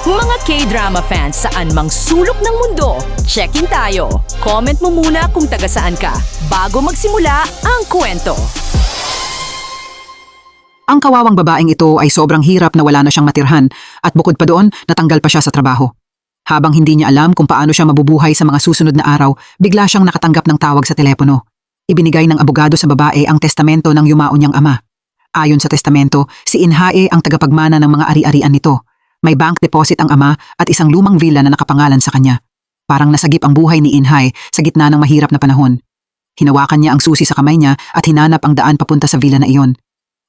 Mga K-drama fans saan mang sulok ng mundo, check-in tayo. Comment mo muna kung taga saan ka bago magsimula ang kwento. Ang kawawang babaeng ito ay sobrang hirap na wala na siyang matirhan at bukod pa doon, natanggal pa siya sa trabaho. Habang hindi niya alam kung paano siya mabubuhay sa mga susunod na araw, bigla siyang nakatanggap ng tawag sa telepono. Ibinigay ng abogado sa babae ang testamento ng yumao niyang ama. Ayon sa testamento, si Inhae ang tagapagmana ng mga ari-arian nito. May bank deposit ang ama at isang lumang villa na nakapangalan sa kanya. Parang nasagip ang buhay ni Inhae sa gitna ng mahirap na panahon. Hinawakan niya ang susi sa kamay niya at hinanap ang daan papunta sa villa na iyon.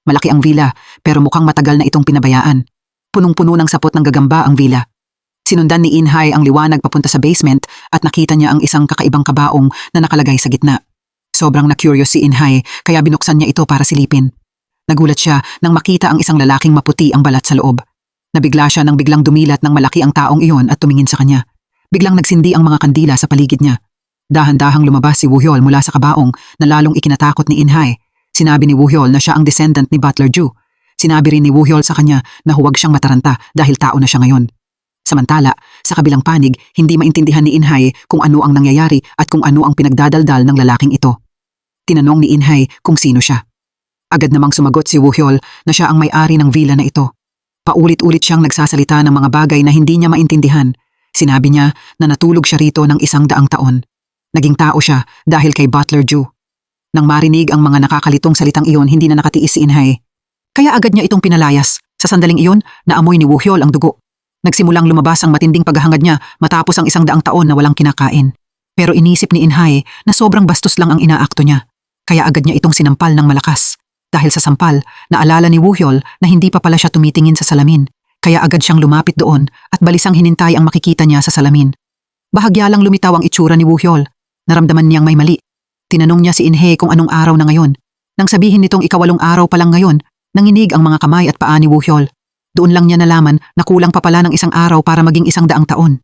Malaki ang villa pero mukhang matagal na itong pinabayaan. Punong-puno ng sapot ng gagamba ang villa. Sinundan ni Inhae ang liwanag papunta sa basement at nakita niya ang isang kakaibang kabaong na nakalagay sa gitna. Sobrang na-curious si Inhae kaya binuksan niya ito para silipin. Nagulat siya nang makita ang isang lalaking maputi ang balat sa loob. Nabigla siya nang biglang dumilat ng malaki ang taong iyon at tumingin sa kanya. Biglang nagsindi ang mga kandila sa paligid niya. Dahan-dahang lumabas si Woo-hyol mula sa kabaong na lalong ikinatakot ni Inhae. Sinabi ni Woo-hyol na siya ang descendant ni Butler Ju. Sinabi rin ni Woo-hyol sa kanya na huwag siyang mataranta dahil tao na siya ngayon. Samantala, sa kabilang panig, hindi maintindihan ni Inhae kung ano ang nangyayari at kung ano ang pinagdadaldal ng lalaking ito. Tinanong ni Inhae kung sino siya. Agad namang sumagot si Woo-hyol na siya ang may-ari ng villa na ito. Paulit-ulit siyang nagsasalita ng mga bagay na hindi niya maintindihan. Sinabi niya na natulog siya rito ng 100 taon. Naging tao siya dahil kay Butler Ju. Nang marinig ang mga nakakalitong salitang iyon, hindi na nakatiis si Inhae. Kaya agad niya itong pinalayas. Sa sandaling iyon, naamoy ni Woo-hyol ang dugo. Nagsimulang lumabas ang matinding paghahangad niya matapos ang 100 taon na walang kinakain. Pero inisip ni Inhae na sobrang bastos lang ang inaakto niya. Kaya agad niya itong sinampal ng malakas. Dahil sa sampal, naalala ni Woo-hyol na hindi pa pala siya tumitingin sa salamin. Kaya agad siyang lumapit doon at balisang hinintay ang makikita niya sa salamin. Bahagya lang lumitaw ang itsura ni Woo-hyol. Naramdaman niyang may mali. Tinanong niya si Inhae kung anong araw na ngayon. Nang sabihin nitong 8 araw pa lang ngayon, nanginig ang mga kamay at paa ni Woo-hyol. Doon lang niya nalaman na kulang pa pala ng 1 araw para maging 100 taon.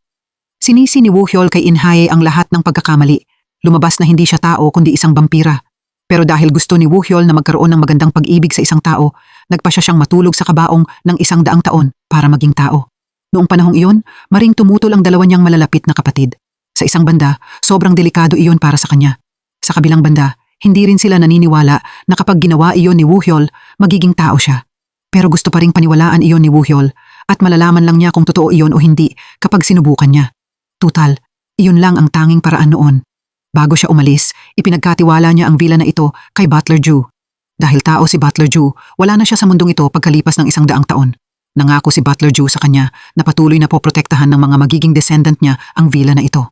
Sinisi ni Woo-hyol kay Inhae ang lahat ng pagkakamali. Lumabas na hindi siya tao kundi isang vampira. Pero dahil gusto ni Woo-hyol na magkaroon ng magandang pag-ibig sa isang tao, nagpasya siyang matulog sa kabaong ng 100 taon para maging tao. Noong panahong iyon, maring tumutol ang dalawa niyang malalapit na kapatid. Sa isang banda, sobrang delikado iyon para sa kanya. Sa kabilang banda, hindi rin sila naniniwala na kapag ginawa iyon ni Woo-hyol, magiging tao siya. Pero gusto pa ring paniwalaan iyon ni Woo-hyol at malalaman lang niya kung totoo iyon o hindi kapag sinubukan niya. Tutal, iyon lang ang tanging paraan noon. Bago siya umalis, ipinagkatiwala niya ang villa na ito kay Butler Ju. Dahil tao si Butler Ju, wala na siya sa mundong ito pagkalipas ng 100 taon. Nangako si Butler Ju sa kanya na patuloy na poprotektahan ng mga magiging descendant niya ang villa na ito.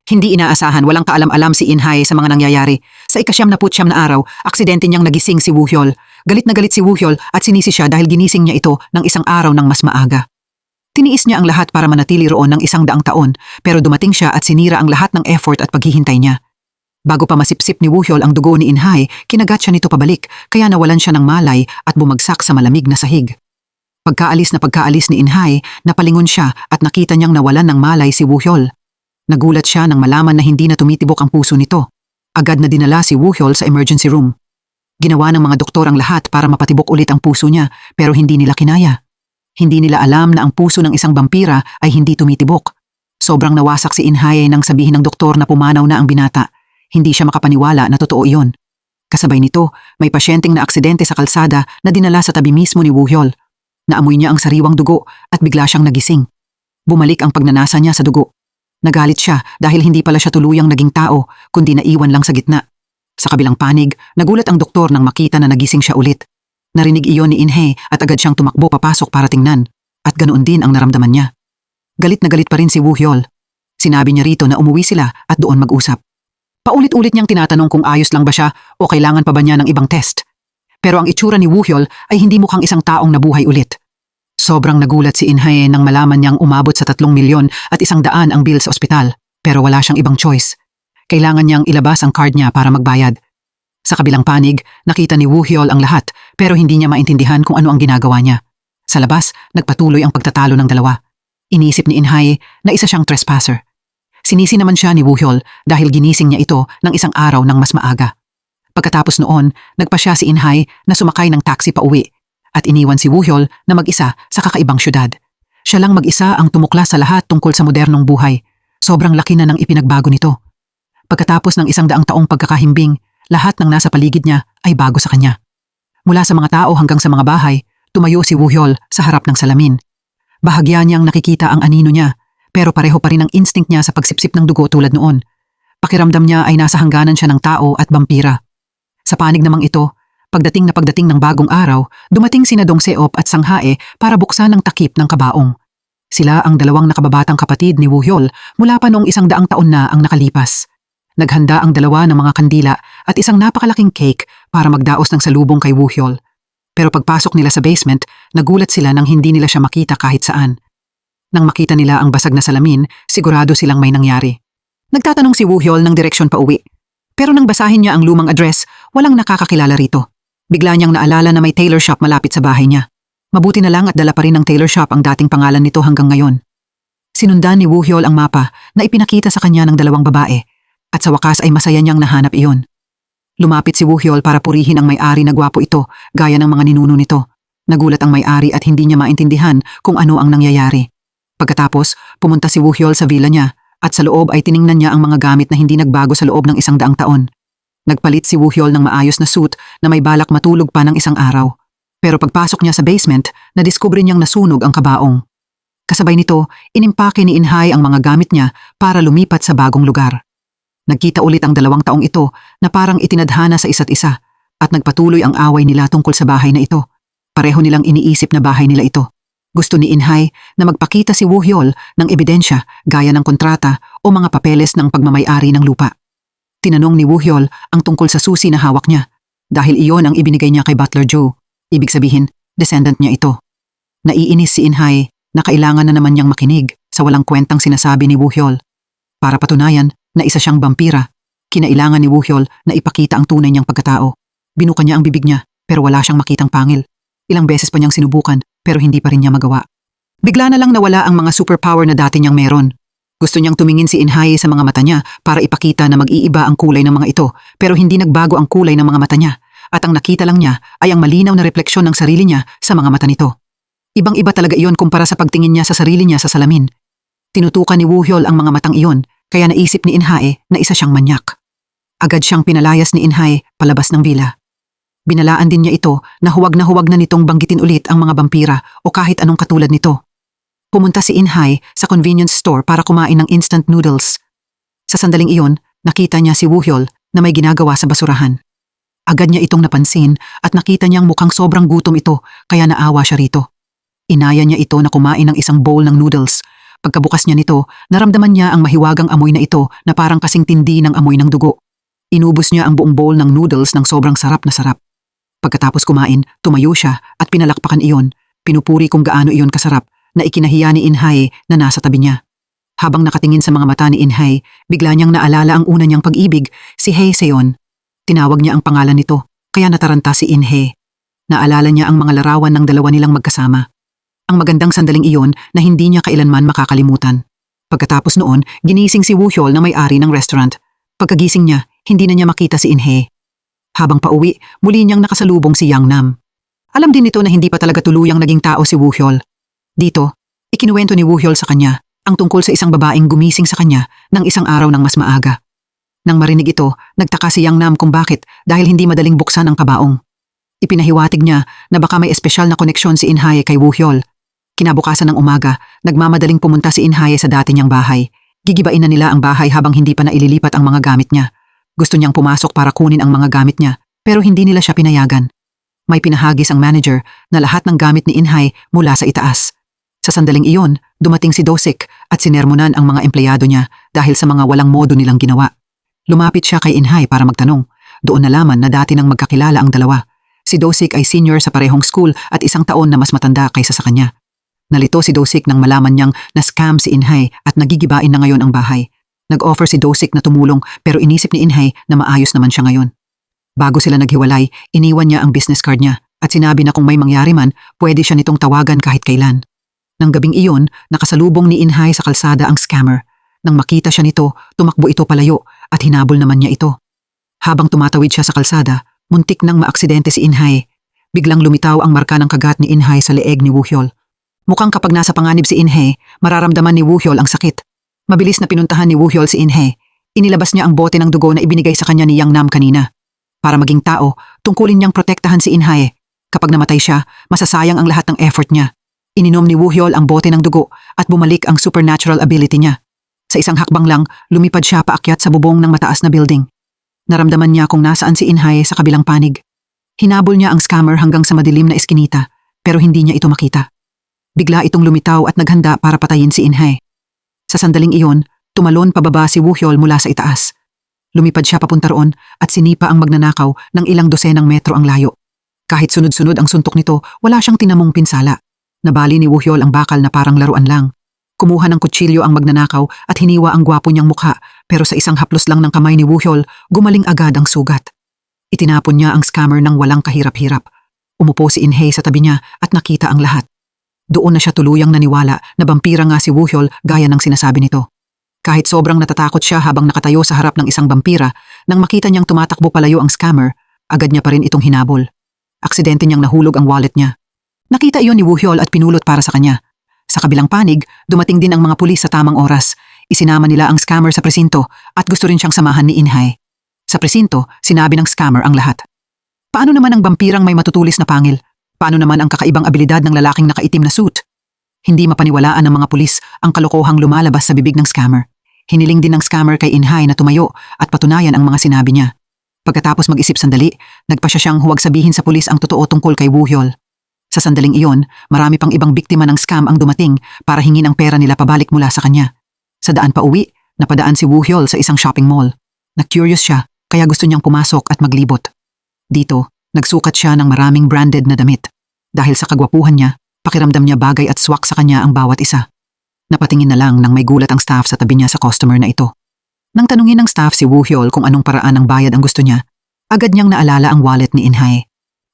Hindi inaasahan, walang kaalam-alam si Inhae sa mga nangyayari. Sa 99 na araw, aksidente niyang nagising si Woo-hyol. Galit na galit si Woo-hyol at sinisi siya dahil ginising niya ito ng 1 araw ng mas maaga. Tiniis niya ang lahat para manatili roon ng 100 taon pero dumating siya at sinira ang lahat ng effort at paghihintay niya. Bago pa masipsip ni Woo-hyol ang dugo ni Inhae, kinagat siya nito pabalik kaya nawalan siya ng malay at bumagsak sa malamig na sahig. Pagkaalis ni Inhae, napalingon siya at nakita niyang nawalan ng malay si Woo-hyol. Nagulat siya nang malaman na hindi na tumitibok ang puso nito. Agad na dinala si Woo-hyol sa emergency room. Ginawa ng mga doktor ang lahat para mapatibok ulit ang puso niya pero hindi nila kinaya. Hindi nila alam na ang puso ng isang vampira ay hindi tumitibok. Sobrang nawasak si Inhae nang sabihin ng doktor na pumanaw na ang binata. Hindi siya makapaniwala na totoo iyon. Kasabay nito, may pasyenteng na aksidente sa kalsada na dinala sa tabi mismo ni Woo-hyol. Naamoy niya ang sariwang dugo at bigla siyang nagising. Bumalik ang pagnanasa niya sa dugo. Nagalit siya dahil hindi pala siya tuluyang naging tao, kundi naiwan lang sa gitna. Sa kabilang panig, nagulat ang doktor nang makita na nagising siya ulit. Narinig iyon ni Inhae at agad siyang tumakbo papasok para tingnan. At ganoon din ang naramdaman niya. Galit na galit pa rin si Woo-hyol. Sinabi niya rito na umuwi sila at doon mag-usap. Paulit-ulit niyang tinatanong kung ayos lang ba siya o kailangan pa ba niya ng ibang test. Pero ang itsura ni Woo-hyol ay hindi mukhang isang taong nabuhay ulit. Sobrang nagulat si Inhae nang malaman niyang umabot sa 3 milyon at 100 ang bill sa ospital. Pero wala siyang ibang choice. Kailangan niyang ilabas ang card niya para magbayad. Sa kabilang panig, nakita ni Woo-hyol ang lahat pero hindi niya maintindihan kung ano ang ginagawa niya. Sa labas, nagpatuloy ang pagtatalo ng dalawa. Inisip ni Inhae na isa siyang trespasser. Sinisi naman siya ni Woo-hyol dahil ginising niya ito ng 1 araw ng mas maaga. Pagkatapos noon, nagpa siya si Inhae na sumakay ng taxi pa uwi at iniwan si Woo-hyol na mag-isa sa kakaibang syudad. Siya lang mag-isa ang tumuklas sa lahat tungkol sa modernong buhay. Sobrang laki na ng ipinagbago nito. Pagkatapos ng 100 taong pagkakahimbing, lahat ng nasa paligid niya ay bago sa kanya. Mula sa mga tao hanggang sa mga bahay, tumayo si Woo-hyol sa harap ng salamin. Bahagya niyang nakikita ang anino niya, pero pareho pa rin ang instinct niya sa pagsipsip ng dugo tulad noon. Pakiramdam niya ay nasa hangganan siya ng tao at vampira. Sa panig namang ito, pagdating ng bagong araw, dumating sina Dong Seop at Sanghae para buksan ang takip ng kabaong. Sila ang dalawang nakababatang kapatid ni Woo-hyol mula pa noong 100 taon na ang nakalipas. Naghanda ang dalawa ng mga kandila at isang napakalaking cake para magdaos ng salubong kay Woo-hyol. Pero pagpasok nila sa basement, nagulat sila nang hindi nila siya makita kahit saan. Nang makita nila ang basag na salamin, sigurado silang may nangyari. Nagtatanong si Woo-hyol ng direksyon pa uwi. Pero nang basahin niya ang lumang address, walang nakakakilala rito. Bigla niyang naalala na may tailor shop malapit sa bahay niya. Mabuti na lang at dala pa rin ng tailor shop ang dating pangalan nito hanggang ngayon. Sinundan ni Woo-hyol ang mapa na ipinakita sa kanya ng dalawang babae at sa wakas ay masaya niyang nahanap iyon. Lumapit si Woo-hyol para purihin ang may-ari na gwapo ito gaya ng mga ninuno nito. Nagulat ang may-ari at hindi niya maintindihan kung ano ang nangyayari. Pagkatapos, pumunta si Woo-hyol sa villa niya at sa loob ay tiningnan niya ang mga gamit na hindi nagbago sa loob ng 100 taon. Nagpalit si Woo-hyol ng maayos na suit na may balak matulog pa ng isang araw. Pero pagpasok niya sa basement, nadiskubre niyang nasunog ang kabaong. Kasabay nito, inimpake ni Inhay ang mga gamit niya para lumipat sa bagong lugar. Nagkita ulit ang 2 taong ito na parang itinadhana sa isa't isa at nagpatuloy ang away nila tungkol sa bahay na ito. Pareho nilang iniisip na bahay nila ito. Gusto ni Inhay na magpakita si Woo-hyol ng ebidensya gaya ng kontrata o mga papeles ng pagmamay-ari ng lupa. Tinanong ni Woo-hyol ang tungkol sa susi na hawak niya dahil iyon ang ibinigay niya kay Butler Joe. Ibig sabihin, descendant niya ito. Naiinis si Inhay na kailangan na naman niyang makinig sa walang kwentang sinasabi ni Woo-hyol. Para patunayan na isa siyang vampira, kinailangan ni Woo-hyol na ipakita ang tunay niyang pagkatao. Binuka niya ang bibig niya pero wala siyang makitang pangil. Ilang beses pa niyang sinubukan pero hindi pa rin niya magawa. Bigla na lang nawala ang mga superpower na dati niyang meron. Gusto niyang tumingin si Inhay sa mga mata niya para ipakita na mag-iiba ang kulay ng mga ito pero hindi nagbago ang kulay ng mga mata niya at ang nakita lang niya ay ang malinaw na refleksyon ng sarili niya sa mga mata nito. Ibang-iba talaga iyon kumpara sa pagtingin niya sa sarili niya sa salamin. Tinutukan ni Woo-hyol ang mga matang iyon kaya naisip ni Inhay na isa siyang manyak. Agad siyang pinalayas ni Inhay palabas ng villa. Binalaan din niya ito na huwag na nitong banggitin ulit ang mga vampira o kahit anong katulad nito. Pumunta si Inhay sa convenience store para kumain ng instant noodles. Sa sandaling iyon, nakita niya si Woo-hyol na may ginagawa sa basurahan. Agad niya itong napansin at nakita niyang mukhang sobrang gutom ito kaya naawa siya rito. Inaya niya ito na kumain ng isang bowl ng noodles. Pagkabukas niya nito, naramdaman niya ang mahiwagang amoy na ito na parang kasing tindi ng amoy ng dugo. Inubos niya ang buong bowl ng noodles ng sobrang sarap na sarap. Pagkatapos kumain, tumayo siya at pinalakpakan iyon. Pinupuri kung gaano iyon kasarap na ikinahiya ni Inhay na nasa tabi niya. Habang nakatingin sa mga mata ni Inhay, bigla niyang naalala ang una niyang pag-ibig, si Hae Seon. Tinawag niya ang pangalan nito, kaya nataranta si Inhay. Naalala niya ang mga larawan ng dalawa nilang magkasama. Ang magandang sandaling iyon na hindi niya kailanman makakalimutan. Pagkatapos noon, ginising si Woo-hyol na may-ari ng restaurant. Pagkagising niya, hindi na niya makita si Inhay. Habang pauwi, muli niyang nakasalubong si Yang Nam. Alam din nito na hindi pa talaga tuluyang naging tao si Woo-hyol. Dito, ikinuwento ni Woo-hyol sa kanya ang tungkol sa isang babaeng gumising sa kanya ng isang araw ng mas maaga. Nang marinig ito, nagtaka si Yang Nam kung bakit dahil hindi madaling buksan ang kabaong. Ipinahiwatig niya na baka may espesyal na koneksyon si Inhay kay Woo-hyol. Kinabukasan ng umaga, nagmamadaling pumunta si Inhay sa dati niyang bahay. Gigibain na nila ang bahay habang hindi pa naililipat ang mga gamit niya. Gusto niyang pumasok para kunin ang mga gamit niya, pero hindi nila siya pinayagan. May pinahagis ang manager na lahat ng gamit ni Inhay mula sa itaas. Sa sandaling iyon, dumating si Do-sik at sinermonan ang mga empleyado niya dahil sa mga walang modo nilang ginawa. Lumapit siya kay Inhay para magtanong. Doon nalaman na dati nang magkakilala ang dalawa. Si Do-sik ay senior sa parehong school at 1 taon na mas matanda kaysa sa kanya. Nalito si Do-sik nang malaman niyang na-scam si Inhay at nagigibain na ngayon ang bahay. Nag-offer si Do-sik na tumulong pero inisip ni Inhay na maayos naman siya ngayon. Bago sila naghiwalay, iniwan niya ang business card niya at sinabi na kung may mangyari man, pwede siya nitong tawagan kahit kailan. Nang gabing iyon, nakasalubong ni Inhay sa kalsada ang scammer. Nang makita siya nito, tumakbo ito palayo at hinabol naman niya ito. Habang tumatawid siya sa kalsada, muntik nang maaksidente si Inhay. Biglang lumitaw ang marka ng kagat ni Inhay sa leeg ni Woo-hyol. Mukhang kapag nasa panganib si Inhe, mararamdaman ni Woohyol ang sakit. Mabilis na pinuntahan ni Woohyol si Inhe. Inilabas niya ang bote ng dugo na ibinigay sa kanya ni Yang Nam kanina. Para maging tao, tungkulin niyang protektahan si Inhe. Kapag namatay siya, masasayang ang lahat ng effort niya. Ininom ni Woohyol ang bote ng dugo at bumalik ang supernatural ability niya. Sa isang hakbang lang, lumipad siya paakyat sa bubong ng mataas na building. Naramdaman niya kung nasaan si Inhe sa kabilang panig. Hinabol niya ang scammer hanggang sa madilim na eskinita, pero hindi niya ito makita. Bigla itong lumitaw at naghanda para patayin si Inhe. Sa sandaling iyon, tumalon pababa si Woohyol mula sa itaas. Lumipad siya papunta roon at sinipa ang magnanakaw ng ilang dosenang metro ang layo. Kahit sunod-sunod ang suntok nito, wala siyang tinamong pinsala. Nabali ni Woohyol ang bakal na parang laruan lang. Kumuha ng kutsilyo ang magnanakaw at hiniwa ang gwapo niyang mukha, pero sa isang haplos lang ng kamay ni Woohyol, gumaling agad ang sugat. Itinapon niya ang scammer ng walang kahirap-hirap. Umupo si Inhe sa tabi niya at nakita ang lahat. Doon na siya tuluyang naniwala na bampira nga si Woohyol gaya ng sinasabi nito. Kahit sobrang natatakot siya habang nakatayo sa harap ng isang bampira, nang makita niyang tumatakbo palayo ang scammer, agad niya pa rin itong hinabol. Aksidente niyang nahulog ang wallet niya. Nakita iyon ni Woohyol at pinulot para sa kanya. Sa kabilang panig, dumating din ang mga pulis sa tamang oras. Isinama nila ang scammer sa presinto at gusto rin siyang samahan ni Inhe. Sa presinto, sinabi ng scammer ang lahat. Paano naman ang vampirang may matutulis na pangil? Paano naman ang kakaibang abilidad ng lalaking nakaitim na suit? Hindi mapaniwalaan ng mga pulis ang kalokohang lumalabas sa bibig ng scammer. Hiniling din ng scammer kay Inhe na tumayo at patunayan ang mga sinabi niya. Pagkatapos mag-isip sandali, nagpa siya siyang huwag sabihin sa pulis ang totoo tungkol kay Woohyol. Sa sandaling iyon, marami pang ibang biktima ng scam ang dumating para hingin ang pera nila pabalik mula sa kanya. Sa daan pa uwi, napadaan si Woohyol sa isang shopping mall. Na-curious siya, kaya gusto niyang pumasok at maglibot. Dito, nagsukat siya ng maraming branded na damit. Dahil sa kagwapuhan niya, pakiramdam niya bagay at swak sa kanya ang bawat isa. Napatingin na lang nang may gulat ang staff sa tabi niya sa customer na ito. Nang tanungin ng staff si Woohyol kung anong paraan ng bayad ang gusto niya, agad niyang naalala ang wallet ni Inhe.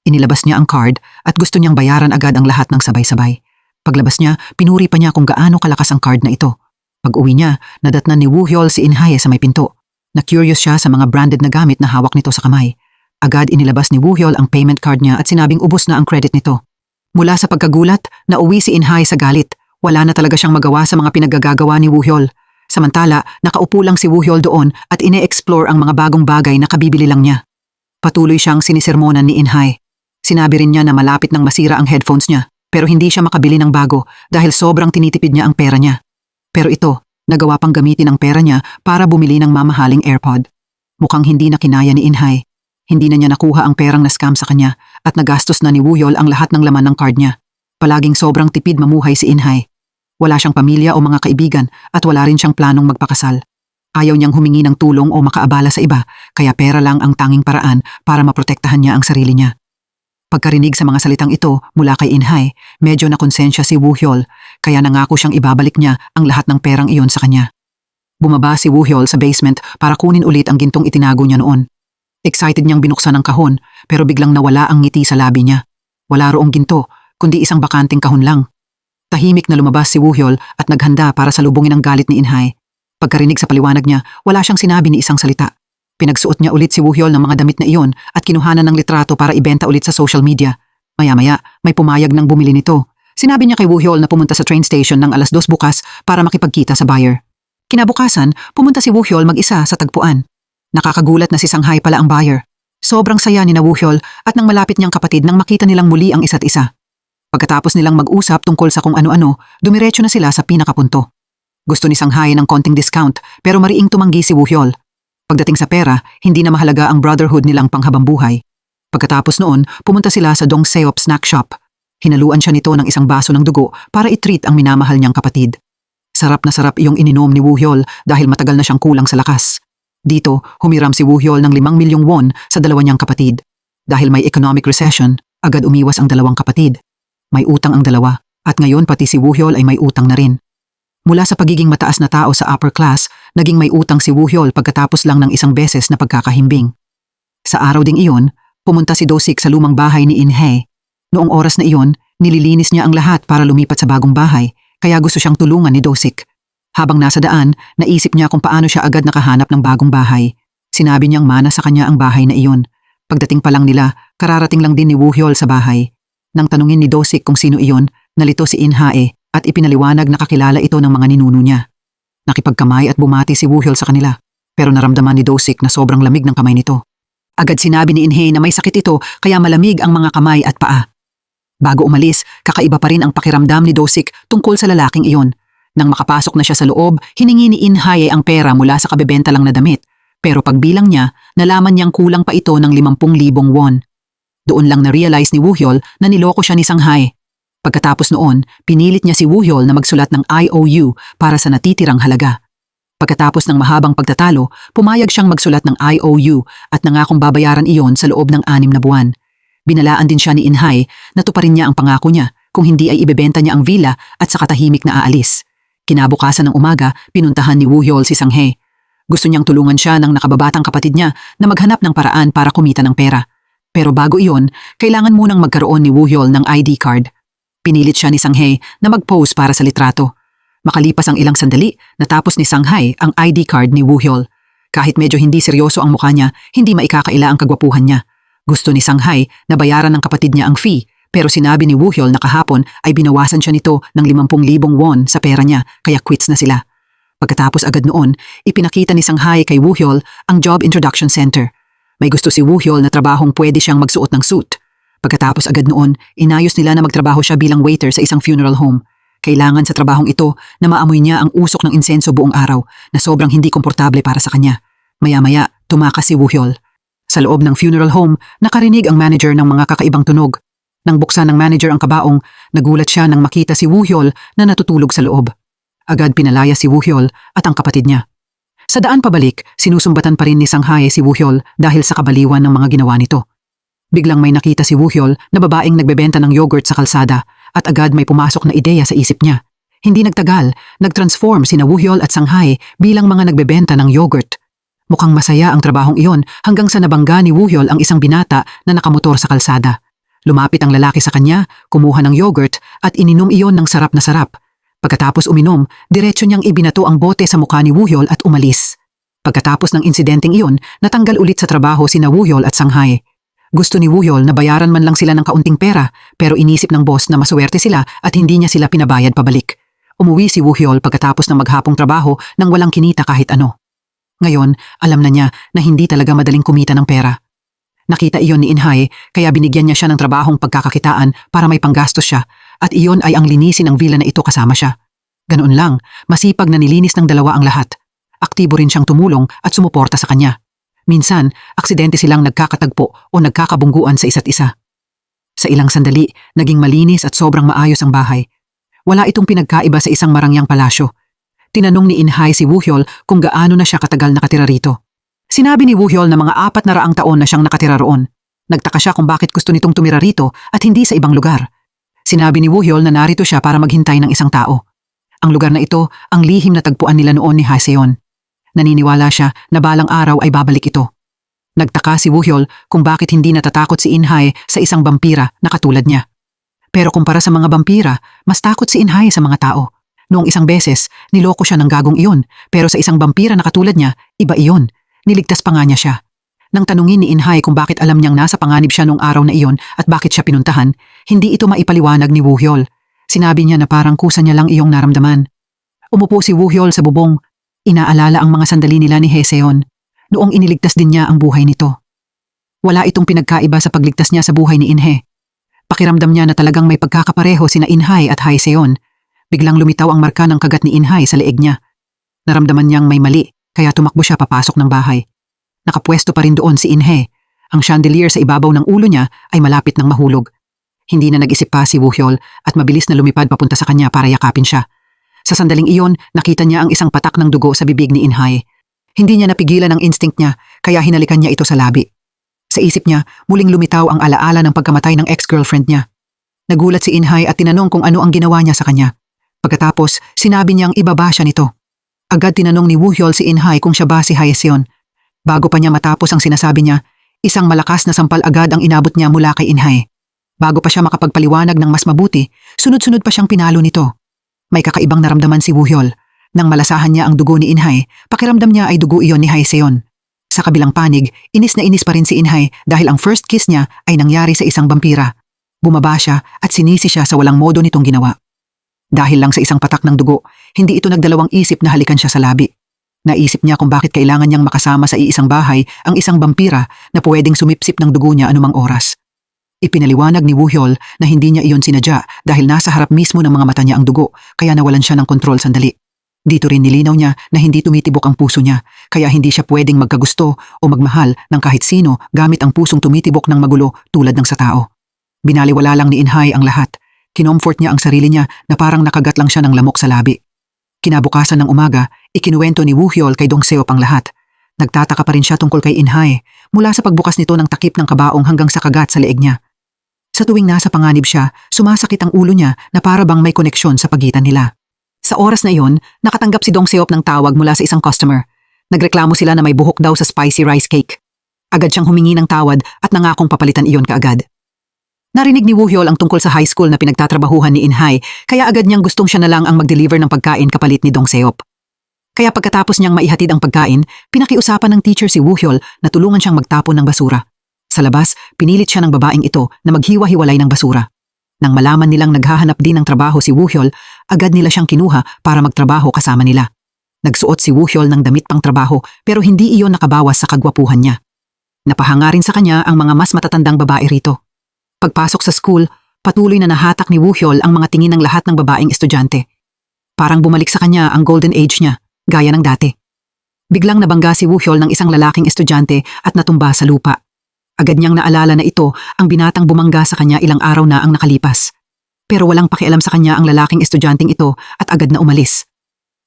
Inilabas niya ang card at gusto niyang bayaran agad ang lahat ng sabay-sabay. Paglabas niya, pinuri pa niya kung gaano kalakas ang card na ito. Pag-uwi niya, nadatnan ni Woohyol si Inhe sa may pinto. Na-curious siya sa mga branded na gamit na hawak nito sa kamay. Agad inilabas ni Woohyol ang payment card niya at sinabing ubos na ang credit nito. Mula sa pagkagulat, nauwi si Inhe sa galit. Wala na talaga siyang magawa sa mga pinaggagawa ni Woohyol. Samantala, nakaupo lang si Woohyol doon at ine-explore ang mga bagong bagay na kabibili lang niya. Patuloy siyang sinisermonan ni Inhe. Sinabi rin niya na malapit nang masira ang headphones niya, pero hindi siya makabili ng bago dahil sobrang tinitipid niya ang pera niya. Pero ito, nagawa pang gamitin ang pera niya para bumili ng mamahaling AirPod. Mukhang hindi na kinaya ni Inhe. Hindi na niya nakuha ang perang na-scam sa kanya at nagastos na ni Woohyol ang lahat ng laman ng card niya. Palaging sobrang tipid mamuhay si Inhe. Wala siyang pamilya o mga kaibigan at wala rin siyang planong magpakasal. Ayaw niyang humingi ng tulong o makaabala sa iba, kaya pera lang ang tanging paraan para maprotektahan niya ang sarili niya. Pagkarinig sa mga salitang ito mula kay Inhe, medyo nakonsensya si Woohyol, kaya nangako siyang ibabalik niya ang lahat ng perang iyon sa kanya. Bumaba si Woohyol sa basement para kunin ulit ang gintong itinago niya noon. Excited niyang binuksan ang kahon, pero biglang nawala ang ngiti sa labi niya. Wala roong ginto, kundi isang bakanting kahon lang. Tahimik na lumabas si Woohyol at naghanda para salubungin ang galit ni Inhe. Pagkarinig sa paliwanag niya, wala siyang sinabi ni isang salita. Pinagsuot niya ulit si Woohyol ng mga damit na iyon at kinuhanan ng litrato para ibenta ulit sa social media. Maya-maya, may pumayag ng bumili nito. Sinabi niya kay Woohyol na pumunta sa train station ng 2:00 bukas para makipagkita sa buyer. Kinabukasan, pumunta si Woohyol mag-isa sa tagpuan. Nakakagulat na si Shanghai pala ang buyer. Sobrang saya ni na Woohyol at nang malapit niyang kapatid nang makita nilang muli ang isa't isa. Pagkatapos nilang mag-usap tungkol sa kung ano-ano, dumiretso na sila sa pinakapunto. Gusto ni Shanghai ng konting discount pero mariing tumanggi si Woohyol. Pagdating sa pera, hindi na mahalaga ang brotherhood nilang panghabambuhay. Pagkatapos noon, pumunta sila sa Dong Seop snack shop. Hinaluan siya nito ng isang baso ng dugo para i-treat ang minamahal niyang kapatid. Sarap na sarap iyong ininom ni Woohyol dahil matagal na siyang kulang sa lakas. Dito, humiram si Woohyol ng 5 milyong won sa dalawa niyang kapatid. Dahil may economic recession, agad umiwas ang dalawang kapatid. May utang ang dalawa, at ngayon pati si Woohyol ay may utang na rin. Mula sa pagiging mataas na tao sa upper class, naging may utang si Woohyol pagkatapos lang ng isang beses na pagkakahimbing. Sa araw ding iyon, pumunta si Do-sik sa lumang bahay ni Inhe. Noong oras na iyon, nililinis niya ang lahat para lumipat sa bagong bahay, kaya gusto siyang tulungan ni Do-sik. Habang nasa daan, naisip niya kung paano siya agad nakahanap ng bagong bahay. Sinabi niyang mana sa kanya ang bahay na iyon. Pagdating pa lang nila, kararating lang din ni Woohyol sa bahay. Nang tanungin ni Do-sik kung sino iyon, Nalito si Inhae at ipinaliwanag na kakilala ito ng mga ninuno niya. Nakipagkamay at bumati si Woohyul sa kanila, pero naramdaman ni Do-sik na sobrang lamig ng kamay nito. Agad sinabi ni Inhae na may sakit ito kaya malamig ang mga kamay at paa. Bago umalis, kakaiba pa rin ang pakiramdam ni Do-sik tungkol sa lalaking iyon. Nang makapasok na siya sa loob, hiningi ni Inhae ang pera mula sa kabebenta lang na damit. Pero pagbilang niya, nalaman niyang kulang pa ito ng 50,000 won. Doon lang na-realize ni Woohyul na niloko siya ni Sanghae. Pagkatapos noon, pinilit niya si Woohyul na magsulat ng IOU para sa natitirang halaga. Pagkatapos ng mahabang pagtatalo, pumayag siyang magsulat ng IOU at nangakong babayaran iyon sa loob ng 6 na buwan. Binalaan din siya ni Inhae na tuparin niya ang pangako niya kung hindi ay ibebenta niya ang villa at sa katahimik na aalis. Kinabukasan ng umaga, pinuntahan ni Woohyul si Sanghae. Gusto niyang tulungan siya ng nakababatang kapatid niya na maghanap ng paraan para kumita ng pera. Pero bago iyon, kailangan munang magkaroon ni Woohyul ng ID card. Pinilit siya ni Sanghae na mag-pose para sa litrato. Makalipas ang ilang sandali, natapos ni Sanghae ang ID card ni Woohyul. Kahit medyo hindi seryoso ang mukha niya, hindi maikakaila ang kagwapuhan niya. Gusto ni Sanghae na bayaran ng kapatid niya ang fee, pero sinabi ni Woohyul na kahapon ay binawasan siya nito ng 50,000 won sa pera niya kaya quits na sila. Pagkatapos agad noon, ipinakita ni Sanghae kay Woohyul ang Job Introduction Center. May gusto si Woohyul na trabahong pwede siyang magsuot ng suit. Pagkatapos agad noon, inayos nila na magtrabaho siya bilang waiter sa isang funeral home. Kailangan sa trabahong ito na maamoy niya ang usok ng insenso buong araw na sobrang hindi komportable para sa kanya. Maya-maya, tumakas si Woohyul. Sa loob ng funeral home, nakarinig ang manager ng mga kakaibang tunog. Nang buksan ng manager ang kabaong, nagulat siya nang makita si Woohyul na natutulog sa loob. Agad pinalaya si Woohyul at ang kapatid niya. Sa daan pabalik, sinusumbatan pa rin ni Sanghae si Woohyul dahil sa kabaliwan ng mga ginawa nito. Biglang may nakita si Woohyul na babaeng nagbebenta ng yogurt sa kalsada at agad may pumasok na ideya sa isip niya. Hindi nagtagal, nag-transform sina Woohyul at Sanghae bilang mga nagbebenta ng yogurt. Mukhang masaya ang trabahong iyon hanggang sa nabangga ni Woohyul ang isang binata na nakamotor sa kalsada. Lumapit ang lalaki sa kanya, kumuha ng yogurt at ininom iyon ng sarap na sarap. Pagkatapos uminom, diretso niyang ibinato ang bote sa mukha ni Woohyul at umalis. Pagkatapos ng insidenteng iyon, natanggal ulit sa trabaho sina Woohyul at Sanghae. Gusto ni Woohyul na bayaran man lang sila ng kaunting pera pero inisip ng boss na maswerte sila at hindi niya sila pinabayad pabalik. Umuwi si Woohyul pagkatapos ng maghapong trabaho nang walang kinita kahit ano. Ngayon, alam na niya na hindi talaga madaling kumita ng pera. Nakita iyon ni Inhae kaya binigyan niya siya ng trabahong pagkakakitaan para may panggastos siya at iyon ay ang linisin ang villa na ito kasama siya. Ganoon lang, masipag na nilinis ng dalawa ang lahat. Aktibo rin siyang tumulong at sumuporta sa kanya. Minsan, aksidente silang nagkakatagpo o nagkakabungguan sa isa't isa. Sa ilang sandali, naging malinis at sobrang maayos ang bahay. Wala itong pinagkaiba sa isang marangyang palasyo. Tinanong ni Inhae si Woohyul kung gaano na siya katagal nakatira rito. Sinabi ni Woohyul na mga 400 taon na siyang nakatira roon. Nagtaka siya kung bakit gusto nitong tumira rito at hindi sa ibang lugar. Sinabi ni Woohyul na narito siya para maghintay ng isang tao. Ang lugar na ito ang lihim na tagpuan nila noon ni Haseon. Naniniwala siya na balang araw ay babalik ito. Nagtaka si Woohyul kung bakit hindi natatakot si Inhae sa isang vampira na katulad niya. Pero kumpara sa mga vampira, mas takot si Inhae sa mga tao. Noong isang beses, niloko siya ng gagong iyon, pero sa isang vampira na katulad niya, iba iyon. Niligtas pa nga niya siya. Nang tanungin ni Inhae kung bakit alam niyang nasa panganib siya noong araw na iyon at bakit siya pinuntahan, hindi ito maipaliwanag ni Woohyul. Sinabi niya na parang kusa niya lang iyong naramdaman. Umupo si Woohyul sa bubong. Inaalala ang mga sandali nila ni Haseon. Noong iniligtas din niya ang buhay nito. Wala itong pinagkaiba sa pagligtas niya sa buhay ni Inhae. Pakiramdam niya na talagang may pagkakapareho sina Inhae at Haseon. Biglang lumitaw ang marka ng kagat ni Inhae sa leeg niya. Naramdaman niyang may mali, kaya tumakbo siya papasok ng bahay. Nakapwesto pa rin doon si Inhae. Ang chandelier sa ibabaw ng ulo niya ay malapit ng mahulog. Hindi na nag-isip pa si Woohyul at mabilis na lumipad papunta sa kanya para yakapin siya. Sa sandaling iyon, nakita niya ang isang patak ng dugo sa bibig ni Inhae. Hindi niya napigilan ang instinct niya, kaya hinalikan niya ito sa labi. Sa isip niya, muling lumitaw ang alaala ng pagkamatay ng ex-girlfriend niya. Nagulat si Inhae at tinanong kung ano ang ginawa niya sa kanya. Pagkatapos, sinabi niyang ibaba siya nito. Agad tinanong ni Woohyul si Inhae kung siya ba si Haseon. Bago pa niya matapos ang sinasabi niya, isang malakas na sampal agad ang inabot niya mula kay Inhae. Bago pa siya makapagpaliwanag ng mas mabuti, sunod-sunod pa siyang pinalo nito. May kakaibang naramdaman si Woohyul. Nang malasahan niya ang dugo ni Inhae, pakiramdam niya ay dugo iyon ni Haseon. Sa kabilang panig, inis na inis pa rin si Inhae dahil ang first kiss niya ay nangyari sa isang vampira. Bumaba siya at sinisi siya sa walang modo nitong ginawa. Dahil lang sa isang patak ng dugo, hindi ito nagdalawang isip na halikan siya sa labi. Naisip niya kung bakit kailangan niyang makasama sa iisang bahay ang isang vampira na pwedeng sumipsip ng dugo niya anumang oras. Ipinaliwanag ni Woo-hyol na hindi niya iyon sinadya dahil nasa harap mismo ng mga mata niya ang dugo, kaya nawalan siya ng kontrol sandali. Dito rin nilinaw niya na hindi tumitibok ang puso niya, kaya hindi siya pwedeng magkagusto o magmahal ng kahit sino gamit ang pusong tumitibok ng magulo tulad ng sa tao. Binaliwala lang ni Inhay ang lahat. Kinomfort niya ang sarili niya na parang nakagat lang siya ng lamok sa labi. Kinabukasan ng umaga, ikinuwento ni Woo-hyol kay Dong Seop ang lahat. Nagtataka pa rin siya tungkol kay Inhay, mula sa pagbukas nito ng takip ng kabaong hanggang sa kagat sa leeg niya. Sa tuwing nasa panganib siya, sumasakit ang ulo niya na para bang may koneksyon sa pagitan nila. Sa oras na iyon, nakatanggap si Dong Seop ng tawag mula sa isang customer. Nagreklamo sila na may buhok daw sa spicy rice cake. Agad siyang humingi ng tawad at nangakong papalitan iyon kaagad. Narinig ni Woo-hyol ang tungkol sa high school na pinagtatrabahuhan ni Inhay, kaya agad niyang gustong siya na lang ang mag-deliver ng pagkain kapalit ni Dong Seop. Kaya pagkatapos niyang maihatid ang pagkain, pinakiusapan ng teacher si Woo-hyol na tulungan siyang magtapon ng basura. Sa labas, pinilit siya ng babaeng ito na maghiwa-hiwalay ng basura. Nang malaman nilang naghahanap din ng trabaho si Woo-hyol, agad nila siyang kinuha para magtrabaho kasama nila. Nagsuot si Woo-hyol ng damit pang trabaho pero hindi iyon nakabawas sa kagwapuhan niya. Napahanga rin sa kanya ang mga mas matatandang babae rito. Pagpasok sa school, patuloy na nahatak ni Woo-hyol ang mga tingin ng lahat ng babaeng estudyante. Parang bumalik sa kanya ang golden age niya, gaya ng dati. Biglang nabangga si Woo-hyol ng isang lalaking estudyante at natumba sa lupa. Agad niyang naalala na ito ang binatang bumangga sa kanya ilang araw na ang nakalipas. Pero walang pakialam sa kanya ang lalaking estudyanteng ito at agad na umalis.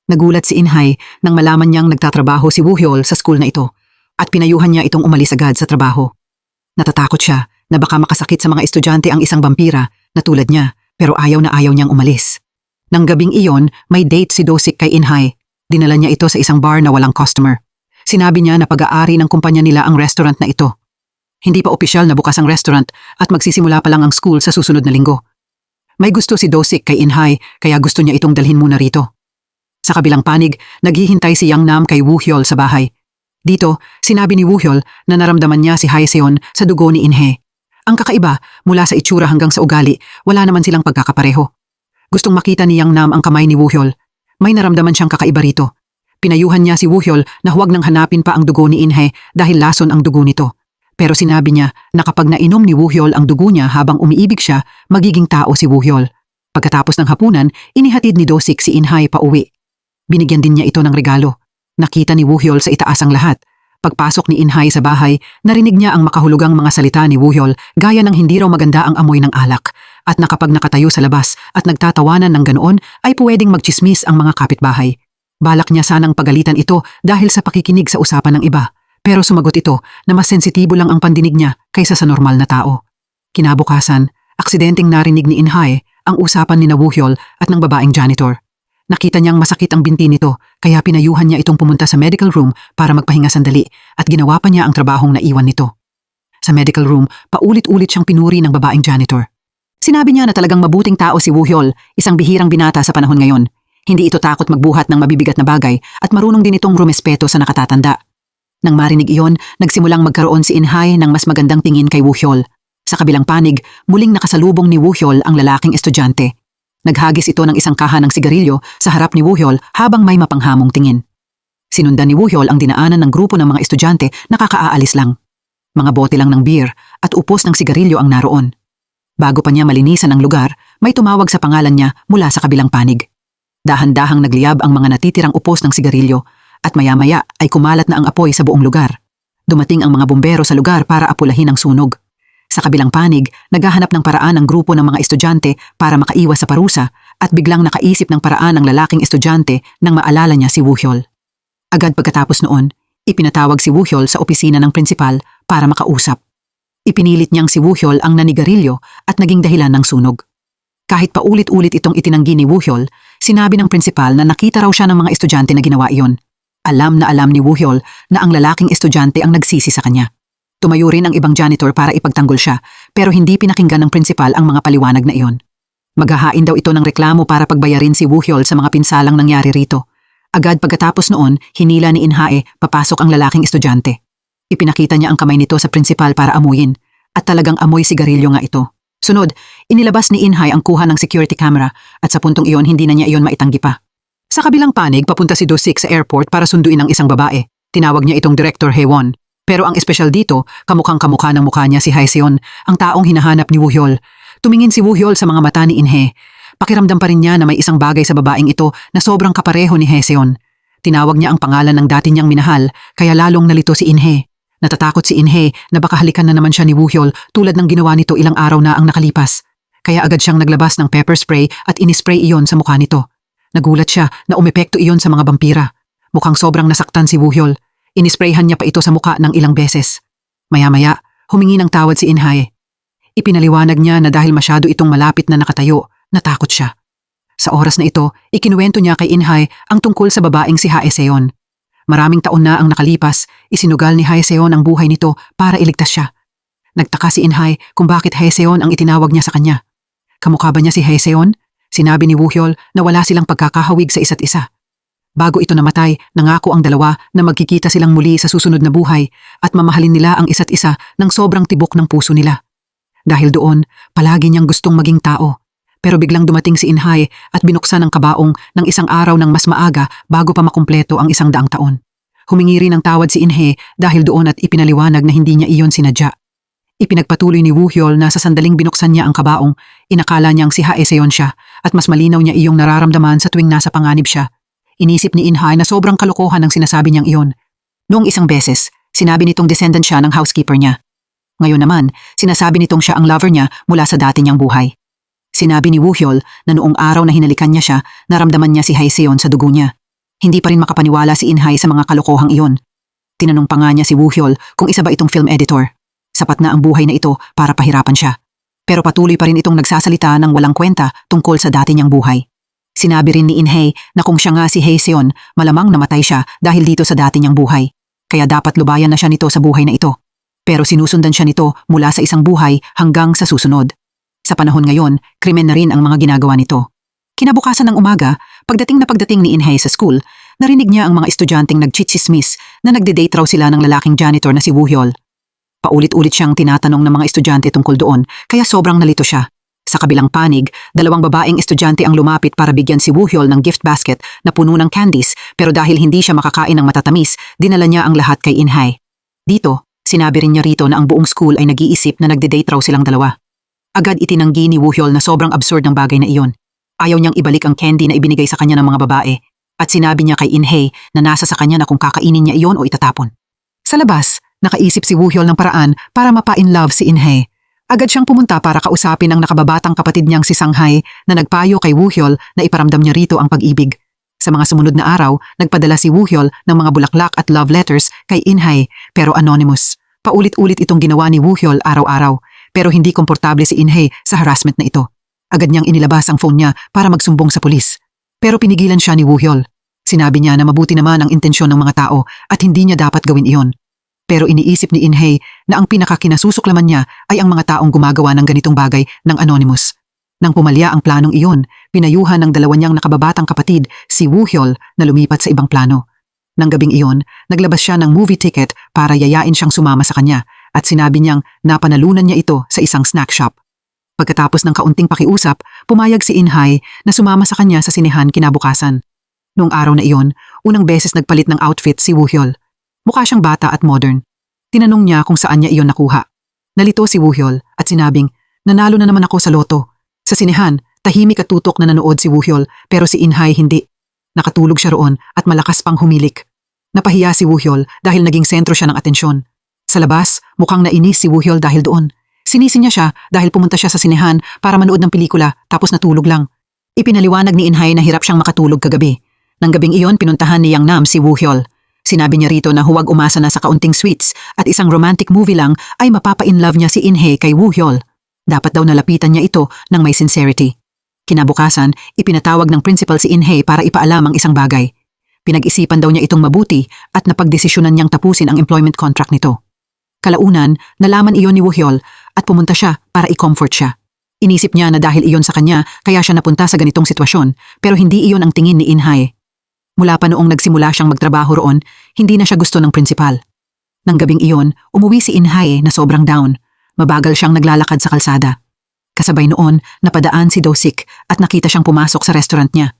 Nagulat si Inhay nang malaman niyang nagtatrabaho si Woo-hyol sa school na ito at pinayuhan niya itong umalis agad sa trabaho. Natatakot siya na baka makasakit sa mga estudyante ang isang vampira na tulad niya pero ayaw na ayaw niyang umalis. Nang gabing iyon, may date si Do-sik kay Inhay. Dinala niya ito sa isang bar na walang customer. Sinabi niya na pag-aari ng kumpanya nila ang restaurant na ito. Hindi pa opisyal na bukas ang restaurant at magsisimula pa lang ang school sa susunod na linggo. May gusto si Do-sik kay Inhay kaya gusto niya itong dalhin muna rito. Sa kabilang panig, naghihintay si Yang Nam kay Woo-hyol sa bahay. Dito, sinabi ni Woo-hyol na naramdaman niya si Hae-seon sa dugo ni Inhe. Ang kakaiba, mula sa itsura hanggang sa ugali, wala naman silang pagkakapareho. Gustong makita ni Yang Nam ang kamay ni Woo-hyol. May naramdaman siyang kakaiba rito. Pinayuhan niya si Woo-hyol na huwag nang hanapin pa ang dugo ni Inhe dahil lason ang dugo nito. Pero sinabi niya na kapag nainom ni Woo-hyol ang dugo niya habang umiibig siya, magiging tao si Woo-hyol. Pagkatapos ng hapunan, inihatid ni Do-sik si Inhay pa uwi. Binigyan din niya ito ng regalo. Nakita ni Woo-hyol sa itaas ang lahat. Pagpasok ni Inhay sa bahay, narinig niya ang makahulugang mga salita ni Woo-hyol gaya ng hindi raw maganda ang amoy ng alak at na kapag nakatayo sa labas at nagtatawanan ng ganoon ay pwedeng magchismis ang mga kapitbahay. Balak niya sanang pagalitan ito dahil sa pakikinig sa usapan ng iba pero sumagot ito na mas sensitibo lang ang pandinig niya kaysa sa normal na tao. Kinabukasan, aksidenteng narinig ni Inhay ang usapan ni Woo-hyol at ng babaeng janitor. Nakita niyang masakit ang binti nito kaya pinayuhan niya itong pumunta sa medical room para magpahinga sandali at ginawa pa niya ang trabahong naiwan nito. Sa medical room, paulit-ulit siyang pinuri ng babaeng janitor. Sinabi niya na talagang mabuting tao si Woo-hyol, isang bihirang binata sa panahon ngayon. Hindi ito takot magbuhat ng mabibigat na bagay at marunong din itong rumespeto sa nakatatanda. Nang marinig iyon, nagsimulang magkaroon si Inhay ng mas magandang tingin kay Woo-hyol. Sa kabilang panig, muling nakasalubong ni Woo-hyol ang lalaking estudyante. Naghagis ito ng isang kaha ng sigarilyo sa harap ni Woo-hyol habang may mapanghamong tingin. Sinundan ni Woo-hyol ang dinaanan ng grupo ng mga estudyante na kakaalis lang. Mga bote lang ng beer at upos ng sigarilyo ang naroon. Bago pa niya malinisan ang lugar, may tumawag sa pangalan niya mula sa kabilang panig. Dahan-dahang nagliyab ang mga natitirang upos ng sigarilyo at maya-maya ay kumalat na ang apoy sa buong lugar. Dumating ang mga bumbero sa lugar para apulahin ang sunog. Sa kabilang panig, naghahanap ng paraan ang grupo ng mga estudyante para makaiwas sa parusa at biglang nakaisip ng paraan ang lalaking estudyante nang maalala niya si Woo-hyol. Agad pagkatapos noon, ipinatawag si Woo-hyol sa opisina ng prinsipal para makausap. Ipinilit niyang si Woo-hyol ang nanigarilyo at naging dahilan ng sunog. Kahit paulit-ulit itong itinanggi ni Woo-hyol, sinabi ng prinsipal na nakita raw siya ng mga estudyante na ginawa iyon. Alam na alam ni Woo-hyol na ang lalaking estudyante ang nagsisi sa kanya. Tumayo rin ang ibang janitor para ipagtanggol siya, pero hindi pinakinggan ng prinsipal ang mga paliwanag na iyon. Maghahain daw ito ng reklamo para pagbayarin si Woo-hyol sa mga pinsalang nangyari rito. Agad pagkatapos noon, hinila ni Inhae papasok ang lalaking estudyante. Ipinakita niya ang kamay nito sa prinsipal para amuyin, at talagang amoy sigarilyo nga ito. Sunod, inilabas ni Inhay ang kuha ng security camera at sa puntong iyon hindi na niya iyon maitanggi pa. Sa kabilang panig, papunta si Do-sik sa airport para sunduin ang isang babae. Tinawag niya itong Director Haewon. Pero ang espesyal dito, kamukhang kamukha ng mukha niya si Haeseon, ang taong hinahanap ni Woo-hyol. Tumingin si Woo-hyol sa mga mata ni Inhe. Pakiramdam pa rin niya na may isang bagay sa babaeng ito na sobrang kapareho ni Haeseon. Tinawag niya ang pangalan ng dati niyang minahal, kaya lalong nalito si Inhe. Natatakot si Inhe na baka halikan na naman siya ni Woo-hyol tulad ng ginawa nito ilang araw na ang nakalipas. Kaya agad siyang naglabas ng pepper spray at inispray iyon sa mukha nito. Nagulat siya na umepekto iyon sa mga vampira. Mukhang sobrang nasaktan si Woo-hyol. Inisprayhan niya pa ito sa mukha ng ilang beses. Maya-maya, humingi ng tawad si Inhay. Ipinaliwanag niya na dahil masyado itong malapit na nakatayo, natakot siya. Sa oras na ito, ikinuwento niya kay Inhay ang tungkol sa babaeng si Haeseon. Maraming taon na ang nakalipas, isinugal ni Haeseon ang buhay nito para iligtas siya. Nagtaka si Inhay kung bakit Haeseon ang itinawag niya sa kanya. Kamukha ba niya si Haeseon? Sinabi ni Woo-hyol na wala silang pagkakahawig sa isa't isa. Bago ito namatay, nangako ang dalawa na magkikita silang muli sa susunod na buhay at mamahalin nila ang isa't isa ng sobrang tibok ng puso nila. Dahil doon, palagi niyang gustong maging tao. Pero biglang dumating si Inhay at binuksan ang kabaong ng isang araw ng mas maaga bago pa makumpleto ang 100 taon. Humingi rin ng tawad si Inhe dahil doon at ipinaliwanag na hindi niya iyon sinadya. Ipinagpatuloy ni Woo-hyol na sa sandaling binuksan niya ang kabaong, inakala niyang si Haeseon siya at mas malinaw niya iyong nararamdaman sa tuwing nasa panganib siya. Inisip ni Inhay na sobrang kalokohan ang sinasabi niyang iyon. Noong isang beses, sinabi nitong descendant siya ng housekeeper niya. Ngayon naman, sinasabi nitong siya ang lover niya mula sa dati niyang buhay. Sinabi ni Woo-hyol na noong araw na hinalikan niya siya, naramdaman niya si Haeseon sa dugo niya. Hindi pa rin makapaniwala si Inhay sa mga kalokohang iyon. Tinanong pa nga niya si Woo-hyol kung isa ba itong film editor. Sapat na ang buhay na ito para pahirapan siya. Pero patuloy pa rin itong nagsasalita ng walang kwenta tungkol sa dati niyang buhay. Sinabi rin ni Inhe na kung siya nga si Haeseon, malamang namatay siya dahil dito sa dati niyang buhay. Kaya dapat lubayan na siya nito sa buhay na ito. Pero sinusundan siya nito mula sa isang buhay hanggang sa susunod. Sa panahon ngayon, krimen na rin ang mga ginagawa nito. Kinabukasan ng umaga, pagdating ni Inhe sa school, narinig niya ang mga estudyanteng nagchichismis na nagde-date raw sila ng lalaking janitor na si Woo-hyol. Paulit-ulit siyang tinatanong ng mga estudyante tungkol doon, kaya sobrang nalito siya. Sa kabilang panig, 2 babaeng estudyante ang lumapit para bigyan si Woo-hyol ng gift basket na puno ng candies, pero dahil hindi siya makakain ng matatamis, dinala niya ang lahat kay Inhay. Dito, sinabi rin niya rito na ang buong school ay nag-iisip na nagde-date raw silang dalawa. Agad itinanggi ni Woo-hyol na sobrang absurd ng bagay na iyon. Ayaw niyang ibalik ang candy na ibinigay sa kanya ng mga babae, at sinabi niya kay Inhay na nasa sa kanya na kung kakainin niya iyon o itatapon. Sa labas, nakaisip si Woo-hyol ng paraan para mapa-in-love si Inhay. Agad siyang pumunta para kausapin ang nakababatang kapatid niyang si Sang-hae na nagpayo kay Woo-hyol na iparamdam niya rito ang pag-ibig. Sa mga sumunod na araw, nagpadala si Woo-hyol ng mga bulaklak at love letters kay Inhay pero anonymous. Paulit-ulit itong ginawa ni Woo-hyol araw-araw pero hindi komportable si Inhay sa harassment na ito. Agad niyang inilabas ang phone niya para magsumbong sa pulis. Pero pinigilan siya ni Woo-hyol. Sinabi niya na mabuti naman ang intensyon ng mga tao at hindi niya dapat gawin iyon. Pero iniisip ni Inhay na ang pinakakinasusuklaman niya ay ang mga taong gumagawa ng ganitong bagay ng anonymous. Nang pumalya ang planong iyon, pinayuhan ng 2 niyang nakababatang kapatid si Woo-hyol na lumipat sa ibang plano. Nang gabing iyon, naglabas siya ng movie ticket para yayain siyang sumama sa kanya at sinabi niyang napanalunan niya ito sa isang snack shop. Pagkatapos ng kaunting pakiusap, pumayag si Inhay na sumama sa kanya sa sinehan kinabukasan. Noong araw na iyon, unang beses nagpalit ng outfit si Woo-hyol. Mukha siyang bata at modern. Tinanong niya kung saan niya iyon nakuha. Nalito si Woo-hyol at sinabing, nanalo na naman ako sa loto. Sa sinehan, tahimik at tutok na nanood si Woo-hyol pero si Inhay hindi. Nakatulog siya roon at malakas pang humilik. Napahiya si Woo-hyol dahil naging sentro siya ng atensyon. Sa labas, mukhang nainis si Woo-hyol dahil doon. Sinisi niya siya dahil pumunta siya sa sinehan para manood ng pelikula tapos natulog lang. Ipinaliwanag ni Inhay na hirap siyang makatulog kagabi. Nang gabing iyon, pinuntahan ni Yang Nam si Woo-hyol. Sinabi niya rito na huwag umasa na sa kaunting sweets at isang romantic movie lang ay mapapa-in-love niya si Inhay kay Woo-hyol. Dapat daw nalapitan niya ito ng may sincerity. Kinabukasan, ipinatawag ng principal si Inhay para ipaalam ang isang bagay. Pinag-isipan daw niya itong mabuti at napagdesisyonan niyang tapusin ang employment contract nito. Kalaunan, nalaman iyon ni Woo-hyol at pumunta siya para i-comfort siya. Inisip niya na dahil iyon sa kanya, kaya siya napunta sa ganitong sitwasyon, pero hindi iyon ang tingin ni Inhay. Mula pa noong nagsimula siyang magtrabaho roon, hindi na siya gusto ng principal. Nang gabing iyon, umuwi si Inhay na sobrang down. Mabagal siyang naglalakad sa kalsada. Kasabay noon, napadaan si Do-sik at nakita siyang pumasok sa restaurant niya.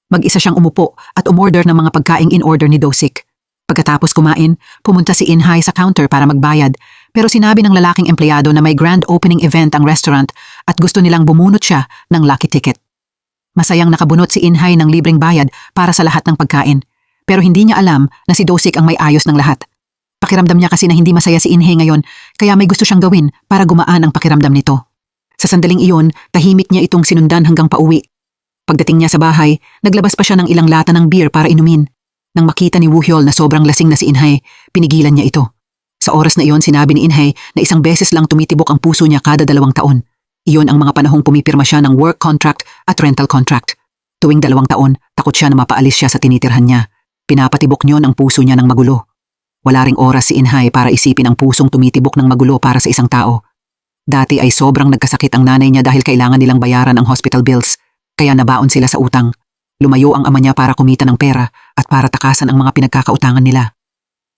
Mag-isa siyang umupo at umorder ng mga pagkaing in-order ni Do-sik. Pagkatapos kumain, pumunta si In-hae sa counter para magbayad, pero sinabi ng lalaking empleyado na may grand opening event ang restaurant at gusto nilang bumunot siya ng lucky ticket. Masayang nakabunot si In-hae ng libreng bayad para sa lahat ng pagkain, pero hindi niya alam na si Do-sik ang may ayos ng lahat. Pakiramdam niya kasi na hindi masaya si In-hae ngayon, kaya may gusto siyang gawin para gumaan ang pakiramdam nito. Sa sandaling iyon, tahimik niya itong sinundan hanggang pauwi. Pagdating niya sa bahay, naglabas pa siya ng ilang lata ng beer para inumin. Nang makita ni Woo-hyol na sobrang lasing na si In-hae, pinigilan niya ito. Sa oras na iyon, sinabi ni In-hae na isang beses lang tumitibok ang puso niya kada 2 taon. Iyon ang mga panahong pumipirma siya ng work contract at rental contract. Tuwing 2 taon, takot siya na mapaalis siya sa tinitirhan niya. Pinapatibok niyon ang puso niya ng magulo. Wala ring oras si In-hae para isipin ang pusong tumitibok ng magulo para sa isang tao. Dati ay sobrang nagkasakit ang nanay niya dahil kailangan nilang bayaran ang hospital bills, kaya nabaon sila sa utang. Lumayo ang ama niya para kumita ng pera at para takasan ang mga pinagkakautangan nila.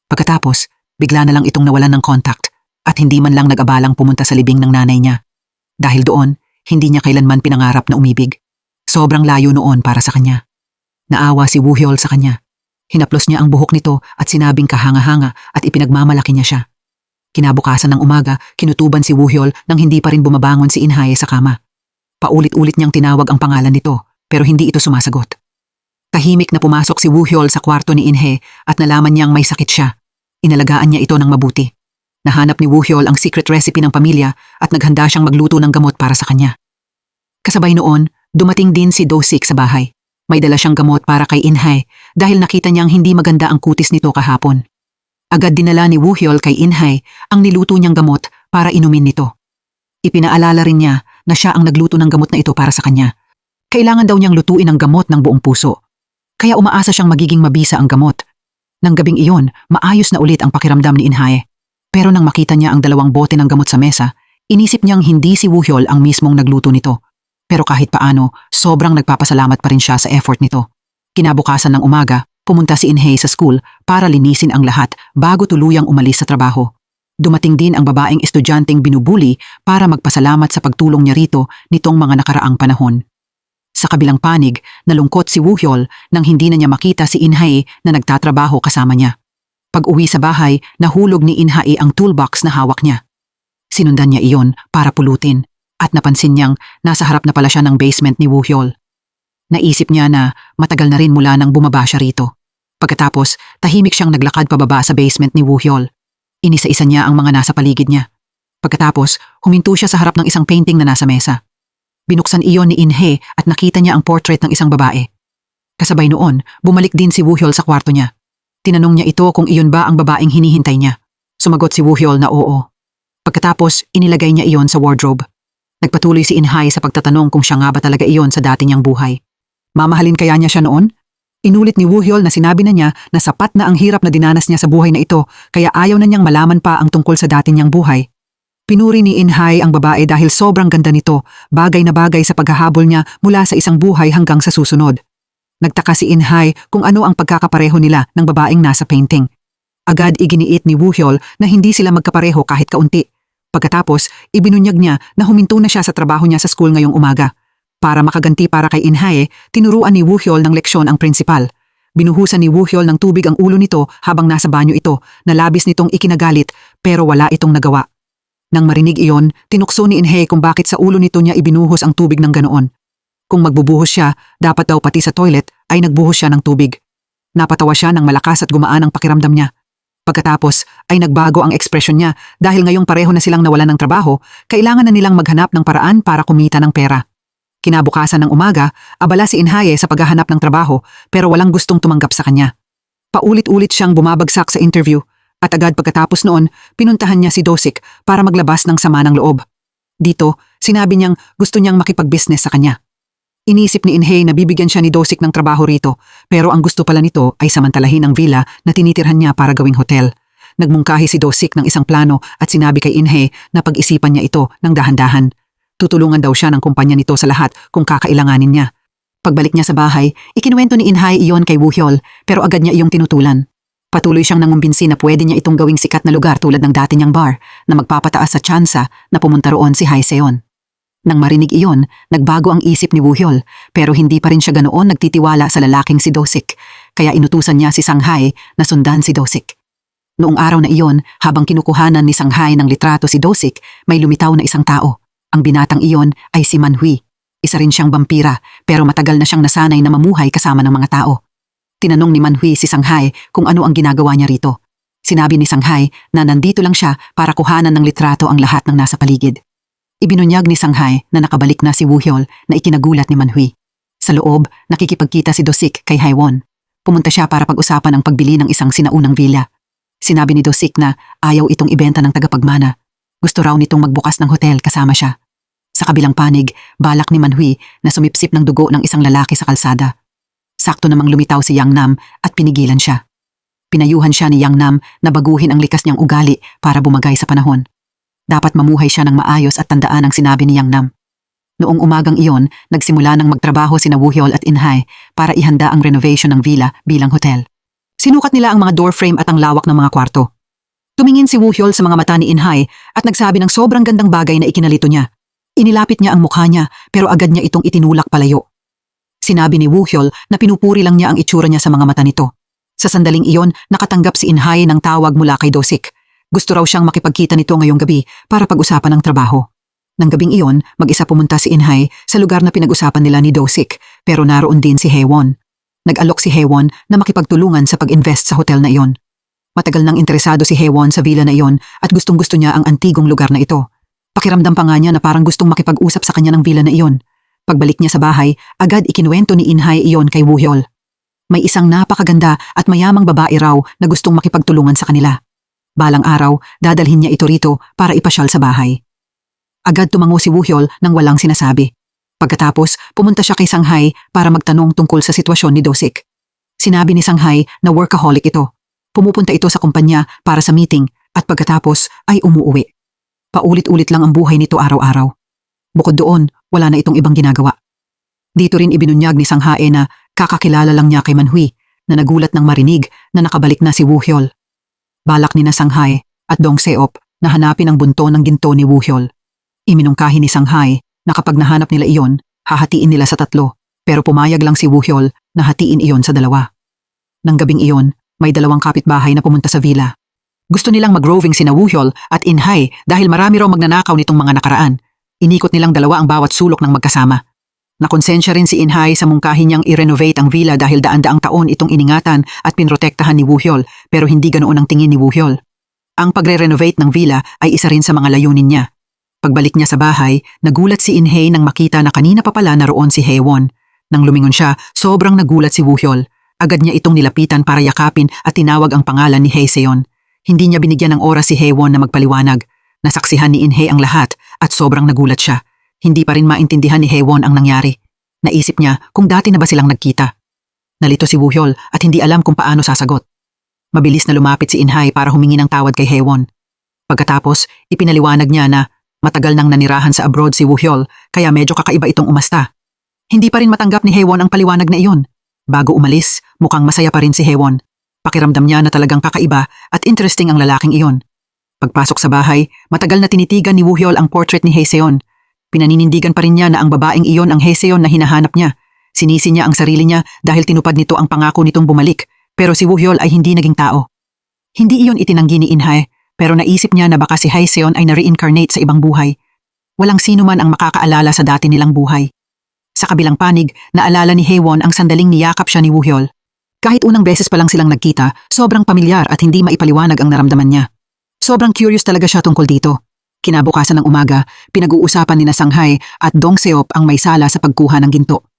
Pagkatapos, bigla na lang itong nawalan ng contact at hindi man lang nag-abalang pumunta sa libing ng nanay niya. Dahil doon, hindi niya kailanman pinangarap na umibig. Sobrang layo noon para sa kanya. Naawa si Woo-hyol sa kanya. Hinaplos niya ang buhok nito at sinabing kahanga-hanga at ipinagmamalaki niya siya. Kinabukasan ng umaga, kinutuban si Woo-hyol nang hindi pa rin bumabangon si In-hae sa kama. Paulit-ulit niyang tinawag ang pangalan nito, pero hindi ito sumasagot. Tahimik na pumasok si Woo-hyol sa kwarto ni In-hae at nalaman niyang may sakit siya. Inalagaan niya ito ng mabuti. Nahanap ni Woo-hyol ang secret recipe ng pamilya at naghanda siyang magluto ng gamot para sa kanya. Kasabay noon, dumating din si Do-sik sa bahay. May dala siyang gamot para kay In-hae dahil nakita niyang hindi maganda ang kutis nito kahapon. Agad dinala ni Woo-hyol kay In-hae ang niluto niyang gamot para inumin nito. Ipinaalala rin niya na siya ang nagluto ng gamot na ito para sa kanya. Kailangan daw niyang lutuin ang gamot ng buong puso. Kaya umaasa siyang magiging mabisa ang gamot. Nang gabing iyon, maayos na ulit ang pakiramdam ni In-hae. Pero nang makita niya ang 2 bote ng gamot sa mesa, inisip niyang hindi si Woo-hyol ang mismong nagluto nito. Pero kahit paano, sobrang nagpapasalamat pa rin siya sa effort nito. Kinabukasan ng umaga, pumunta si In-hae sa school para linisin ang lahat bago tuluyang umalis sa trabaho. Dumating din ang babaeng estudyanteng binubuli para magpasalamat sa pagtulong niya rito nitong mga nakaraang panahon. Sa kabilang panig, nalungkot si Woo-hyol nang hindi na niya makita si In-hae na nagtatrabaho kasama niya. Pag-uwi sa bahay, nahulog ni In-hae ang toolbox na hawak niya. Sinundan niya iyon para pulutin at napansin niyang nasa harap na pala siya ng basement ni Woo-hyol. Naisip niya na matagal na rin mula nang bumaba siya rito. Pagkatapos, tahimik siyang naglakad pababa sa basement ni Woo-hyol. Inisa-isa niya ang mga nasa paligid niya. Pagkatapos, huminto siya sa harap ng isang painting na nasa mesa. Binuksan iyon ni In-hae at nakita niya ang portrait ng isang babae. Kasabay noon, bumalik din si Woo-hyol sa kwarto niya. Tinanong niya ito kung iyon ba ang babaeng hinihintay niya. Sumagot si Woo-hyol na oo. Pagkatapos, inilagay niya iyon sa wardrobe. Nagpatuloy si In-hae sa pagtatanong kung siya nga ba talaga iyon sa dati niyang buhay. Mamahalin kaya niya siya noon? Inulit ni Woo-hyol na sinabi na niya na sapat na ang hirap na dinanas niya sa buhay na ito kaya ayaw na niyang malaman pa ang tungkol sa dati niyang buhay. Pinuri ni In-hae ang babae dahil sobrang ganda nito, bagay na bagay sa paghahabol niya mula sa isang buhay hanggang sa susunod. Nagtaka si In-hae kung ano ang pagkakapareho nila ng babaeng nasa painting. Agad iginiit ni Woo-hyol na hindi sila magkapareho kahit kaunti. Pagkatapos, ibinunyag niya na huminto na siya sa trabaho niya sa school ngayong umaga. Para makaganti para kay In-hae, tinuruan ni Woo-hyol ng leksyon ang prinsipal. Binuhusan ni Woo-hyol ng tubig ang ulo nito habang nasa banyo ito na labis nitong ikinagalit pero wala itong nagawa. Nang marinig iyon, tinukso ni In-hae kung bakit sa ulo nito niya ibinuhos ang tubig ng ganoon. Kung magbubuhos siya, dapat daw pati sa toilet ay nagbuhos siya ng tubig. Napatawa siya ng malakas at gumaan ang pakiramdam niya. Pagkatapos ay nagbago ang ekspresyon niya dahil ngayong pareho na silang nawalan ng trabaho, kailangan na nilang maghanap ng paraan para kumita ng pera. Kinabukasan ng umaga, abala si In-hae sa paghahanap ng trabaho pero walang gustong tumanggap sa kanya. Paulit-ulit siyang bumabagsak sa interview at agad pagkatapos noon, pinuntahan niya si Do-sik para maglabas ng sama ng loob. Dito, sinabi niyang gusto niyang makipag-business sa kanya. Inisip ni In-hae na bibigyan siya ni Do-sik ng trabaho rito pero ang gusto pala nito ay samantalahin ang villa na tinitirhan niya para gawing hotel. Nagmungkahi si Do-sik ng isang plano at sinabi kay In-hae na pag-isipan niya ito ng dahan-dahan. Tutulungan daw siya ng kumpanya nito sa lahat kung kakailanganin niya. Pagbalik niya sa bahay, ikinuwento ni In-hae iyon kay Woo-hyol pero agad niya iyong tinutulan. Patuloy siyang nangumbinsi na pwede niya itong gawing sikat na lugar tulad ng dati niyang bar na magpapataas sa tsansa na pumunta roon si Hae-seon. Nang marinig iyon, nagbago ang isip ni Woohyol, pero hindi pa rin siya ganoon nagtitiwala sa lalaking si Dosik, kaya inutusan niya si Sanghai na sundan si Dosik. Noong araw na iyon, habang kinukuhanan ni Sanghai ng litrato si Dosik, may lumitaw na isang tao. Ang binatang iyon ay si Manhui. Isa rin siyang vampira, pero matagal na siyang nasanay na mamuhay kasama ng mga tao. Tinanong ni Manhui si Sanghai kung ano ang ginagawa niya rito. Sinabi ni Sanghai na nandito lang siya para kuhanan ng litrato ang lahat ng nasa paligid. Ibinunyag ni Sanghai na nakabalik na si Woohyol na ikinagulat ni Manhui. Sa loob, nakikipagkita si Dosik kay Haiwon. Pumunta siya para pag-usapan ang pagbili ng isang sinaunang villa. Sinabi ni Dosik na ayaw itong ibenta ng tagapagmana. Gusto raw nitong magbukas ng hotel kasama siya. Sa kabilang panig, balak ni Manhui na sumipsip ng dugo ng isang lalaki sa kalsada. Sakto namang lumitaw si Yang Nam at pinigilan siya. Pinayuhan siya ni Yang Nam na baguhin ang likas niyang ugali para bumagay sa panahon. Dapat mamuhay siya ng maayos at tandaan ang sinabi ni Yang Nam. Noong umagang iyon, nagsimula ng magtrabaho sina Woohyol at Inhai para ihanda ang renovation ng villa bilang hotel. Sinukat nila ang mga door frame at ang lawak ng mga kwarto. Tumingin si Woohyol sa mga mata ni Inhai at nagsabi ng sobrang gandang bagay na ikinalito niya. Inilapit niya ang mukha niya pero agad niya itong itinulak palayo. Sinabi ni Woohyol na pinupuri lang niya ang itsura niya sa mga mata nito. Sa sandaling iyon, nakatanggap si Inhai ng tawag mula kay Dosik. Gusto raw siyang makipagkita nito ngayong gabi para pag-usapan ng trabaho. Nang gabing iyon, mag-isa pumunta si Inhai sa lugar na pinag-usapan nila ni Dosik pero naroon din si Haewon. Nag-alok si Haewon na makipagtulungan sa pag-invest sa hotel na iyon. Matagal nang interesado si Haewon sa villa na iyon at gustong-gusto niya ang antigong lugar na ito. Pakiramdam pa nga niya na parang gustong makipag-usap sa kanya ng villa na iyon. Pagbalik niya sa bahay, agad ikinuwento ni Inhai iyon kay Woohyol. May isang napakaganda at mayamang babae raw na gustong makipagtulungan sa kanila. Balang araw, dadalhin niya ito rito para ipasyal sa bahay. Agad tumango si Woohyol nang walang sinasabi. Pagkatapos, pumunta siya kay Sanghai para magtanong tungkol sa sitwasyon ni Dosik. Sinabi ni Sanghai na workaholic ito. Pumupunta ito sa kumpanya para sa meeting at pagkatapos ay umuuwi. Paulit-ulit lang ang buhay nito araw-araw. Bukod doon, wala na itong ibang ginagawa. Dito rin ibinunyag ni Sanghai na kakakilala lang niya kay Manhui na nagulat ng marinig na nakabalik na si Woohyol. Balak ni na Sanghai at Dong Seop na hanapin ang bunto ng ginto ni Woohyol. Iminungkahi ni Sanghai na kapag nahanap nila iyon, hahatiin nila sa 3, pero pumayag lang si Woohyol na hatiin iyon sa 2. Nang gabing iyon, may 2 kapitbahay na pumunta sa villa. Gusto nilang mag-roving sina Woohyol at Inhai dahil marami raw magnanakaw nitong mga nakaraan. Inikot nilang 2 ang bawat sulok ng magkasama. Nakonsensya rin si Inhai sa mungkahin niyang i-renovate ang villa dahil daan-daang taon itong iningatan at pinrotektahan ni Woohyol pero hindi ganoon ang tingin ni Woohyol. Ang pagre-renovate ng villa ay isa rin sa mga layunin niya. Pagbalik niya sa bahay, nagulat si Inhai nang makita na kanina pa pala naroon si Haewon. Nang lumingon siya, sobrang nagulat si Woohyol. Agad niya itong nilapitan para yakapin at tinawag ang pangalan ni Haeseon. Hindi niya binigyan ng oras si Haewon na magpaliwanag. Nasaksihan ni Inhai ang lahat at sobrang nagulat siya. Hindi pa rin maintindihan ni Haewon ang nangyari. Naisip niya kung dati na ba silang nagkita. Nalito si Woohyol at hindi alam kung paano sasagot. Mabilis na lumapit si Inhai para humingi ng tawad kay Haewon. Pagkatapos, ipinaliwanag niya na matagal nang nanirahan sa abroad si Woohyol kaya medyo kakaiba itong umasta. Hindi pa rin matanggap ni Haewon ang paliwanag na iyon. Bago umalis, mukhang masaya pa rin si Haewon. Pakiramdam niya na talagang kakaiba at interesting ang lalaking iyon. Pagpasok sa bahay, matagal na tinitigan ni Woohyol ang portrait ni Haeseon. Pinaninindigan pa rin niya na ang babaeng iyon ang Haeseon na hinahanap niya. Sinisi niya ang sarili niya dahil tinupad nito ang pangako nitong bumalik, pero si Woohyol ay hindi naging tao. Hindi iyon itinanggi ni Inhai, pero naisip niya na baka si Haeseon ay na-reincarnate sa ibang buhay. Walang sino man ang makakaalala sa dati nilang buhay. Sa kabilang panig, naalala ni Haewon ang sandaling niyakap siya ni Woohyol. Kahit unang beses pa lang silang nagkita, sobrang pamilyar at hindi maipaliwanag ang naramdaman niya. Sobrang curious talaga siya tungkol dito. Kinabukasan ng umaga, pinag-uusapan ni na Sanghai at Dong Seop ang may sala sa pagkuha ng ginto.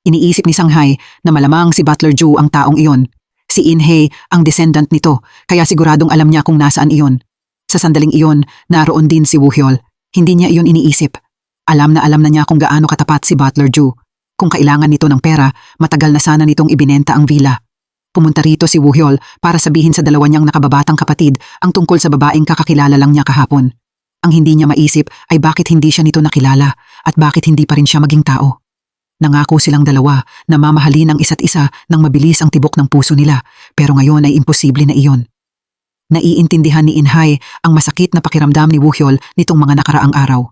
Iniisip ni Sanghai na malamang si Butler Ju ang taong iyon. Si Inhai ang descendant nito, kaya siguradong alam niya kung nasaan iyon. Sa sandaling iyon, naroon din si Woohyol. Hindi niya iyon iniisip. Alam na niya kung gaano katapat si Butler Ju. Kung kailangan nito ng pera, matagal na sana nitong ibinenta ang villa. Pumunta rito si Woohyol para sabihin sa 2 niyang nakababatang kapatid ang tungkol sa babaeng kakakilala lang niya kahapon. Ang hindi niya maisip ay bakit hindi siya nito nakilala at bakit hindi pa rin siya maging tao. Nangako silang 2 na mamahalin ang isa't isa nang mabilis ang tibok ng puso nila, pero ngayon ay imposible na iyon. Naiintindihan ni Inhai ang masakit na pakiramdam ni Woohyol nitong mga nakaraang araw.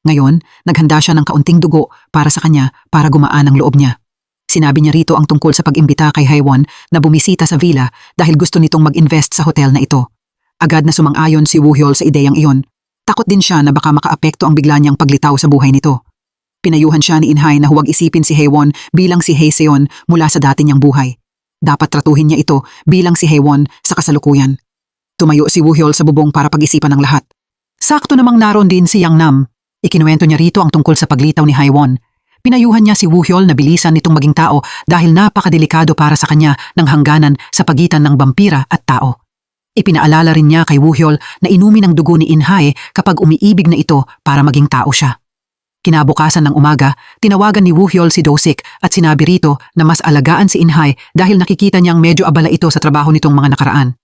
Ngayon, naghanda siya ng kaunting dugo para sa kanya para gumaan ang loob niya. Sinabi niya rito ang tungkol sa pag-imbita kay Haewon na bumisita sa villa dahil gusto nitong mag-invest sa hotel na ito. Agad na sumang-ayon si Woo-hyol sa ideyang iyon. Takot din siya na baka makaapekto ang bigla niyang paglitaw sa buhay nito. Pinayuhan siya ni In-hae na huwag isipin si Haewon bilang si Hae-seon mula sa dati niyang buhay. Dapat tratuhin niya ito bilang si Haewon sa kasalukuyan. Tumayo si Woo-hyol sa bubong para pag-isipan ng lahat. Sakto namang naroon din si Yang Nam. Ikinuwento niya rito ang tungkol sa paglitaw ni Haewon. Pinayuhan niya si Woo-hyol na bilisan nitong maging tao dahil napakadelikado para sa kanya ng hangganan sa pagitan ng vampira at tao. Ipinaalala rin niya kay Woo-hyol na inumin ang dugo ni In-hae kapag umiibig na ito para maging tao siya. Kinabukasan ng umaga, tinawagan ni Woo-hyol si Do-sik at sinabi rito na mas alagaan si In-hae dahil nakikita niyang medyo abala ito sa trabaho nitong mga nakaraan.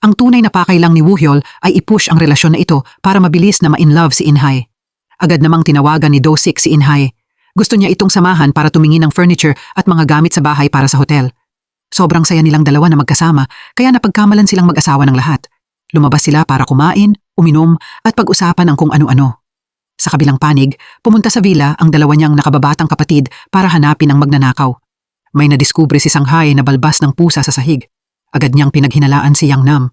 Ang tunay na pakay lang ni Woo-hyol ay i-push ang relasyon na ito para mabilis na ma-in-love si In-hae. Agad namang tinawagan ni Do-sik si In-hae. Gusto niya itong samahan para tumingin ng furniture at mga gamit sa bahay para sa hotel. Sobrang saya nilang dalawa na magkasama kaya napagkamalan silang mag-asawa ng lahat. Lumabas sila para kumain, uminom at pag-usapan ang kung ano-ano. Sa kabilang panig, pumunta sa villa ang dalawa niyang nakababatang kapatid para hanapin ang magnanakaw. May nadiskubre si Sang-hae na balbas ng pusa sa sahig. Agad niyang pinaghinalaan si Yang Nam.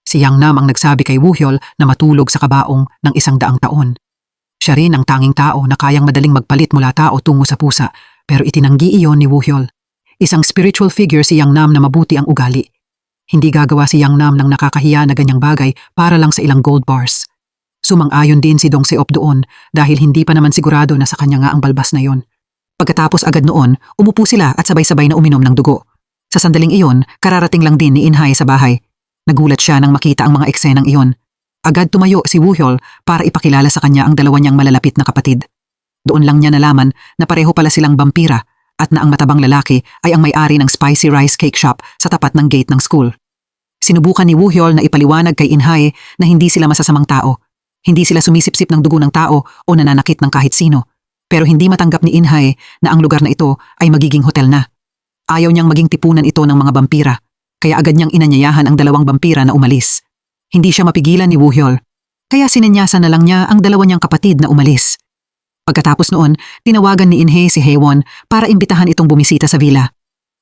Si Yang Nam ang nagsabi kay Woo-hyol na matulog sa kabaong ng 100 taon. Siya rin ang tanging tao na kayang madaling magpalit mula tao tungo sa pusa, pero itinanggi iyon ni Woo-hyol. Isang spiritual figure si Yang Nam na mabuti ang ugali. Hindi gagawa si Yang Nam ng nakakahiya na ganyang bagay para lang sa ilang gold bars. Sumang-ayon din si Dong Seop doon dahil hindi pa naman sigurado na sa kanya nga ang balbas na yon. Pagkatapos agad noon, umupo sila at sabay-sabay na uminom ng dugo. Sa sandaling iyon, kararating lang din ni In-hae sa bahay. Nagulat siya nang makita ang mga eksenang iyon. Agad tumayo si Woo-hyol para ipakilala sa kanya ang dalawa niyang malalapit na kapatid. Doon lang niya nalaman na pareho pala silang vampira at na ang matabang lalaki ay ang may-ari ng spicy rice cake shop sa tapat ng gate ng school. Sinubukan ni Woo-hyol na ipaliwanag kay In-hae na hindi sila masasamang tao. Hindi sila sumisipsip ng dugo ng tao o nananakit ng kahit sino. Pero hindi matanggap ni In-hae na ang lugar na ito ay magiging hotel na. Ayaw niyang maging tipunan ito ng mga vampira, kaya agad niyang inanyayahan ang dalawang vampira na umalis. Hindi siya mapigilan ni Woo-hyol, kaya sinenyasan na lang niya ang dalawa niyang kapatid na umalis. Pagkatapos noon, tinawagan ni In-hae si Haewon para imbitahan itong bumisita sa villa.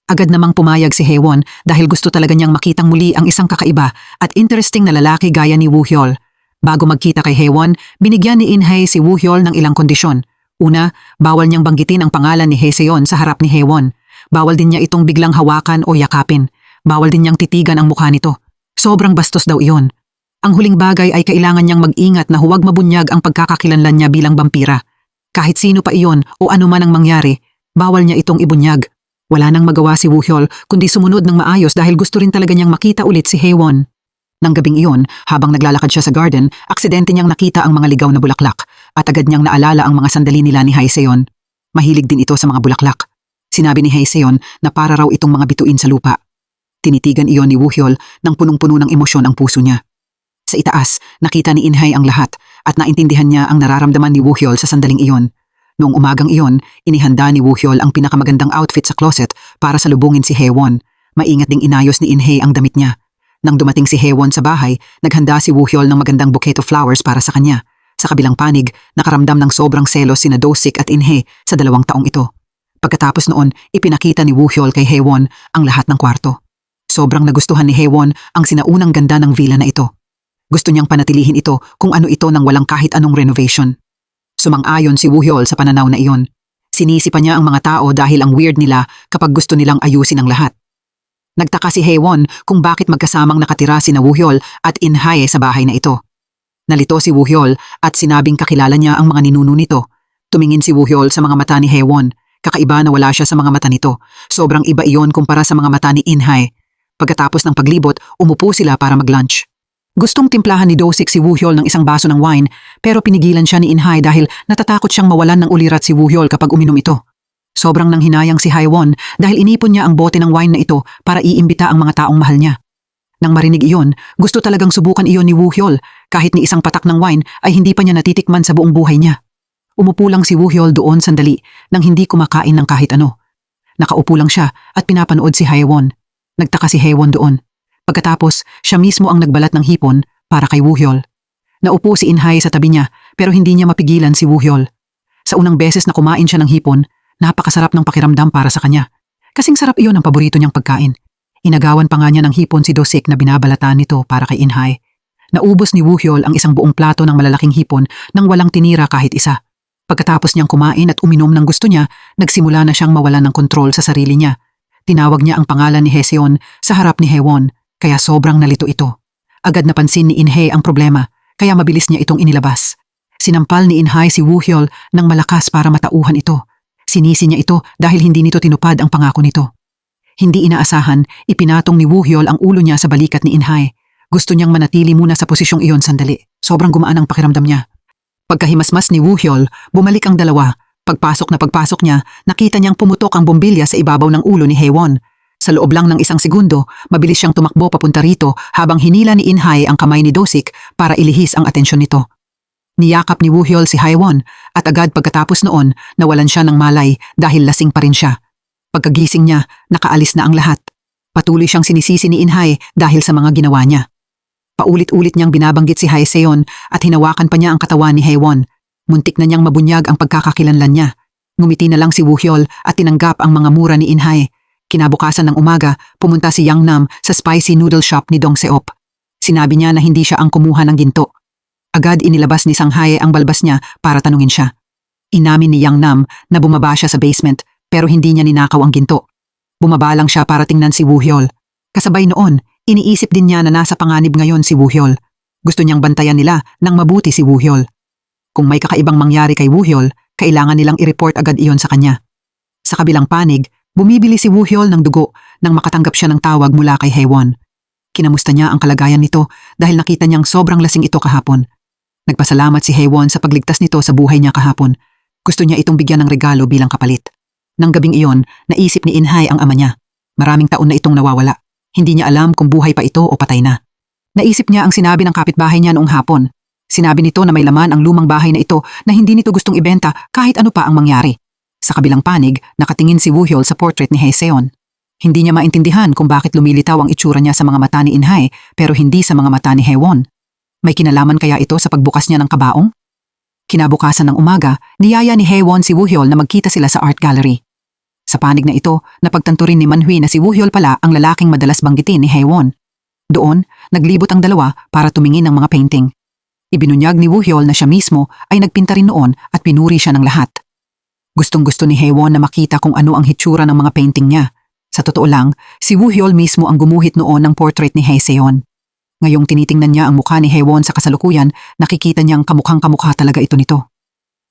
Agad namang pumayag si Haewon dahil gusto talaga niyang makitang muli ang isang kakaiba at interesting na lalaki gaya ni Woo-hyol. Bago magkita kay Haewon, binigyan ni In-hae si Woo-hyol ng ilang kondisyon. Una, bawal niyang banggitin ang pangalan ni Hae-seon sa harap ni Haewon. Bawal din niya itong biglang hawakan o yakapin. Bawal din niyang titigan ang mukha nito. Sobrang bastos daw iyon. Ang huling bagay ay kailangan niyang mag-ingat na huwag mabunyag ang pagkakakilanlan niya bilang vampira. Kahit sino pa iyon o ano man ang mangyari, bawal niya itong ibunyag. Wala nang magawa si Woo-hyol kundi sumunod ng maayos dahil gusto rin talaga niyang makita ulit si Haewon. Nang gabing iyon, habang naglalakad siya sa garden, aksidente niyang nakita ang mga ligaw na bulaklak at agad niyang naalala ang mga sandali nila ni Hae-seon. Mahilig din ito sa mga bulaklak. Sinabi ni Hae-seon na para raw itong mga bituin sa lupa. Tinitigan iyon ni Woo-hyol nang punong-puno ng emosyon ang puso niya. Sa itaas, nakita ni In-hae ang lahat at naintindihan niya ang nararamdaman ni Woo-hyol sa sandaling iyon. Noong umagang iyon, inihanda ni Woo-hyol ang pinakamagandang outfit sa closet para salubungin si Haewon. Maingat ding inayos ni In-hae ang damit niya. Nang dumating si Haewon sa bahay, naghanda si Woo-hyol ng magandang bouquet of flowers para sa kanya. Sa kabilang panig, nakaramdam ng sobrang selos sina Do-sik at In-hae sa 2 taong ito. Pagkatapos noon, ipinakita ni Woo-hyol kay Haewon ang lahat ng kwarto. Sobrang nagustuhan ni Haewon ang sinaunang ganda ng villa na ito. Gusto niyang panatilihin ito kung ano ito nang walang kahit anong renovation. Sumang-ayon si Woo-hyol sa pananaw na iyon. Sinisi pa niya ang mga tao dahil ang weird nila kapag gusto nilang ayusin ang lahat. Nagtaka si Haewon kung bakit magkasamang nakatira sina Woo-hyol at In-hae sa bahay na ito. Nalito si Woo-hyol at sinabing kakilala niya ang mga ninuno nito. Tumingin si Woo-hyol sa mga mata ni Haewon. Kakaiba na wala siya sa mga mata nito. Sobrang iba iyon kumpara sa mga mata ni In-hae. Pagkatapos ng paglibot, umupo sila para mag-lunch. Gustong timplahan ni Do-sik si Woo-hyol ng isang baso ng wine pero pinigilan siya ni In-hae dahil natatakot siyang mawalan ng ulirat si Woo-hyol kapag uminom ito. Sobrang nanghinayang si Haewon dahil inipon niya ang bote ng wine na ito para iimbita ang mga taong mahal niya. Nang marinig iyon, gusto talagang subukan iyon ni Woo-hyol kahit ni isang patak ng wine ay hindi pa niya natitikman sa buong buhay niya. Umupo lang si Woo-hyol doon sandali nang hindi kumakain ng kahit ano. Nakaupo lang siya at pinapanood si Haewon. Nagtaka si Haewon doon. Pagkatapos, siya mismo ang nagbalat ng hipon para kay Woo-hyol. Naupo si In-hae sa tabi niya pero hindi niya mapigilan si Woohyol. Sa unang beses na kumain siya ng hipon, napakasarap ng pakiramdam para sa kanya. Kasing sarap iyon ang paborito niyang pagkain. Inagawan pa nga niya ng hipon si Do-sik na binabalatan nito para kay Inhay. Naubos ni Woohyol ang isang buong plato ng malalaking hipon nang walang tinira kahit isa. Pagkatapos niyang kumain at uminom ng gusto niya, nagsimula na siyang mawalan ng kontrol sa sarili niya. Tinawag niya ang pangalan ni Haeseon sa harap ni Haewon, kaya sobrang nalito ito. Agad napansin ni Inhay ang problema, kaya mabilis niya itong inilabas. Sinampal ni Inhay si Woohyol ng malakas para matauhan ito. Sinisi niya ito dahil hindi nito tinupad ang pangako nito. Hindi inaasahan, ipinatong ni Woohyol ang ulo niya sa balikat ni Inhay. Gusto niyang manatili muna sa posisyong iyon sandali. Sobrang gumaan ang pakiramdam niya. Pagkahimasmas ni Woohyol, bumalik ang dalawa. Pagpasok niya, nakita niyang pumutok ang bombilya sa ibabaw ng ulo ni Haewon. Sa loob lang ng isang segundo, mabilis siyang tumakbo papunta rito habang hinila ni Inhay ang kamay ni Do-sik para ilihis ang atensyon nito. Niyakap ni Woohyol si Haewon at agad pagkatapos noon nawalan siya ng malay dahil lasing pa rin siya. Pagkagising niya, nakaalis na ang lahat. Patuloy siyang sinisisi ni Inhay dahil sa mga ginawa niya. Paulit-ulit niyang binabanggit si Haeseon at hinawakan pa niya ang katawan ni Haewon. Muntik na niyang mabunyag ang pagkakakilanlan niya. Ngumiti na lang si Woohyol at tinanggap ang mga mura ni Inhay. Kinabukasan ng umaga, pumunta si Yang Nam sa spicy noodle shop ni Dong Seop. Sinabi niya na hindi siya ang kumuha ng ginto. Agad inilabas ni Sanghae ang balbas niya para tanungin siya. Inamin ni Yang Nam na bumaba siya sa basement pero hindi niya ninakaw ang ginto. Bumaba lang siya para tingnan si Woohyol. Kasabay noon, iniisip din niya na nasa panganib ngayon si Woohyol. Gusto niyang bantayan nila nang mabuti si Woohyol. Kung may kakaibang mangyari kay Woohyol, kailangan nilang i-report agad iyon sa kanya. Sa kabilang panig, bumibili si Woohyol ng dugo nang makatanggap siya ng tawag mula kay Haewon. Kinamusta niya ang kalagayan nito dahil nakita niyang sobrang lasing ito kahapon. Nagpasalamat si Haewon sa pagligtas nito sa buhay niya kahapon. Gusto niya itong bigyan ng regalo bilang kapalit. Nang gabing iyon, naisip ni Inhay ang ama niya. Maraming taon na itong nawawala. Hindi niya alam kung buhay pa ito o patay na. Naisip niya ang sinabi ng kapitbahay niya noong hapon. Sinabi nito na may laman ang lumang bahay na ito na hindi nito gustong ibenta kahit ano pa ang mangyari. Sa kabilang panig, nakatingin si Woohyol sa portrait ni Haeseon. Hindi niya maintindihan kung bakit lumilitaw ang itsura niya sa mga mata ni Inhay pero hindi sa mga mata ni Haewon. May kinalaman kaya ito sa pagbukas niya ng kabaong? Kinabukasan ng umaga, niyaya ni Haewon si Woohyol na magkita sila sa art gallery. Sa panig na ito, napagtanto rin ni Manhui na si Woohyol pala ang lalaking madalas banggitin ni Haewon. Doon, naglibot ang dalawa para tumingin ng mga painting. Ibinunyag ni Woohyol na siya mismo ay nagpinta rin noon at pinuri siya ng lahat. Gustong-gusto ni Haewon na makita kung ano ang hitsura ng mga painting niya. Sa totoo lang, si Woohyol mismo ang gumuhit noon ng portrait ni Haeseon. Ngayong tinitingnan niya ang mukha ni Haewon sa kasalukuyan, nakikita niyang kamukhang-kamukha talaga ito nito.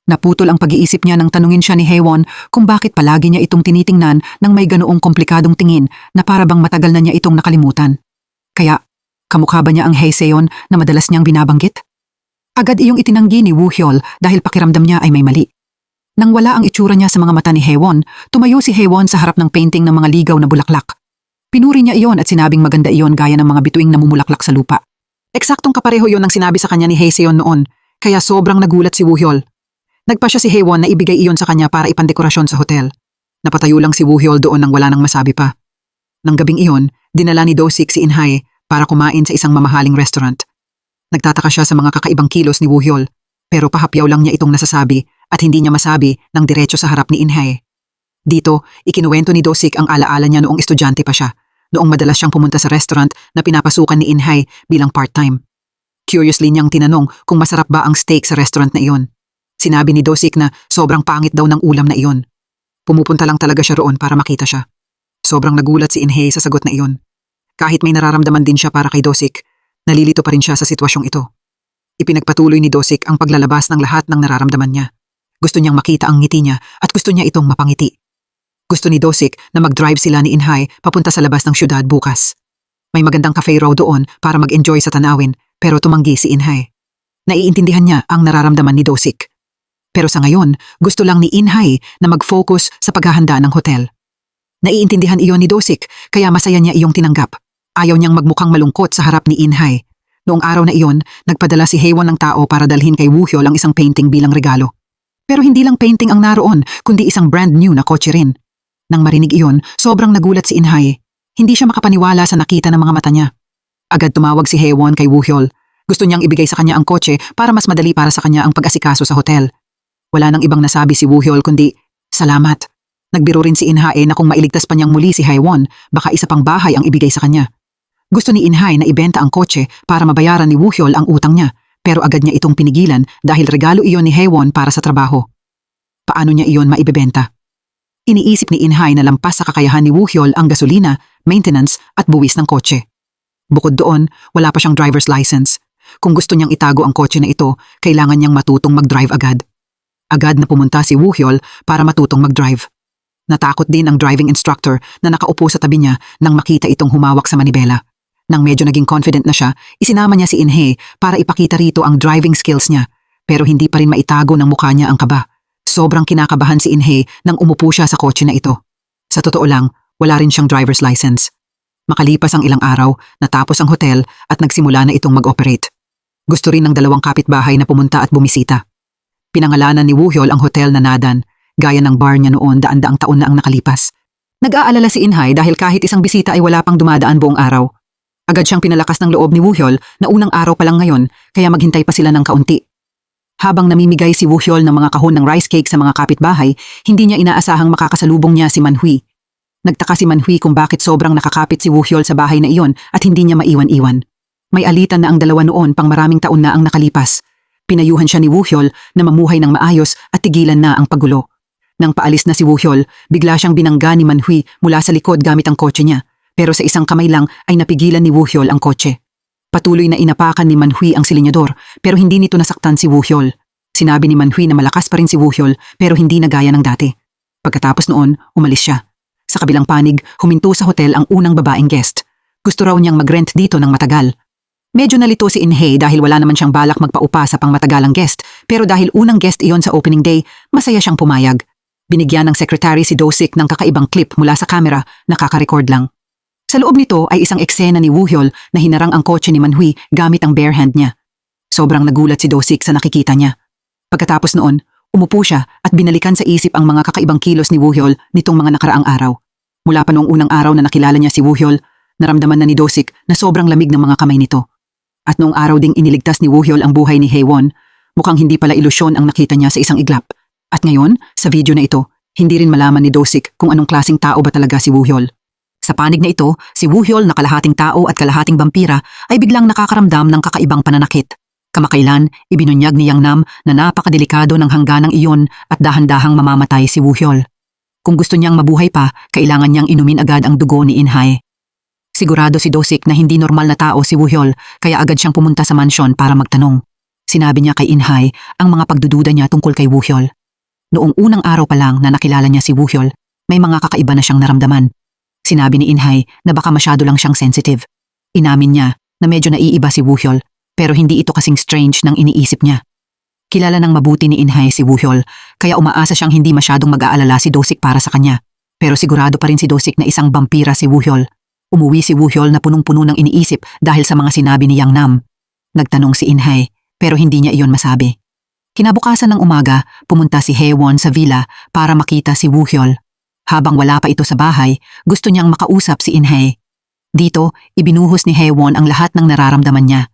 Naputol ang pag-iisip niya nang tanungin siya ni Haewon kung bakit palagi niya itong tinitingnan nang may ganoong komplikadong tingin na para bang matagal na niya itong nakalimutan. Kaya, kamukha ba niya ang Haeseon na madalas niyang binabanggit? Agad iyong itinanggi ni Woohyol dahil pakiramdam niya ay may mali. Nang wala ang itsura niya sa mga mata ni Haewon, tumayo si Haewon sa harap ng painting ng mga ligaw na bulaklak. Pinuri niya iyon at sinabing maganda iyon gaya ng mga bituing namumulaklak sa lupa. Eksaktong kapareho iyon ang sinabi sa kanya ni Haeseon noon, kaya sobrang nagulat si Woohyol. Nagpa siya si Haewon na ibigay iyon sa kanya para ipandekorasyon sa hotel. Napatayo lang si Woohyol doon nang wala nang masabi pa. Nang gabing iyon, dinala ni Do-sik si Inhay para kumain sa isang mamahaling restaurant. Nagtataka siya sa mga kakaibang kilos ni Woohyol, pero pahapyaw lang niya itong nasasabi at hindi niya masabi ng diretso sa harap ni Inhay. Dito, ikinuwento ni Do-sik ang alaala niya noong estudyante pa siya, noong madalas siyang pumunta sa restaurant na pinapasukan ni Inhay bilang part-time. Curiously niyang tinanong kung masarap ba ang steak sa restaurant na iyon. Sinabi ni Do-sik na sobrang pangit daw ng ulam na iyon. Pumupunta lang talaga siya roon para makita siya. Sobrang nagulat si Inhay sa sagot na iyon. Kahit may nararamdaman din siya para kay Do-sik, nalilito pa rin siya sa sitwasyong ito. Ipinagpatuloy ni Do-sik ang paglalabas ng lahat ng nararamdaman niya. Gusto niyang makita ang ngiti niya at gusto niya itong mapangiti. Gusto ni Do-sik na mag-drive sila ni Inhay papunta sa labas ng syudad bukas. May magandang cafe raw doon para mag-enjoy sa tanawin pero tumanggi si Inhay. Naiintindihan niya ang nararamdaman ni Do-sik. Pero sa ngayon, gusto lang ni Inhay na mag-focus sa paghahanda ng hotel. Naiintindihan iyon ni Do-sik kaya masaya niya iyong tinanggap. Ayaw niyang magmukhang malungkot sa harap ni Inhay. Noong araw na iyon, nagpadala si Haewon ng tao para dalhin kay Woohyol ang isang painting bilang regalo. Pero hindi lang painting ang naroon, kundi isang brand new na kotse rin. Nang marinig iyon, sobrang nagulat si Inhay. Hindi siya makapaniwala sa nakita ng mga mata niya. Agad tumawag si Haewon kay Woohyol. Gusto niyang ibigay sa kanya ang kotse para mas madali para sa kanya ang pag-asikaso sa hotel. Wala nang ibang nasabi si Woo-hyol kundi, salamat. Nagbiro rin si In-hae na kung mailigtas pa niyang muli si Haewon, baka isa pang bahay ang ibigay sa kanya. Gusto ni In-hae na ibenta ang kotse para mabayaran ni Woo-hyol ang utang niya, pero agad niya itong pinigilan dahil regalo iyon ni Haewon para sa trabaho. Paano niya iyon maibebenta? Iniisip ni In-hae na lampas sa kakayahan ni Woo-hyol ang gasolina, maintenance at buwis ng kotse. Bukod doon, wala pa siyang driver's license. Kung gusto niyang itago ang kotse na ito, kailangan niyang matutong mag-drive agad. Agad na pumunta si Woo-hyol para matutong mag-drive. Natakot din ang driving instructor na nakaupo sa tabi niya nang makita itong humawak sa manibela. Nang medyo naging confident na siya, isinama niya si In-hae para ipakita rito ang driving skills niya, pero hindi pa rin maitago ng mukha niya ang kaba. Sobrang kinakabahan si In-hae nang umupo siya sa kotse na ito. Sa totoo lang, wala rin siyang driver's license. Makalipas ang ilang araw, natapos ang hotel at nagsimula na itong mag-operate. Gusto rin ng dalawang kapitbahay na pumunta at bumisita. Pinangalanan ni Woo-hyol ang hotel na Nadan, gaya ng bar niya noon daan-daang taon na ang nakalipas. Nag-aalala si In-hae dahil kahit isang bisita ay wala pang dumadaan buong araw. Agad siyang pinalakas ng loob ni Woo-hyol na unang araw pa lang ngayon kaya maghintay pa sila ng kaunti. Habang namimigay si Woo-hyol ng mga kahon ng rice cake sa mga kapitbahay, hindi niya inaasahang makakasalubong niya si Man-hui. Nagtaka si Man-hui kung bakit sobrang nakakapit si Woo-hyol sa bahay na iyon at hindi niya maiwan-iwan. May alitan na ang dalawa noon pang maraming taon na ang nakalipas. Pinayuhan siya ni Woo-hyol na mamuhay ng maayos at tigilan na ang paggulo. Nang paalis na si Woo-hyol, bigla siyang binangga ni Man-hui mula sa likod gamit ang kotse niya. Pero sa isang kamay lang ay napigilan ni Woo-hyol ang kotse. Patuloy na inapakan ni Man-hui ang silinyador pero hindi nito nasaktan si Woo-hyol. Sinabi ni Man-hui na malakas pa rin si Woo-hyol pero hindi na gaya ng dati. Pagkatapos noon, umalis siya. Sa kabilang panig, huminto sa hotel ang unang babaeng guest. Gusto raw niyang mag-rent dito ng matagal. Medyo nalito si In-hae dahil wala naman siyang balak magpaupa sa pangmatagalang guest, pero dahil unang guest iyon sa opening day, masaya siyang pumayag. Binigyan ng secretary si Do-sik ng kakaibang clip mula sa camera na kaka-record lang. Sa loob nito ay isang eksena ni Woo-hyol na hinarang ang kotse ni Man-hui gamit ang bare hand niya. Sobrang nagulat si Do-sik sa nakikita niya. Pagkatapos noon, umupo siya at binalikan sa isip ang mga kakaibang kilos ni Woo-hyol nitong mga nakaraang araw. Mula pa noong unang araw na nakilala niya si Woo-hyol, naramdaman na ni Do-sik na sobrang lamig ng mga kamay nito. At noong araw ding iniligtas ni Woo-hyol ang buhay ni Haewon, mukhang hindi pala ilusyon ang nakita niya sa isang iglap. At ngayon, sa video na ito, hindi rin malaman ni Do-sik kung anong klaseng tao ba talaga si Woo-hyol. Sa panig na ito, si Woo-hyol na kalahating tao at kalahating vampira ay biglang nakakaramdam ng kakaibang pananakit. Kamakailan, ibinunyag ni Yang Nam na napakadelikado ng hangganang iyon at dahan-dahang mamamatay si Woo-hyol. Kung gusto niyang mabuhay pa, kailangan niyang inumin agad ang dugo ni In-hae. Sigurado si Do-sik na hindi normal na tao si Woo-hyol kaya agad siyang pumunta sa mansyon para magtanong. Sinabi niya kay In-hae ang mga pagdududa niya tungkol kay Woo-hyol. Noong unang araw pa lang na nakilala niya si Woo-hyol, may mga kakaiba na siyang naramdaman. Sinabi ni In-hae na baka masyado lang siyang sensitive. Inamin niya na medyo naiiba si Woo-hyol pero hindi ito kasing strange ng iniisip niya. Kilala ng mabuti ni In-hae si Woo-hyol kaya umaasa siyang hindi masyadong mag-aalala si Do-sik para sa kanya. Pero sigurado pa rin si Do-sik na isang vampira si Woo-hyol. Umuwi si Woo-hyol na punong-puno ng iniisip dahil sa mga sinabi ni Yang Nam. Nagtanong si In-hae pero hindi niya iyon masabi. Kinabukasan ng umaga, pumunta si Haewon sa villa para makita si Woo-hyol. Habang wala pa ito sa bahay, gusto niyang makausap si In-hae. Dito, ibinuhos ni Haewon ang lahat ng nararamdaman niya.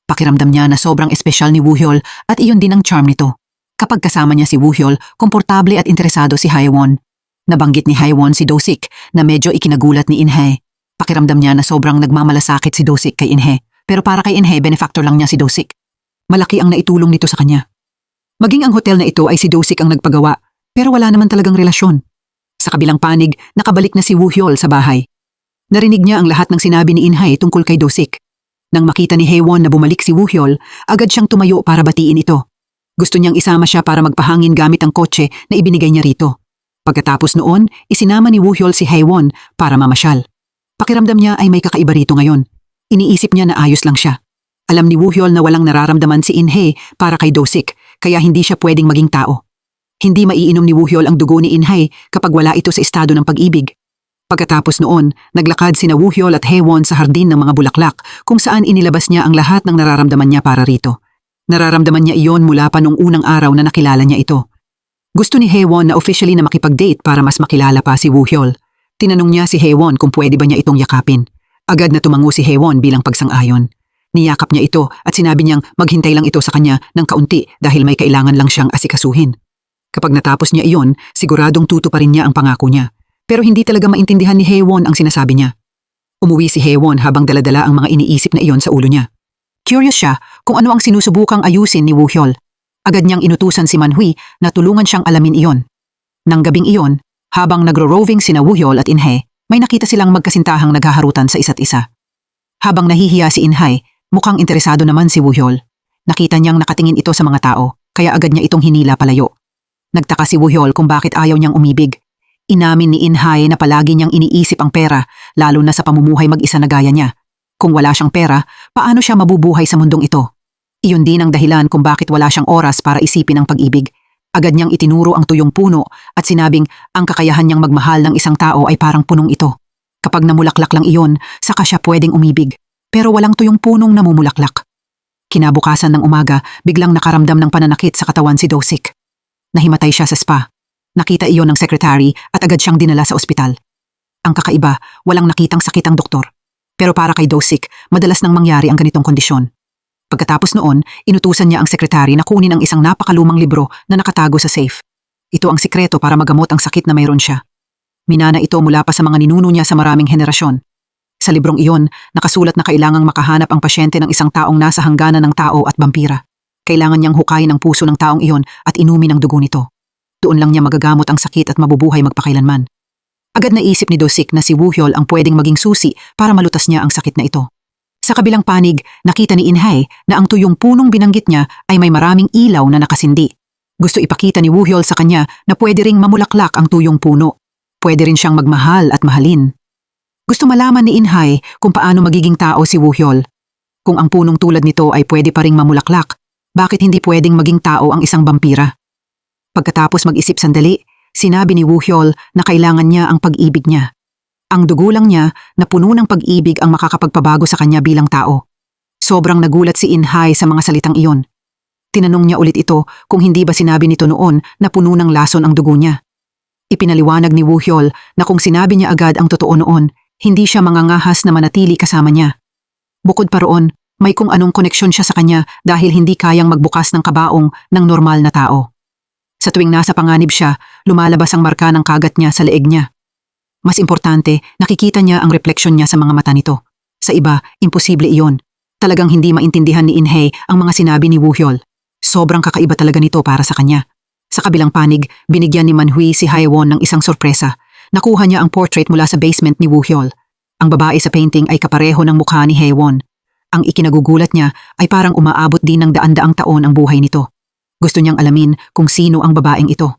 Pakiramdam niya na sobrang espesyal ni Woo-hyol at iyon din ang charm nito. Kapag kasama niya si Woo-hyol, komportable at interesado si Haewon. Nabanggit ni Haewon si Do-sik na medyo ikinagulat ni In-hae. Pakiramdam niya na sobrang nagmamalasakit si Do-sik kay In-hae, pero para kay In-hae, benefactor lang niya si Do-sik. Malaki ang naitulong nito sa kanya. Maging ang hotel na ito ay si Do-sik ang nagpagawa, pero wala naman talagang relasyon. Sa kabilang panig, nakabalik na si Woo-hyol sa bahay. Narinig niya ang lahat ng sinabi ni In-hae tungkol kay Do-sik. Nang makita ni Haewon na bumalik si Woo-hyol, agad siyang tumayo para batiin ito. Gusto niyang isama siya para magpahangin gamit ang kotse na ibinigay niya rito. Pagkatapos noon, isinama ni Woo-hyol si Haewon para mamasyal. Pakiramdam niya ay may kakaiba rito ngayon. Iniisip niya na ayos lang siya. Alam ni Woo-hyol na walang nararamdaman si In-hae para kay Do-sik, kaya hindi siya pwedeng maging tao. Hindi maiinom ni Woo-hyol ang dugo ni In-hae kapag wala ito sa estado ng pag-ibig. Pagkatapos noon, naglakad sina Woo-hyol at Haewon sa hardin ng mga bulaklak kung saan inilabas niya ang lahat ng nararamdaman niya para rito. Nararamdaman niya iyon mula pa nung unang araw na nakilala niya ito. Gusto ni Haewon na officially na makipag-date para mas makilala pa si Woo-hyol. Tinanong niya si Haewon kung pwede ba niya itong yakapin. Agad na tumango si Haewon bilang pagsang-ayon. Niyakap niya ito at sinabi niyang maghintay lang ito sa kanya ng kaunti dahil may kailangan lang siyang asikasuhin. Kapag natapos niya iyon, siguradong tutuparin niya ang pangako niya. Pero hindi talaga maintindihan ni Haewon ang sinasabi niya. Umuwi si Haewon habang daladala ang mga iniisip na iyon sa ulo niya. Curious siya kung ano ang sinusubukang ayusin ni Woo-hyol. Agad niyang inutusan si Man-hui na tulungan siyang alamin iyon. Nang gabing iyon, habang nagro-roving sina Woo-hyol at In-hae, may nakita silang magkasintahang naghaharutan sa isa't isa. Habang nahihiya si In-hae, mukhang interesado naman si Woo-hyol. Nakita niyang nakatingin ito sa mga tao, kaya agad niya itong hinila palayo. Nagtaka si Woo-hyol kung bakit ayaw niyang umibig. Inamin ni In-hae na palagi niyang iniisip ang pera, lalo na sa pamumuhay mag-isa na gaya niya. Kung wala siyang pera, paano siya mabubuhay sa mundong ito? Iyon din ang dahilan kung bakit wala siyang oras para isipin ang pag-ibig. Agad niyang itinuro ang tuyong puno at sinabing ang kakayahan niyang magmahal ng isang tao ay parang punong ito. Kapag namulaklak lang iyon, saka siya pwedeng umibig. Pero walang tuyong punong namumulaklak. Kinabukasan ng umaga, biglang nakaramdam ng pananakit sa katawan si Do-sik. Nahimatay siya sa spa. Nakita iyon ng sekretary at agad siyang dinala sa ospital. Ang kakaiba, walang nakitang sakit ang doktor. Pero para kay Do-sik, madalas nang mangyari ang ganitong kondisyon. Pagkatapos noon, inutusan niya ang sekretary na kunin ang isang napakalumang libro na nakatago sa safe. Ito ang sikreto para magamot ang sakit na mayroon siya. Minana ito mula pa sa mga ninuno niya sa maraming henerasyon. Sa librong iyon, nakasulat na kailangang makahanap ang pasyente ng isang taong nasa hangganan ng tao at vampira. Kailangan niyang hukayin ang puso ng taong iyon at inumin ang dugo nito. Doon lang niya magagamot ang sakit at mabubuhay magpakailanman. Agad naisip ni Do-sik na si Woo-hyol ang pwedeng maging susi para malutas niya ang sakit na ito. Sa kabilang panig, nakita ni In-hae na ang tuyong punong binanggit niya ay may maraming ilaw na nakasindi. Gusto ipakita ni Woo-hyol sa kanya na pwede ring mamulaklak ang tuyong puno. Pwede rin siyang magmahal at mahalin. Gusto malaman ni In-hae kung paano magiging tao si Woo-hyol. Kung ang punong tulad nito ay pwede pa ring mamulaklak, bakit hindi pwedeng maging tao ang isang vampira? Pagkatapos mag-isip sandali, sinabi ni Woo-hyol na kailangan niya ang pag-ibig niya. Ang dugo lang niya na puno ng pag-ibig ang makakapagpabago sa kanya bilang tao. Sobrang nagulat si In-hae sa mga salitang iyon. Tinanong niya ulit ito kung hindi ba sinabi nito noon na puno ng lason ang dugo niya. Ipinaliwanag ni Woo-hyol na kung sinabi niya agad ang totoo noon, hindi siya mangangahas na manatili kasama niya. Bukod pa roon, may kung anong koneksyon siya sa kanya dahil hindi kayang magbukas ng kabaong ng normal na tao. Sa tuwing nasa panganib siya, lumalabas ang marka ng kagat niya sa leeg niya. Mas importante, nakikita niya ang refleksyon niya sa mga mata nito. Sa iba, imposible iyon. Talagang hindi maintindihan ni In-hae ang mga sinabi ni Woo-hyol. Sobrang kakaiba talaga nito para sa kanya. Sa kabilang panig, binigyan ni Man-hui si Haewon ng isang sorpresa. Nakuha niya ang portrait mula sa basement ni Woo-hyol. Ang babae sa painting ay kapareho ng mukha ni Haewon. Ang ikinagugulat niya ay parang umaabot din ng daan-daang taon ang buhay nito. Gusto niyang alamin kung sino ang babaeng ito.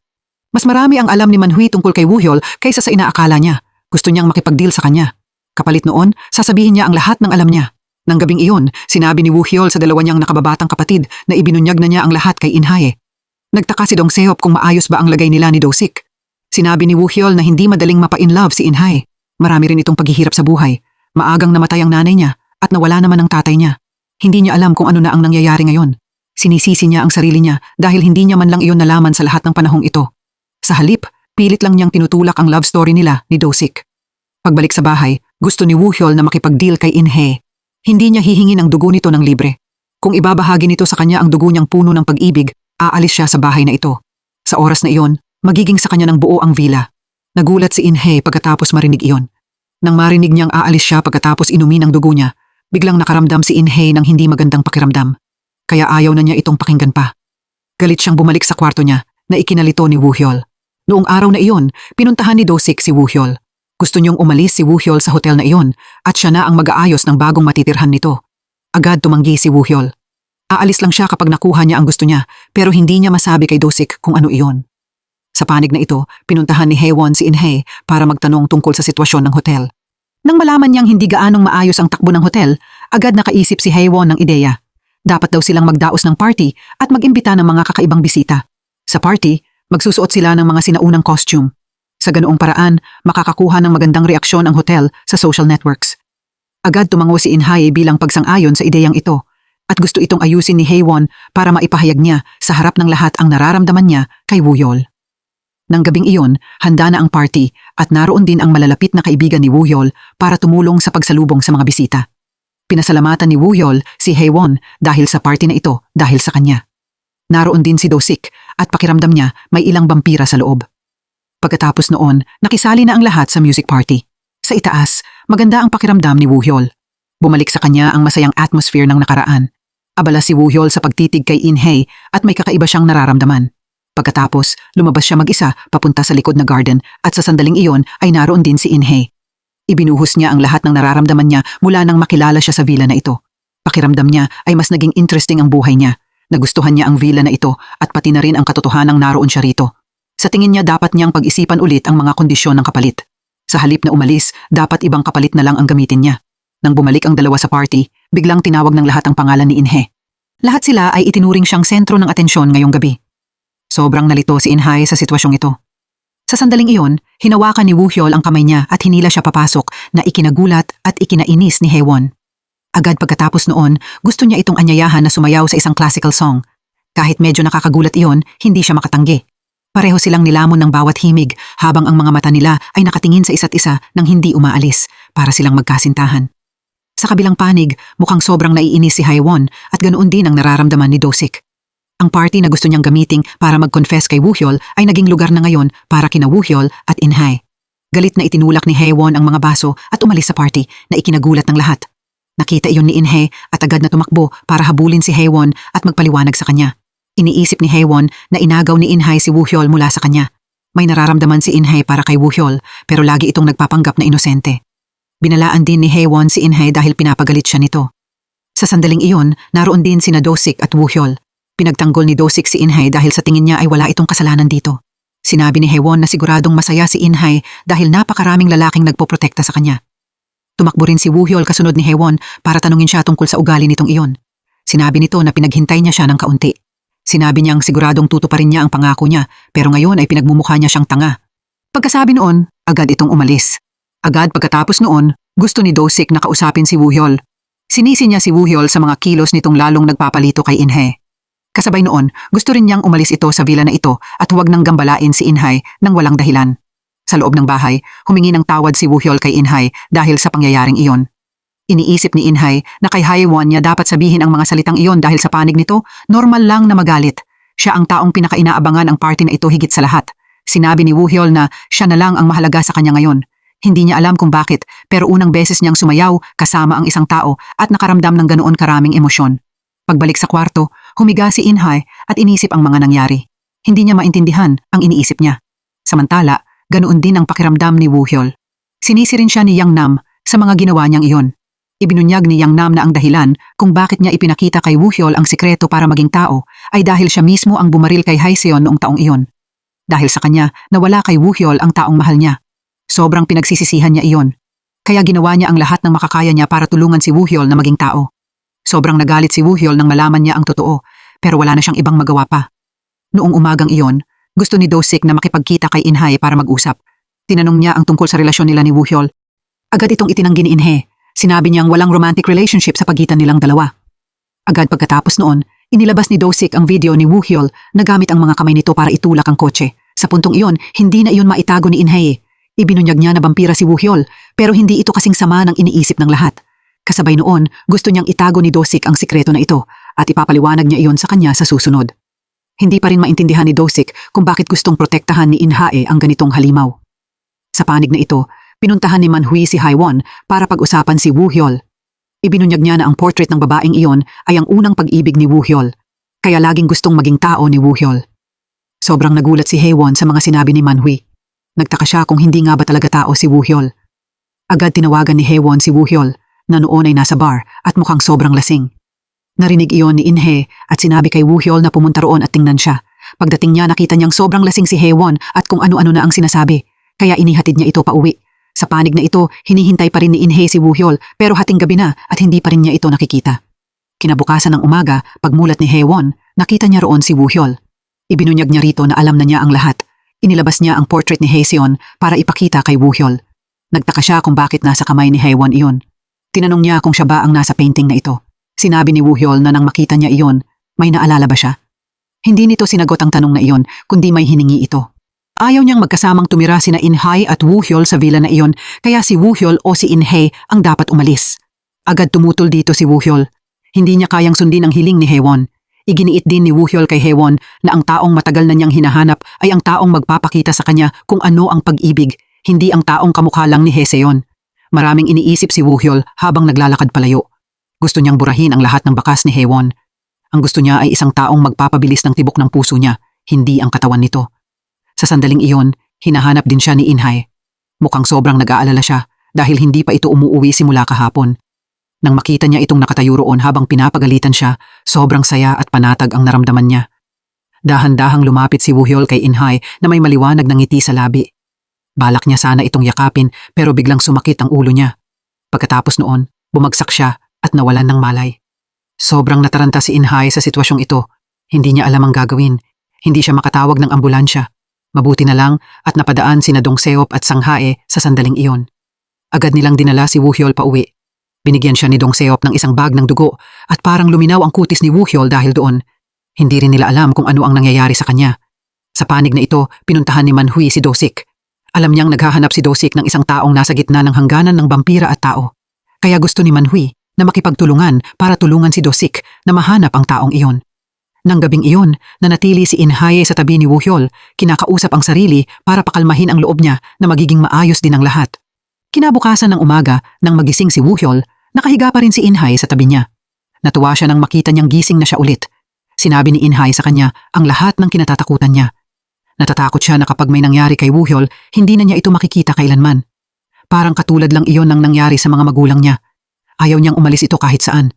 Mas marami ang alam ni Man-hui tungkol kay Woo-hyol kaysa sa inaakala niya. Gusto niyang makipag-deal sa kanya. Kapalit noon, sasabihin niya ang lahat ng alam niya. Nang gabing iyon, sinabi ni Woo-hyol sa dalawa niyang nakababatang kapatid na ibinunyag na niya ang lahat kay In-hae. Nagtaka si Dong Seop kung maayos ba ang lagay nila ni Do-sik. Sinabi ni Woo-hyol na hindi madaling mapa-in-love si In-hae. Marami rin itong paghihirap sa buhay. Maagang namatay ang nanay niya at nawala naman ang tatay niya. Hindi niya alam kung ano na ang nangyayari ngayon. Sinisisi niya ang sarili niya dahil hindi niya man lang iyon nalaman sa lahat ng panahong ito. Sa halip, pilit lang niyang tinutulak ang love story nila ni Do-sik. Pagbalik sa bahay, gusto ni Woo-hyol na makipag-deal kay In-hae. Hindi niya hihingin ang dugo nito ng libre. Kung ibabahagi nito sa kanya ang dugo niyang puno ng pag-ibig, aalis siya sa bahay na ito. Sa oras na iyon, magiging sa kanya ng buo ang villa. Nagulat si In-hae pagkatapos marinig iyon. Nang marinig niyang aalis siya pagkatapos inumin ang dugo niya, biglang nakaramdam si In-hae ng hindi magandang pakiramdam. Kaya ayaw na niya itong pakinggan pa. Galit siyang bumalik sa kwarto niya na ikinalito ni Woo-hyol. Noong araw na iyon, pinuntahan ni Do-sik si Woo-hyol. Gusto niyong umalis si Woo-hyol sa hotel na iyon at siya na ang mag-aayos ng bagong matitirhan nito. Agad tumanggi si Woo-hyol. Aalis lang siya kapag nakuha niya ang gusto niya pero hindi niya masabi kay Do-sik kung ano iyon. Sa panig na ito, pinuntahan ni Haewon si In-hae para magtanong tungkol sa sitwasyon ng hotel. Nang malaman niyang hindi gaanong maayos ang takbo ng hotel, agad nakaisip si Haewon ng ideya. Dapat daw silang magdaos ng party at mag-imbita ng mga kakaibang bisita. Sa party, magsusuot sila ng mga sinaunang costume. Sa ganoong paraan, makakakuha ng magandang reaksyon ang hotel sa social networks. Agad tumango si In-hae bilang pagsang-ayon sa ideyang ito at gusto itong ayusin ni Haewon para maipahayag niya sa harap ng lahat ang nararamdaman niya kay Woo-hyol. Nang gabing iyon, handa na ang party at naroon din ang malalapit na kaibigan ni Woo-hyol para tumulong sa pagsalubong sa mga bisita. Pinasalamatan ni Woo-hyol si Haewon dahil sa party na ito dahil sa kanya. Naroon din si Do-sik at pakiramdam niya may ilang vampira sa loob. Pagkatapos noon, nakisali na ang lahat sa music party. Sa itaas, maganda ang pakiramdam ni Woo-hyol. Bumalik sa kanya ang masayang atmosphere ng nakaraan. Abala si Woo-hyol sa pagtitig kay In-hae at may kakaiba siyang nararamdaman. Pagkatapos, lumabas siya mag-isa papunta sa likod na garden at sa sandaling iyon ay naroon din si In-hae. Ibinuhos niya ang lahat ng nararamdaman niya mula nang makilala siya sa villa na ito. Pakiramdam niya ay mas naging interesting ang buhay niya. Nagustuhan niya ang villa na ito at pati na rin ang katotohanang naroon siya rito. Sa tingin niya dapat niyang pag-isipan ulit ang mga kondisyon ng kapalit. Sa halip na umalis, dapat ibang kapalit na lang ang gamitin niya. Nang bumalik ang dalawa sa party, biglang tinawag ng lahat ang pangalan ni In-hae. Lahat sila ay itinuring siyang sentro ng atensyon ngayong gabi. Sobrang nalito si In-hae sa sitwasyong ito. Sa sandaling iyon, hinawakan ni Woo-hyol ang kamay niya at hinila siya papasok na ikinagulat at ikinainis ni Haewon. Agad pagkatapos noon, gusto niya itong anyayahan na sumayaw sa isang classical song. Kahit medyo nakakagulat iyon, hindi siya makatanggi. Pareho silang nilamon ng bawat himig habang ang mga mata nila ay nakatingin sa isa't isa nang hindi umaalis para silang magkasintahan. Sa kabilang panig, mukhang sobrang naiinis si Haewon at ganoon din ang nararamdaman ni Do-sik. Ang party na gusto niyang gamiting para mag-confess kay Woo-hyol ay naging lugar na ngayon para kina Woo-hyol at In-hae. Galit na itinulak ni Haewon ang mga baso at umalis sa party na ikinagulat ng lahat. Nakita iyon ni In-hae at agad na tumakbo para habulin si Haewon at magpaliwanag sa kanya. Iniisip ni Haewon na inagaw ni In-hae si Woo-hyol mula sa kanya. May nararamdaman si In-hae para kay Woo-hyol pero lagi itong nagpapanggap na inosente. Binalaan din ni Haewon si In-hae dahil pinapagalit siya nito. Sa sandaling iyon, naroon din sina Do-sik at Woo-hyol. Pinagtanggol ni Do-sik si In-hae dahil sa tingin niya ay wala itong kasalanan dito. Sinabi ni Haewon na siguradong masaya si In-hae dahil napakaraming lalaking nagpoprotekta sa kanya. Tumakbo rin si Woo-hyol kasunod ni Haewon para tanungin siya tungkol sa ugali nitong iyon. Sinabi nito na pinaghintay niya siya ng kaunti. Sinabi niyang siguradong tutuparin niya ang pangako niya pero ngayon ay pinagmumukha niya siyang tanga. Pagkasabi noon, agad itong umalis. Agad pagkatapos noon, gusto ni Do-sik na kausapin si Woo-hyol. Sinisi niya si Woo-hyol sa mga kilos nitong lalong nagpapalito kay In-hae. Kasabay noon, gusto rin niyang umalis ito sa villa na ito at huwag nang gambalain si In-hae nang walang dahilan. Sa loob ng bahay, humingi ng tawad si Woo-hyol kay In-hae dahil sa pangyayaring iyon. Iniisip ni In-hae na kay Haewon niya dapat sabihin ang mga salitang iyon dahil sa panig nito, normal lang na magalit. Siya ang taong pinakainaabangan ang party na ito higit sa lahat. Sinabi ni Woo-hyol na siya na lang ang mahalaga sa kanya ngayon. Hindi niya alam kung bakit pero unang beses niyang sumayaw kasama ang isang tao at nakaramdam ng ganoon karaming emosyon. Pagbalik sa kwarto, humiga si In-hae at inisip ang mga nangyari. Hindi niya maintindihan ang iniisip niya. Samantala, ganoon din ang pakiramdam ni Woo-hyol. Sinisi rin siya ni Yang Nam sa mga ginawa niyang iyon. Ibinunyag ni Yang Nam na ang dahilan kung bakit niya ipinakita kay Woo-hyol ang sikreto para maging tao ay dahil siya mismo ang bumaril kay Haeseon noong taong iyon. Dahil sa kanya, nawala kay Woo-hyol ang taong mahal niya. Sobrang pinagsisisihan niya iyon. Kaya ginawa niya ang lahat ng makakaya niya para tulungan si Woo-hyol na maging tao. Sobrang nagalit si Woo-hyol nang malaman niya ang totoo, pero wala na siyang ibang magawa pa. Noong umagang iyon, gusto ni Do-sik na makipagkita kay In-hae para mag-usap. Tinanong niya ang tungkol sa relasyon nila ni Woo-hyol. Agad itong itinanggi ni In-hae. Sinabi niyang walang romantic relationship sa pagitan nilang dalawa. Agad pagkatapos noon, inilabas ni Do-sik ang video ni Woo-hyol na gamit ang mga kamay nito para itulak ang kotse. Sa puntong iyon, hindi na iyon maitago ni In-hae. Ibinunyag niya na vampira si Woo-hyol, pero hindi ito kasing sama ng iniisip ng lahat. Kasabay noon, gusto niyang itago ni Do-sik ang sikreto na ito at ipapaliwanag niya iyon sa kanya sa susunod. Hindi pa rin maintindihan ni Do-sik kung bakit gustong protektahan ni In-hae ang ganitong halimaw. Sa panig na ito, pinuntahan ni Man-hui si Haewon para pag-usapan si Woo-hyol. Ibinunyag niya na ang portrait ng babaeng iyon ay ang unang pag-ibig ni Woo-hyol, kaya laging gustong maging tao ni Woo-hyol. Sobrang nagulat si Haewon sa mga sinabi ni Man-hui. Nagtaka siya kung hindi nga ba talaga tao si Woo-hyol. Agad tinawagan ni Haewon si Woo-hyol na noon ay nasa bar at mukhang sobrang lasing. Narinig iyon ni In-hae at sinabi kay Woo-hyol na pumunta roon at tingnan siya. Pagdating niya nakita niyang sobrang lasing si Haewon at kung ano-ano na ang sinasabi, kaya inihatid niya ito pauwi. Sa panig na ito, hinihintay pa rin ni In-hae si Woo-hyol pero hating gabi na at hindi pa rin niya ito nakikita. Kinabukasan ng umaga, pagmulat ni Haewon, nakita niya roon si Woo-hyol. Ibinunyag niya rito na alam na niya ang lahat. Inilabas niya ang portrait ni Haeseon para ipakita kay Woo-hyol. Nagtaka siya kung bakit nasa kamay ni Haewon iyon. Tinanong niya kung siya ba ang nasa painting na ito. Sinabi ni Woo-hyol na nang makita niya iyon, may naalala ba siya? Hindi nito sinagot ang tanong na iyon, kundi may hiningi ito. Ayaw niyang magkasamang tumira sina In-hae at Woo-hyol sa villa na iyon, kaya si Woo-hyol o si In-hae ang dapat umalis. Agad tumutol dito si Woo-hyol. Hindi niya kayang sundin ang hiling ni Haewon. Iginiit din ni Woo-hyol kay Haewon na ang taong matagal na niyang hinahanap ay ang taong magpapakita sa kanya kung ano ang pag-ibig, hindi ang taong kamukha lang ni Haeseon. Maraming iniisip si Woo-hyol habang naglalakad palayo. Gusto niyang burahin ang lahat ng bakas ni Haewon. Ang gusto niya ay isang taong magpapabilis ng tibok ng puso niya, hindi ang katawan nito. Sa sandaling iyon, hinahanap din siya ni Inhay. Mukhang sobrang nag-aalala siya dahil hindi pa ito umuuwi simula kahapon. Nang makita niya itong nakatayo roon habang pinapagalitan siya, sobrang saya at panatag ang naramdaman niya. Dahan-dahang lumapit si Woo-hyol kay Inhay na may maliwanag na ngiti sa labi. Balak niya sana itong yakapin pero biglang sumakit ang ulo niya. Pagkatapos noon, bumagsak siya at nawalan ng malay. Sobrang nataranta si Inhay sa sitwasyong ito. Hindi niya alam ang gagawin. Hindi siya makatawag ng ambulansya. Mabuti na lang at napadaan sina Dong Seop at Sang-hae sa sandaling iyon. Agad nilang dinala si Woo-hyol pauwi. Binigyan siya ni Dong Seop ng isang bag ng dugo at parang luminaw ang kutis ni Woo-hyol dahil doon. Hindi rin nila alam kung ano ang nangyayari sa kanya. Sa panig na ito, pinuntahan ni Man-hui si Do-sik. Alam niyang naghahanap si Do-sik ng isang taong nasa gitna ng hangganan ng vampira at tao. Kaya gusto ni Man-hui na makipagtulungan para tulungan si Do-sik na mahanap ang taong iyon. Nang gabing iyon, nanatili si Inhay sa tabi ni Woo-hyol, kinakausap ang sarili para pakalmahin ang loob niya na magiging maayos din ang lahat. Kinabukasan ng umaga, nang magising si Woo-hyol, nakahiga pa rin si Inhay sa tabi niya. Natuwa siya nang makita niyang gising na siya ulit. Sinabi ni Inhay sa kanya ang lahat ng kinatatakutan niya. Natatakot siya na kapag may nangyari kay Woo-hyol, hindi na niya ito makikita kailanman. Parang katulad lang iyon ng nangyari sa mga magulang niya. Ayaw niyang umalis ito kahit saan.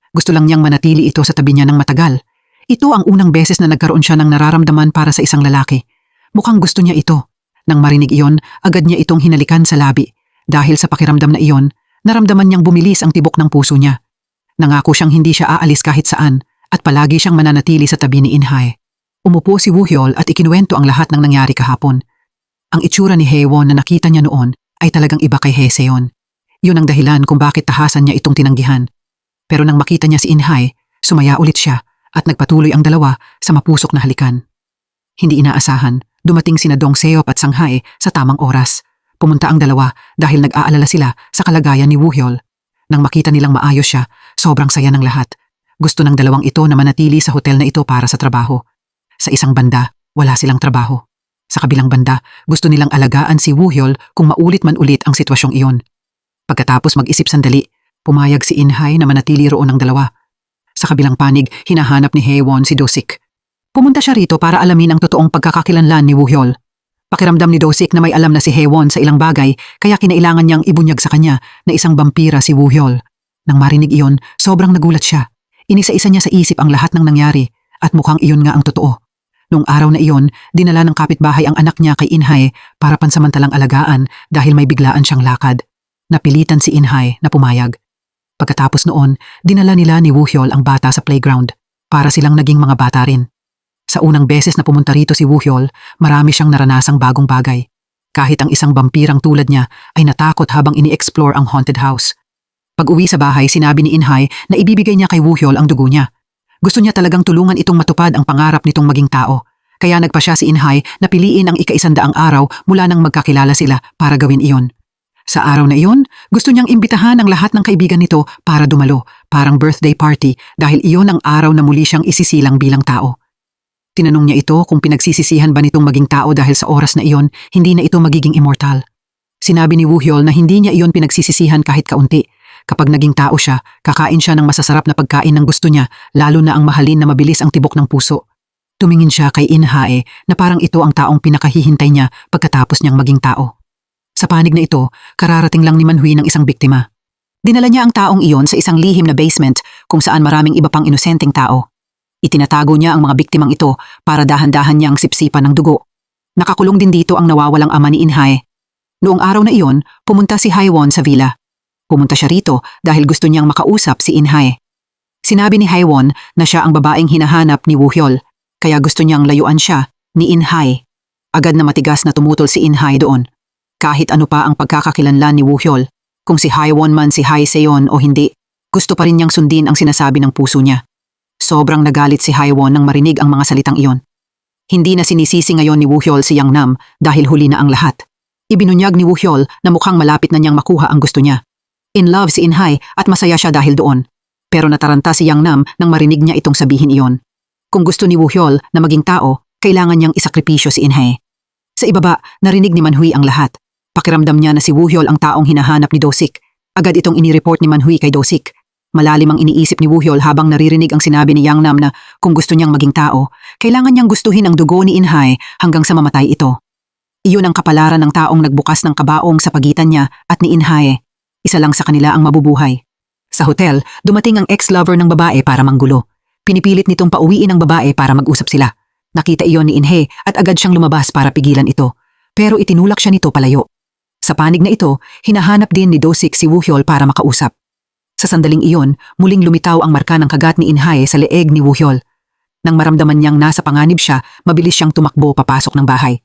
Gusto lang niyang manatili ito sa tabi niya ng matagal. Ito ang unang beses na nagkaroon siya ng nararamdaman para sa isang lalaki. Mukhang gusto niya ito. Nang marinig iyon, agad niya itong hinalikan sa labi. Dahil sa pakiramdam na iyon, naramdaman niyang bumilis ang tibok ng puso niya. Nangako siyang hindi siya aalis kahit saan at palagi siyang mananatili sa tabi ni Inhay. Umupo si Woo-hyol at ikinuwento ang lahat ng nangyari kahapon. Ang itsura ni Haewon na nakita niya noon ay talagang iba kay Haeseon. Yun ang dahilan kung bakit tahasan niya itong tinanggihan. Pero nang makita niya si Inhay, sumaya ulit siya at nagpatuloy ang dalawa sa mapusok na halikan. Hindi inaasahan, dumating sina Dong Seop at Sang-hae sa tamang oras. Pumunta ang dalawa dahil nag-aalala sila sa kalagayan ni Woo-hyol. Nang makita nilang maayos siya, sobrang saya ng lahat. Gusto ng dalawang ito na manatili sa hotel na ito para sa trabaho. Sa isang banda, wala silang trabaho. Sa kabilang banda, gusto nilang alagaan si Woo-hyol kung maulit man ulit ang sitwasyong iyon. Pagkatapos mag-isip sandali, pumayag si Inhay na manatili roon ang dalawa. Sa kabilang panig, hinahanap ni Haewon si Do-sik. Pumunta siya rito para alamin ang totoong pagkakakilanlan ni Woo-hyol. Pakiramdam ni Do-sik na may alam na si Haewon sa ilang bagay kaya kinailangan niyang ibunyag sa kanya na isang vampira si Woo-hyol. Nang marinig iyon, sobrang nagulat siya. Inisa-isa niya sa isip ang lahat ng nangyari at mukhang iyon nga ang totoo. Noong araw na iyon, dinala ng kapitbahay ang anak niya kay Inhay para pansamantalang alagaan dahil may biglaan siyang lakad. Napilitan si Inhay na pumayag. Pagkatapos noon, dinala nila ni Woo-hyol ang bata sa playground para silang naging mga bata rin. Sa unang beses na pumunta rito si Woo-hyol, marami siyang naranasang bagong bagay. Kahit ang isang vampirang tulad niya ay natakot habang ini-explore ang haunted house. Pag-uwi sa bahay, sinabi ni Inhay na ibibigay niya kay Woo-hyol ang dugo niya. Gusto niya talagang tulungan itong matupad ang pangarap nitong maging tao. Kaya nagpa siya si Inhay na piliin ang ika-100 araw mula nang magkakilala sila para gawin iyon. Sa araw na iyon, gusto niyang imbitahan ang lahat ng kaibigan nito para dumalo, parang birthday party dahil iyon ang araw na muli siyang isisilang bilang tao. Tinanong niya ito kung pinagsisisihan ba nitong maging tao dahil sa oras na iyon, hindi na ito magiging immortal. Sinabi ni Woo-hyol na hindi niya iyon pinagsisisihan kahit kaunti. Kapag naging tao siya, kakain siya ng masasarap na pagkain ng gusto niya, lalo na ang mahalin na mabilis ang tibok ng puso. Tumingin siya kay Inhay na parang ito ang taong pinakahihintay niya pagkatapos niyang maging tao. Sa panig na ito, kararating lang ni Man-hui ng isang biktima. Dinala niya ang taong iyon sa isang lihim na basement kung saan maraming iba pang inosenteng tao. Itinatago niya ang mga biktimang ito para dahan-dahan niyang sipsipan ng dugo. Nakakulong din dito ang nawawalang ama ni Inhay. Noong araw na iyon, pumunta si Haewon sa villa. Pumunta siya rito dahil gusto niyang makausap si Inhay. Sinabi ni Haewon na siya ang babaeng hinahanap ni Woo-hyol, kaya gusto niyang layuan siya ni Inhay. Agad na matigas na tumutol si Inhay doon. Kahit ano pa ang pagkakakilanlan ni Woo-hyol, kung si Haewon man si Haeseon o hindi, gusto pa rin niyang sundin ang sinasabi ng puso niya. Sobrang nagalit si Haewon nang marinig ang mga salitang iyon. Hindi na sinisisi ngayon ni Woo-hyol si Yang Nam dahil huli na ang lahat. Ibinunyag ni Woo-hyol na mukhang malapit na niyang makuha ang gusto niya. In love si Inhay at masaya siya dahil doon. Pero nataranta si Yang Nam nang marinig niya itong sabihin iyon. Kung gusto ni Woo Hyol na maging tao, kailangan niyang isakripisyo si Inhay. Sa ibaba, narinig ni Manhui ang lahat. Pakiramdam niya na si Woo Hyol ang taong hinahanap ni Do-sik. Agad itong inireport ni Manhui kay Do-sik. Malalim ang iniisip ni Woo Hyol habang naririnig ang sinabi ni Yang Nam na kung gusto niyang maging tao, kailangan niyang gustuhin ang dugo ni Inhay hanggang sa mamatay ito. Iyon ang kapalaran ng taong nagbukas ng kabaong sa pagitan niya at ni Inhay. Isa lang sa kanila ang mabubuhay. Sa hotel, dumating ang ex-lover ng babae para manggulo. Pinipilit nitong pauwiin ang babae para mag-usap sila. Nakita iyon ni Inhay at agad siyang lumabas para pigilan ito. Pero itinulak siya nito palayo. Sa panig na ito, hinahanap din ni Do-sik si Woo Hyol para makausap. Sa sandaling iyon, muling lumitaw ang marka ng kagat ni Inhay sa leeg ni Woo Hyol. Nang maramdaman niyang nasa panganib siya, mabilis siyang tumakbo papasok ng bahay.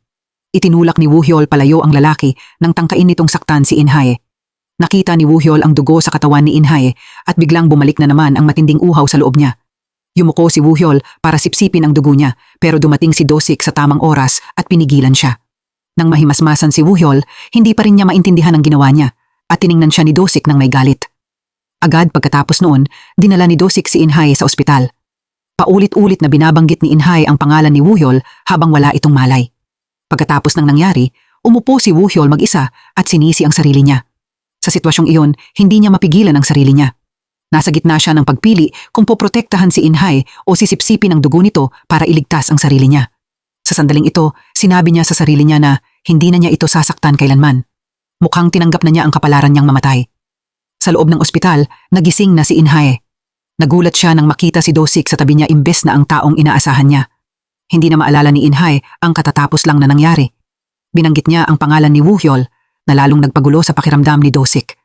Itinulak ni Woo Hyol palayo ang lalaki nang tangkain nitong saktan si Inhay. Nakita ni Woo Hyol ang dugo sa katawan ni Inhay at biglang bumalik na naman ang matinding uhaw sa loob niya. Yumuko si Woo Hyol para sipsipin ang dugo niya pero dumating si Do-sik sa tamang oras at pinigilan siya. Nang mahimasmasan si Woo Hyol, hindi pa rin niya maintindihan ang ginawa niya at tiningnan siya ni Do-sik nang may galit. Agad pagkatapos noon, dinala ni Do-sik si Inhay sa ospital. Paulit-ulit na binabanggit ni Inhay ang pangalan ni Woo Hyol habang wala itong malay. Pagkatapos ng nangyari, umupo si Woo Hyol mag-isa at sinisi ang sarili niya. Sa sitwasyong iyon, hindi niya mapigilan ang sarili niya. Nasa gitna siya ng pagpili kung poprotektahan si Inhay o sisipsipin ang dugo nito para iligtas ang sarili niya. Sa sandaling ito, sinabi niya sa sarili niya na hindi na niya ito sasaktan kailanman. Mukhang tinanggap na niya ang kapalaran niyang mamatay. Sa loob ng ospital, nagising na si Inhay. Nagulat siya nang makita si Do-sik sa tabi niya imbes na ang taong inaasahan niya. Hindi na maalala ni Inhay ang katatapos lang na nangyari. Binanggit niya ang pangalan ni Woo Hyol na lalong nagpagulo sa pakiramdam ni Do-sik.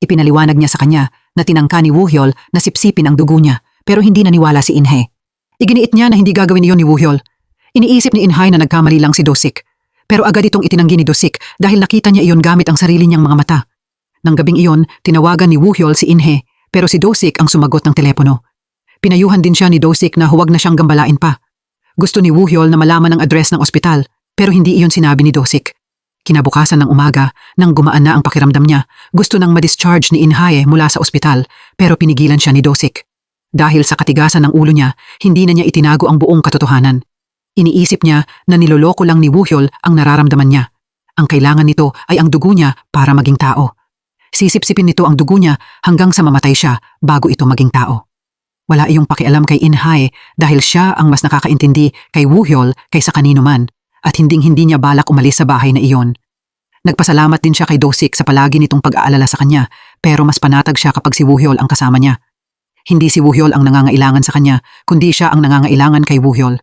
Ipinaliwanag niya sa kanya na tinangka ni Woo Hyol na sipsipin ang dugo niya pero hindi naniwala si Inhay. Iginiit niya na hindi gagawin iyon ni Woo Hyol. Iniisip ni Inhay na nagkamali lang si Do-sik. Pero agad itong itinanggi ni Do-sik dahil nakita niya iyon gamit ang sarili niyang mga mata. Nang gabing iyon, tinawagan ni Woo Hyol si Inhay pero si Do-sik ang sumagot ng telepono. Pinayuhan din siya ni Do-sik na huwag na siyang gambalain pa. Gusto ni Woo Hyol na malaman ang address ng ospital pero hindi iyon sinabi ni Do-sik. Kinabukasan ng umaga, nang gumaan na ang pakiramdam niya, gusto nang ma-discharge ni Inhay mula sa ospital pero pinigilan siya ni Do-sik. Dahil sa katigasan ng ulo niya, hindi na niya itinago ang buong katotohanan. Iniisip niya na niloloko lang ni Woo Hyol ang nararamdaman niya. Ang kailangan nito ay ang dugo niya para maging tao. Sisipsipin nito ang dugo niya hanggang sa mamatay siya bago ito maging tao. Wala iyong pakialam kay Inhay dahil siya ang mas nakakaintindi kay Woo Hyol kaysa kanino man at hinding-hindi niya balak umalis sa bahay na iyon. Nagpasalamat din siya kay Do-sik sa palagi nitong pag-aalala sa kanya pero mas panatag siya kapag si Woo Hyol ang kasama niya. Hindi si Woo Hyol ang nangangailangan sa kanya kundi siya ang nangangailangan kay Woo Hyol.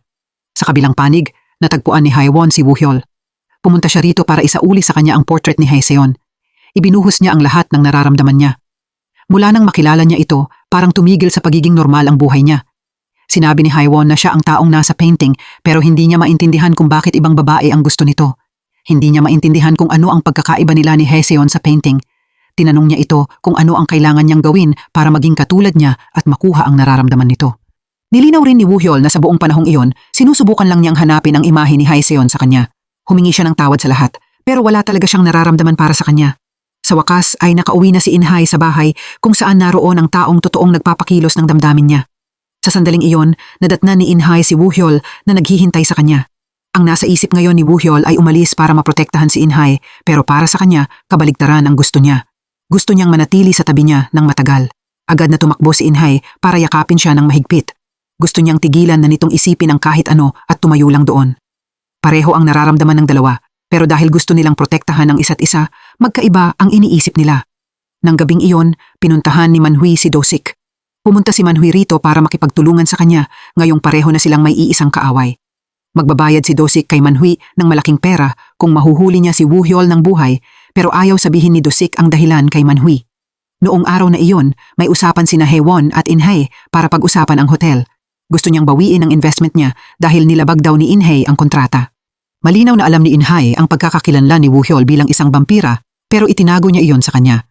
Sa kabilang panig, natagpuan ni Haewon si Woo Hyol. Pumunta siya rito para isauli sa kanya ang portrait ni Haeseon. Ibinuhos niya ang lahat ng nararamdaman niya. Mula nang makilala niya ito, parang tumigil sa pagiging normal ang buhay niya. Sinabi ni Haewon na siya ang taong nasa painting pero hindi niya maintindihan kung bakit ibang babae ang gusto nito. Hindi niya maintindihan kung ano ang pagkakaiba nila ni Haeseon sa painting. Tinanong niya ito kung ano ang kailangan niyang gawin para maging katulad niya at makuha ang nararamdaman nito. Nilinaw rin ni Woo Hyol na sa buong panahong iyon, sinusubukan lang niyang hanapin ang imahe ni Haeseon sa kanya. Humingi siya ng tawad sa lahat, pero wala talaga siyang nararamdaman para sa kanya. Sa wakas ay nakauwi na si Inhay sa bahay kung saan naroon ang taong totoong nagpapakilos ng damdamin niya. Sa sandaling iyon, nadatnan ni Inhay si Woo Hyol na naghihintay sa kanya. Ang nasa isip ngayon ni Woo Hyol ay umalis para maprotektahan si Inhay, pero para sa kanya, kabaligtaran ang gusto niya. Gusto niyang manatili sa tabi niya ng matagal. Agad na tumakbo si Inhay para yakapin siya ng mahigpit. Gusto niyang tigilan na nitong isipin ang kahit ano at tumayo lang doon. Pareho ang nararamdaman ng dalawa, pero dahil gusto nilang protektahan ang isa't isa, magkaiba ang iniisip nila. Nang gabing iyon, pinuntahan ni Manhui si Do-sik. Pumunta si Manhui rito para makipagtulungan sa kanya, ngayong pareho na silang may iisang kaaway. Magbabayad si Do-sik kay Manhui ng malaking pera kung mahuhuli niya si Woo Hyol ng buhay, pero ayaw sabihin ni Do-sik ang dahilan kay Manhui. Noong araw na iyon, may usapan sina Haewon at Inhay para pag-usapan ang hotel. Gusto niyang bawiin ang investment niya dahil nilabag daw ni Inhay ang kontrata. Malinaw na alam ni Inhay ang pagkakakilanlan ni Woo Hyol bilang isang vampira pero itinago niya iyon sa kanya.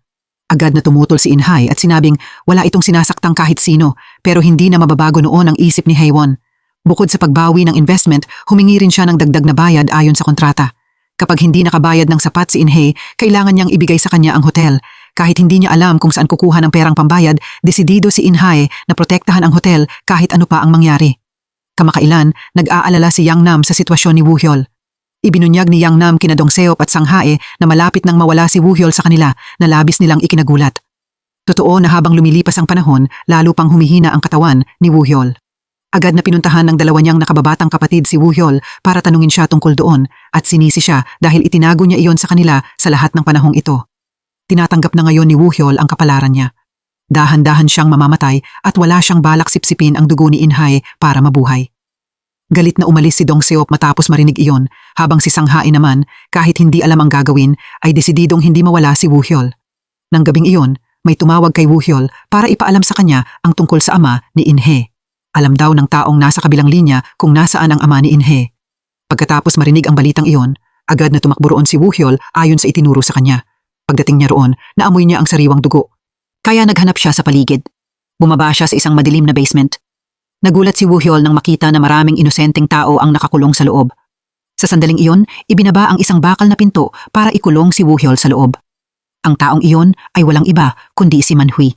Agad na tumutol si Inhay at sinabing wala itong sinasaktang kahit sino pero hindi na mababago noon ang isip ni Haewon. Bukod sa pagbawi ng investment, humingi rin siya ng dagdag na bayad ayon sa kontrata. Kapag hindi nakabayad ng sapat si Inhay, kailangan niyang ibigay sa kanya ang hotel. Kahit hindi niya alam kung saan kukuha ng perang pambayad, desidido si Inhay na protektahan ang hotel kahit ano pa ang mangyari. Kamakailan, nag-aalala si Yang Nam sa sitwasyon ni Woo Hyol. Ibinunyag ni Yang Nam kina Dong Seop at Sanghae na malapit nang mawala si Woo Hyol sa kanila na labis nilang ikinagulat. Totoo na habang lumilipas ang panahon, lalo pang humihina ang katawan ni Woo Hyol. Agad na pinuntahan ng dalawa niyang nakababatang kapatid si Woo Hyol para tanungin siya tungkol doon at sinisi siya dahil itinago niya iyon sa kanila sa lahat ng panahong ito. Tinatanggap na ngayon ni Woo Hyol ang kapalaran niya. Dahan-dahan siyang mamamatay at wala siyang balak sipsipin ang dugo ni Inhay para mabuhay. Galit na umalis si Dong Seop matapos marinig iyon, habang si Sanghae naman, kahit hindi alam ang gagawin, ay desididong hindi mawala si Woo Hyol. Nang gabing iyon, may tumawag kay Woo Hyol para ipaalam sa kanya ang tungkol sa ama ni Inhe. Alam daw ng taong nasa kabilang linya kung nasaan ang ama ni Inhe. Pagkatapos marinig ang balitang iyon, agad na tumakbo roon si Woo Hyol ayon sa itinuro sa kanya. Pagdating niya roon, naamoy niya ang sariwang dugo. Kaya naghanap siya sa paligid. Bumaba siya sa isang madilim na basement. Nagulat si Woo Hyol nang makita na maraming inosenteng tao ang nakakulong sa loob. Sa sandaling iyon, ibinaba ang isang bakal na pinto para ikulong si Woo Hyol sa loob. Ang taong iyon ay walang iba kundi si Manhui.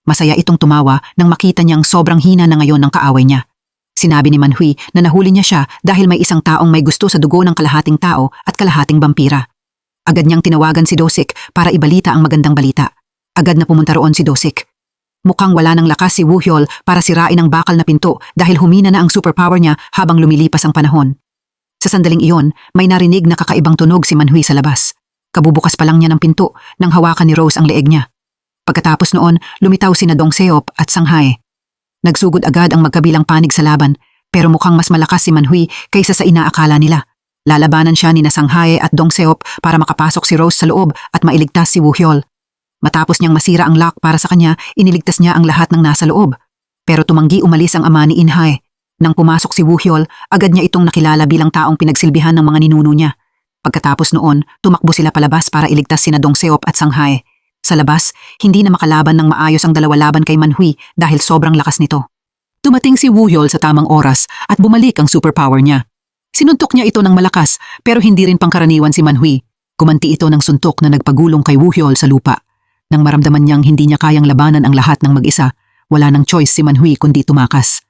Masaya itong tumawa nang makita niyang sobrang hina na ngayon ng kaaway niya. Sinabi ni Manhui na nahuli niya siya dahil may isang taong may gusto sa dugo ng kalahating tao at kalahating vampira. Agad niyang tinawagan si Dosik para ibalita ang magandang balita. Agad na pumunta roon si Dosik. Mukhang wala ng lakas si Woo Hyol para sirain ang bakal na pinto dahil humina na ang superpower niya habang lumilipas ang panahon. Sa sandaling iyon, may narinig na kakaibang tunog si Manhui sa labas. Kabubukas pa lang niya ng pinto nang hawakan ni Rose ang leeg niya. Pagkatapos noon, lumitaw sina Dong Seop at Sanghae. Nagsugod agad ang magkabilang panig sa laban, pero mukhang mas malakas si Manhui kaysa sa inaakala nila. Lalabanan siya ni Sanghae at Dong Seop para makapasok si Rose sa loob at mailigtas si Woo Hyol. Matapos niyang masira ang lock para sa kanya, iniligtas niya ang lahat ng nasa loob. Pero tumanggi umalis ang ama ni Inhay. Nang pumasok si Woo Hyol, agad niya itong nakilala bilang taong pinagsilbihan ng mga ninuno niya. Pagkatapos noon, tumakbo sila palabas para iligtas sina Dong Seop at Sanghae. Sa labas, hindi na makalaban ng maayos ang dalawa laban kay Manhui dahil sobrang lakas nito. Dumating si Woo Hyol sa tamang oras at bumalik ang superpower niya. Sinuntok niya ito ng malakas pero hindi rin pangkaraniwan si Manhui. Kumanti ito ng suntok na nagpagulong kay Woo Hyol sa lupa. Nang maramdaman niyang hindi niya kayang labanan ang lahat ng mag-isa, wala nang choice si Manhui kundi tumakas.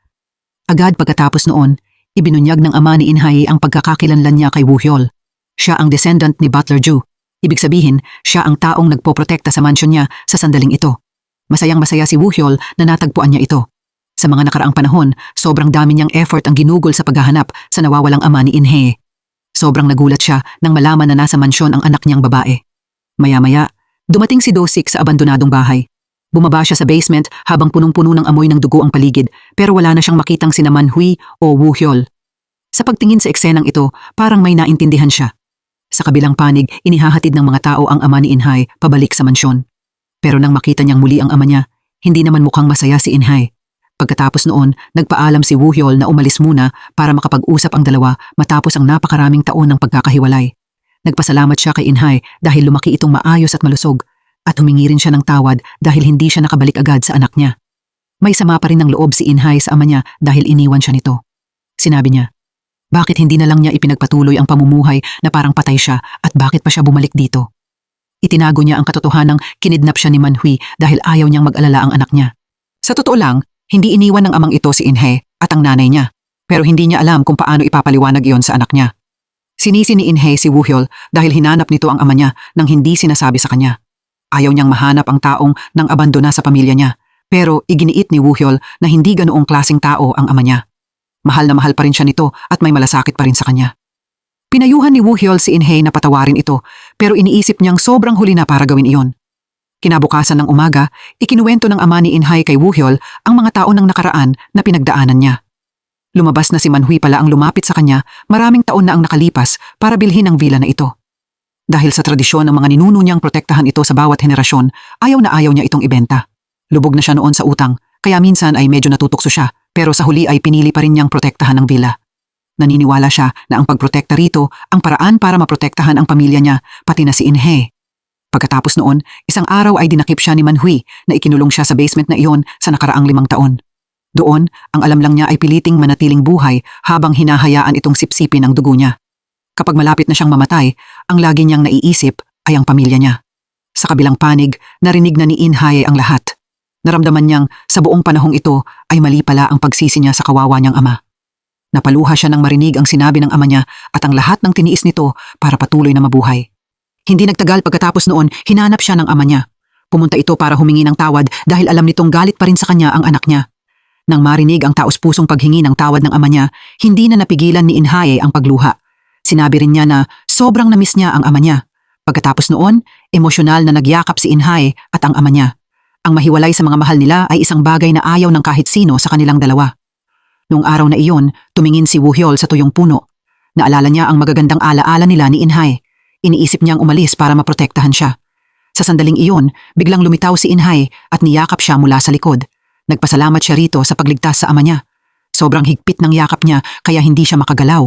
Agad pagkatapos noon, ibinunyag ng ama ni Inhay ang pagkakakilanlan niya kay Woo Hyol. Siya ang descendant ni Butler Ju. Ibig sabihin, siya ang taong nagpoprotekta sa mansion niya sa sandaling ito. Masayang-masaya si Woo Hyol na natagpuan niya ito. Sa mga nakaraang panahon, sobrang dami niyang effort ang ginugol sa paghahanap sa nawawalang ama ni Inhe. Sobrang nagulat siya nang malaman na nasa mansyon ang anak niyang babae. Maya-maya, dumating si Dosik sa abandonadong bahay. Bumaba siya sa basement habang punong-puno ng amoy ng dugo ang paligid pero wala na siyang makitang sina Manhui o Woo Hyol. Sa pagtingin sa eksenang ito, parang may naintindihan siya. Sa kabilang panig, inihahatid ng mga tao ang ama ni Inhay pabalik sa mansyon. Pero nang makita niyang muli ang ama niya, hindi naman mukhang masaya si Inhay. Pagkatapos noon, nagpaalam si Woo Hyol na umalis muna para makapag-usap ang dalawa matapos ang napakaraming taon ng pagkakahiwalay. Nagpasalamat siya kay Inhay dahil lumaki itong maayos at malusog at humingi rin siya ng tawad dahil hindi siya nakabalik agad sa anak niya. May sama pa rin ng loob si Inhay sa ama niya dahil iniwan siya nito. Sinabi niya, bakit hindi na lang niya ipinagpatuloy ang pamumuhay na parang patay siya at bakit pa siya bumalik dito? Itinago niya ang katotohanang kinidnap siya ni Manhui dahil ayaw niyang mag-alala ang anak niya. Sa totoo lang, hindi iniwan ng amang ito si Inhe at ang nanay niya, pero hindi niya alam kung paano ipapaliwanag iyon sa anak niya. Sinisi ni Inhe si Woo Hyol dahil hinanap nito ang ama niya nang hindi sinasabi sa kanya. Ayaw niyang mahanap ang taong nang abandona sa pamilya niya, pero iginiit ni Woo Hyol na hindi ganoong klaseng tao ang ama niya. Mahal na mahal pa rin siya nito at may malasakit pa rin sa kanya. Pinayuhan ni Woo Hyol si Inhe na patawarin ito, pero iniisip niyang sobrang huli na para gawin iyon. Kinabukasan ng umaga, ikinuwento ng ama ni Inhay kay Woo Hyol ang mga taon ng nakaraan na pinagdaanan niya. Lumabas na si Manhui pala ang lumapit sa kanya, maraming taon na ang nakalipas para bilhin ang villa na ito. Dahil sa tradisyon ng mga ninuno niyang protektahan ito sa bawat henerasyon, ayaw na ayaw niya itong ibenta. Lubog na siya noon sa utang, kaya minsan ay medyo natutukso siya, pero sa huli ay pinili pa rin niyang protektahan ang villa. Naniniwala siya na ang pagprotekta rito ang paraan para maprotektahan ang pamilya niya, pati na si Inhe. Pagkatapos noon, isang araw ay dinakip siya ni Manhui na ikinulong siya sa basement na iyon sa nakaraang 5 taon. Doon, ang alam lang niya ay piliting manatiling buhay habang hinahayaan itong sipsipin ang dugo niya. Kapag malapit na siyang mamatay, ang lagi niyang naiisip ay ang pamilya niya. Sa kabilang panig, narinig na ni Inhay ang lahat. Naramdaman niyang sa buong panahong ito ay mali pala ang pagsisi niya sa kawawa niyang ama. Napaluha siya nang marinig ang sinabi ng ama niya at ang lahat ng tiniis nito para patuloy na mabuhay. Hindi nagtagal pagkatapos noon, hinanap siya ng ama niya. Pumunta ito para humingi ng tawad dahil alam nitong galit pa rin sa kanya ang anak niya. Nang marinig ang taos-pusong paghingi ng tawad ng ama niya, hindi na napigilan ni Inhay ang pagluha. Sinabi rin niya na sobrang namiss niya ang ama niya. Pagkatapos noon, emosyonal na nagyakap si Inhay at ang ama niya. Ang mahiwalay sa mga mahal nila ay isang bagay na ayaw ng kahit sino sa kanilang dalawa. Noong araw na iyon, tumingin si Woo-hyol sa tuyong puno. Naalala niya ang magagandang alaala nila ni Inhay. Iniisip niyang umalis para maprotektahan siya. Sa sandaling iyon, biglang lumitaw si Inhay at niyakap siya mula sa likod. Nagpasalamat siya rito sa pagligtas sa ama niya. Sobrang higpit ng yakap niya kaya hindi siya makagalaw.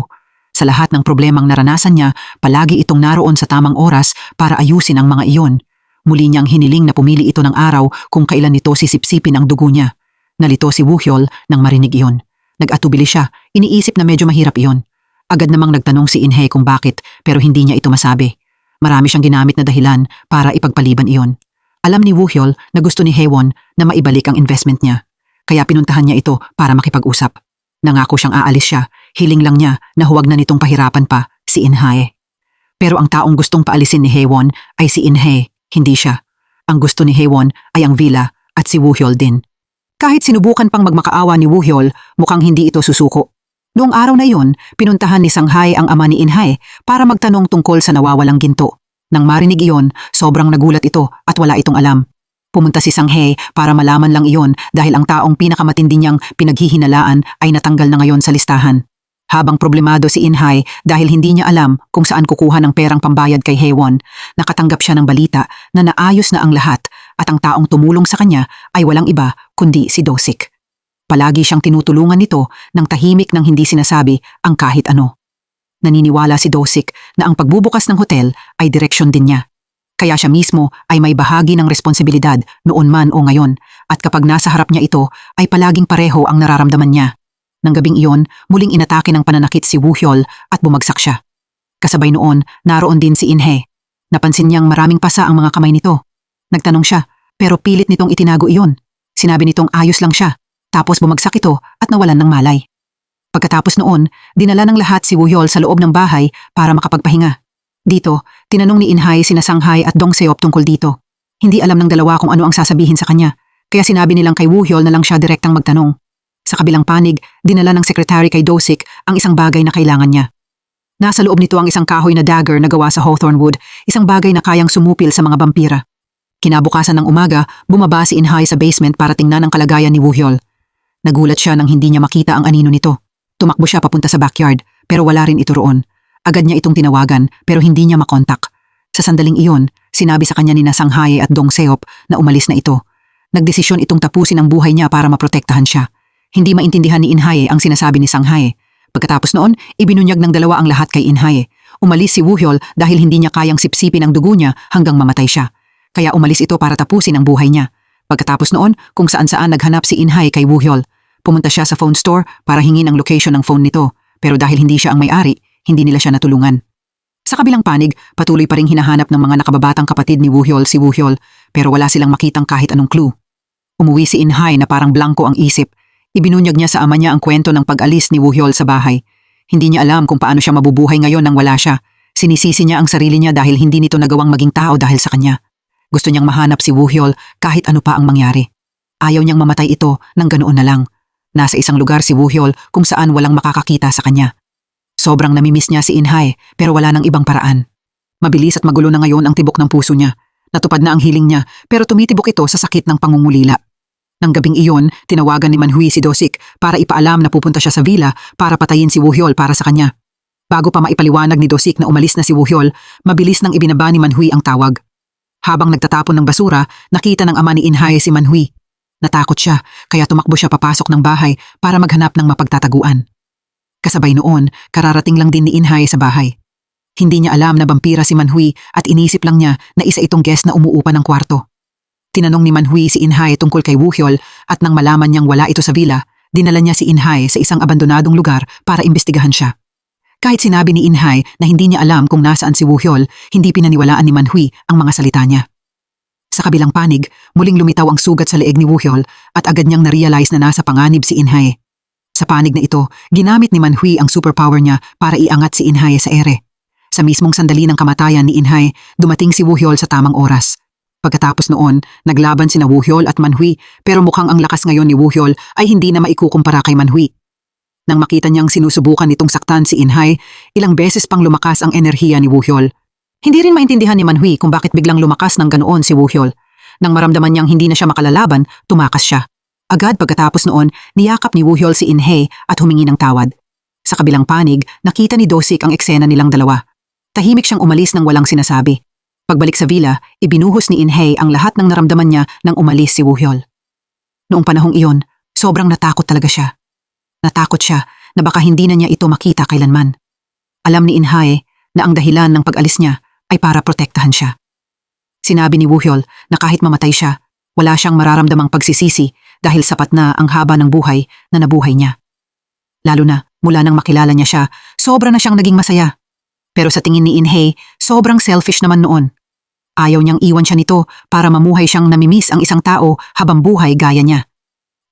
Sa lahat ng problemang naranasan niya, palagi itong naroon sa tamang oras para ayusin ang mga iyon. Muli niyang hiniling na pumili ito ng araw kung kailan nito sisipsipin ang dugo niya. Nalito si Woo-hyol nang marinig iyon. Nag-atubili siya, iniisip na medyo mahirap iyon. Agad namang nagtanong si Inhay kung bakit pero hindi niya ito masabi. Marami siyang ginamit na dahilan para ipagpaliban iyon. Alam ni Woo-hyol na gusto ni Haewon na maibalik ang investment niya. Kaya pinuntahan niya ito para makipag-usap. Nangako siyang aalis siya, hiling lang niya na huwag na nitong pahirapan pa si Inhay. Pero ang taong gustong paalisin ni Haewon ay si Inhay. Hindi siya. Ang gusto ni Haewon ay ang villa at si Woo-hyol din. Kahit sinubukan pang magmakaawa ni Woo-hyol, mukhang hindi ito susuko. Noong araw na iyon, pinuntahan ni Sang-hae ang ama ni Inhay para magtanong tungkol sa nawawalang ginto. Nang marinig iyon, sobrang nagulat ito at wala itong alam. Pumunta si Sang-hae para malaman lang iyon dahil ang taong pinakamatindi niyang pinaghihinalaan ay natanggal na ngayon sa listahan. Habang problemado si Inhay dahil hindi niya alam kung saan kukuha ng perang pambayad kay Haewon, nakatanggap siya ng balita na naayos na ang lahat at ang taong tumulong sa kanya ay walang iba kundi si Do-sik. Palagi siyang tinutulungan nito ng tahimik nang hindi sinasabi ang kahit ano. Naniniwala si Do-sik na ang pagbubukas ng hotel ay direksyon din niya. Kaya siya mismo ay may bahagi ng responsibilidad noon man o ngayon at kapag nasa harap niya ito ay palaging pareho ang nararamdaman niya. Nang gabing iyon, muling inatake ng pananakit si Woo-hyol at bumagsak siya. Kasabay noon, naroon din si Inhay. Napansin niyang maraming pasa ang mga kamay nito. Nagtanong siya, pero pilit nitong itinago iyon. Sinabi nitong ayos lang siya, tapos bumagsak ito at nawalan ng malay. Pagkatapos noon, dinala ng lahat si Woo-hyol sa loob ng bahay para makapagpahinga. Dito, tinanong ni Inhay sina Sang-hae at Dong-seop tungkol dito. Hindi alam ng dalawa kung ano ang sasabihin sa kanya, kaya sinabi nilang kay Woo-hyol na lang siya direktang magtanong. Sa kabilang panig, dinala ng sekretary kay Do-sik ang isang bagay na kailangan niya. Nasa loob nito ang isang kahoy na dagger na gawa sa hawthorn wood, isang bagay na kayang sumupil sa mga vampira. Kinabukasan ng umaga, bumaba si Inhay sa basement para tingnan ang kalagayan ni Woo-hyol. Nagulat siya nang hindi niya makita ang anino nito. Tumakbo siya papunta sa backyard, pero wala rin ito roon. Agad niya itong tinawagan, pero hindi niya makontak. Sa sandaling iyon, sinabi sa kanya ni Sang-hae at Dong-seop na umalis na ito. Nagdesisyon itong tapusin ang buhay niya para maprotektahan siya. Hindi maintindihan ni Inhay ang sinasabi ni Sang-hae. Pagkatapos noon, ibinunyag ng dalawa ang lahat kay Inhay. Umalis si Woo-hyol dahil hindi niya kayang sipsipin ang dugo niya hanggang mamatay siya. Kaya umalis ito para tapusin ang buhay niya. Pagkatapos noon, kung saan-saan naghanap si Inhay kay Woo-hyol. Pumunta siya sa phone store para hingin ang location ng phone nito. Pero dahil hindi siya ang may-ari, hindi nila siya natulungan. Sa kabilang panig, patuloy pa ring hinahanap ng mga nakababatang kapatid ni Woo-hyol si Woo-hyol, pero wala silang makitang kahit anong clue. Umuwi si Inhay na parang blanko ang isip. Ibinunyag niya sa ama niya ang kwento ng pag-alis ni Woo-hyol sa bahay. Hindi niya alam kung paano siya mabubuhay ngayon nang wala siya. Sinisisi niya ang sarili niya dahil hindi nito nagawang maging tao dahil sa kanya. Gusto niyang mahanap si Woo-hyol kahit ano pa ang mangyari. Ayaw niyang mamatay ito nang ganoon na lang. Nasa isang lugar si Woo-hyol kung saan walang makakakita sa kanya. Sobrang namimiss niya si Inhay pero wala nang ibang paraan. Mabilis at magulo na ngayon ang tibok ng puso niya. Natupad na ang hiling niya pero tumitibok ito sa sakit ng pangungulila. Nang gabing iyon, tinawagan ni Man-hui si Do-sik para ipaalam na pupunta siya sa villa para patayin si Woo-hyol para sa kanya. Bago pa maipaliwanag ni Do-sik na umalis na si Woo-hyol, mabilis nang ibinaba ni Man-hui ang tawag. Habang nagtatapon ng basura, nakita ng ama ni Inhay si Man-hui. Natakot siya, kaya tumakbo siya papasok ng bahay para maghanap ng mapagtataguan. Kasabay noon, kararating lang din ni Inhay sa bahay. Hindi niya alam na vampira si Man-hui at inisip lang niya na isa itong guest na umuupa ng kwarto. Tinanong ni Man-hui si Inhay tungkol kay Woo-hyol at nang malaman niyang wala ito sa villa, dinala niya si Inhay sa isang abandonadong lugar para imbestigahan siya. Kahit sinabi ni Inhay na hindi niya alam kung nasaan si Woo-hyol, hindi pinaniwalaan ni Man-hui ang mga salita niya. Sa kabilang panig, muling lumitaw ang sugat sa leeg ni Woohyol at agad niyang na-realize na nasa panganib si Inhay. Sa panig na ito, ginamit ni Manhui ang superpower niya para iangat si Inhay sa ere. Sa mismong sandali ng kamatayan ni Inhay, dumating si Woohyol sa tamang oras. Pagkatapos noon, naglaban sina Woohyol at Manhui pero mukhang ang lakas ngayon ni Woohyol ay hindi na maikukumpara kay Manhui. Nang makita niyang sinusubukan nitong saktan si Inhay, ilang beses pang lumakas ang enerhiya ni Woohyol. Hindi rin maintindihan ni Manhui kung bakit biglang lumakas ng ganoon si Woohyol. Nang maramdaman niyang hindi na siya makalalaban, tumakas siya. Agad pagkatapos noon, niyakap ni Woohyol si Inhay at humingi ng tawad. Sa kabilang panig, nakita ni Dosik ang eksena nilang dalawa. Tahimik siyang umalis nang walang sinasabi. Pagbalik sa villa, ibinuhos ni Inhay ang lahat ng naramdaman niya nang umalis si Woohyol. Noong panahong iyon, sobrang natakot talaga siya. Natakot siya na baka hindi na niya ito makita kailanman. Alam ni Inhay na ang dahilan ng pag-alis niya ay para protektahan siya. Sinabi ni Woohyol na kahit mamatay siya, wala siyang mararamdamang pagsisisi dahil sapat na ang haba ng buhay na nabuhay niya. Lalo na mula nang makilala niya siya, sobra na siyang naging masaya. Pero sa tingin ni Inhay, sobrang selfish naman noon. Ayaw niyang iwan siya nito para mamuhay siyang namimiss ang isang tao habang buhay gaya niya.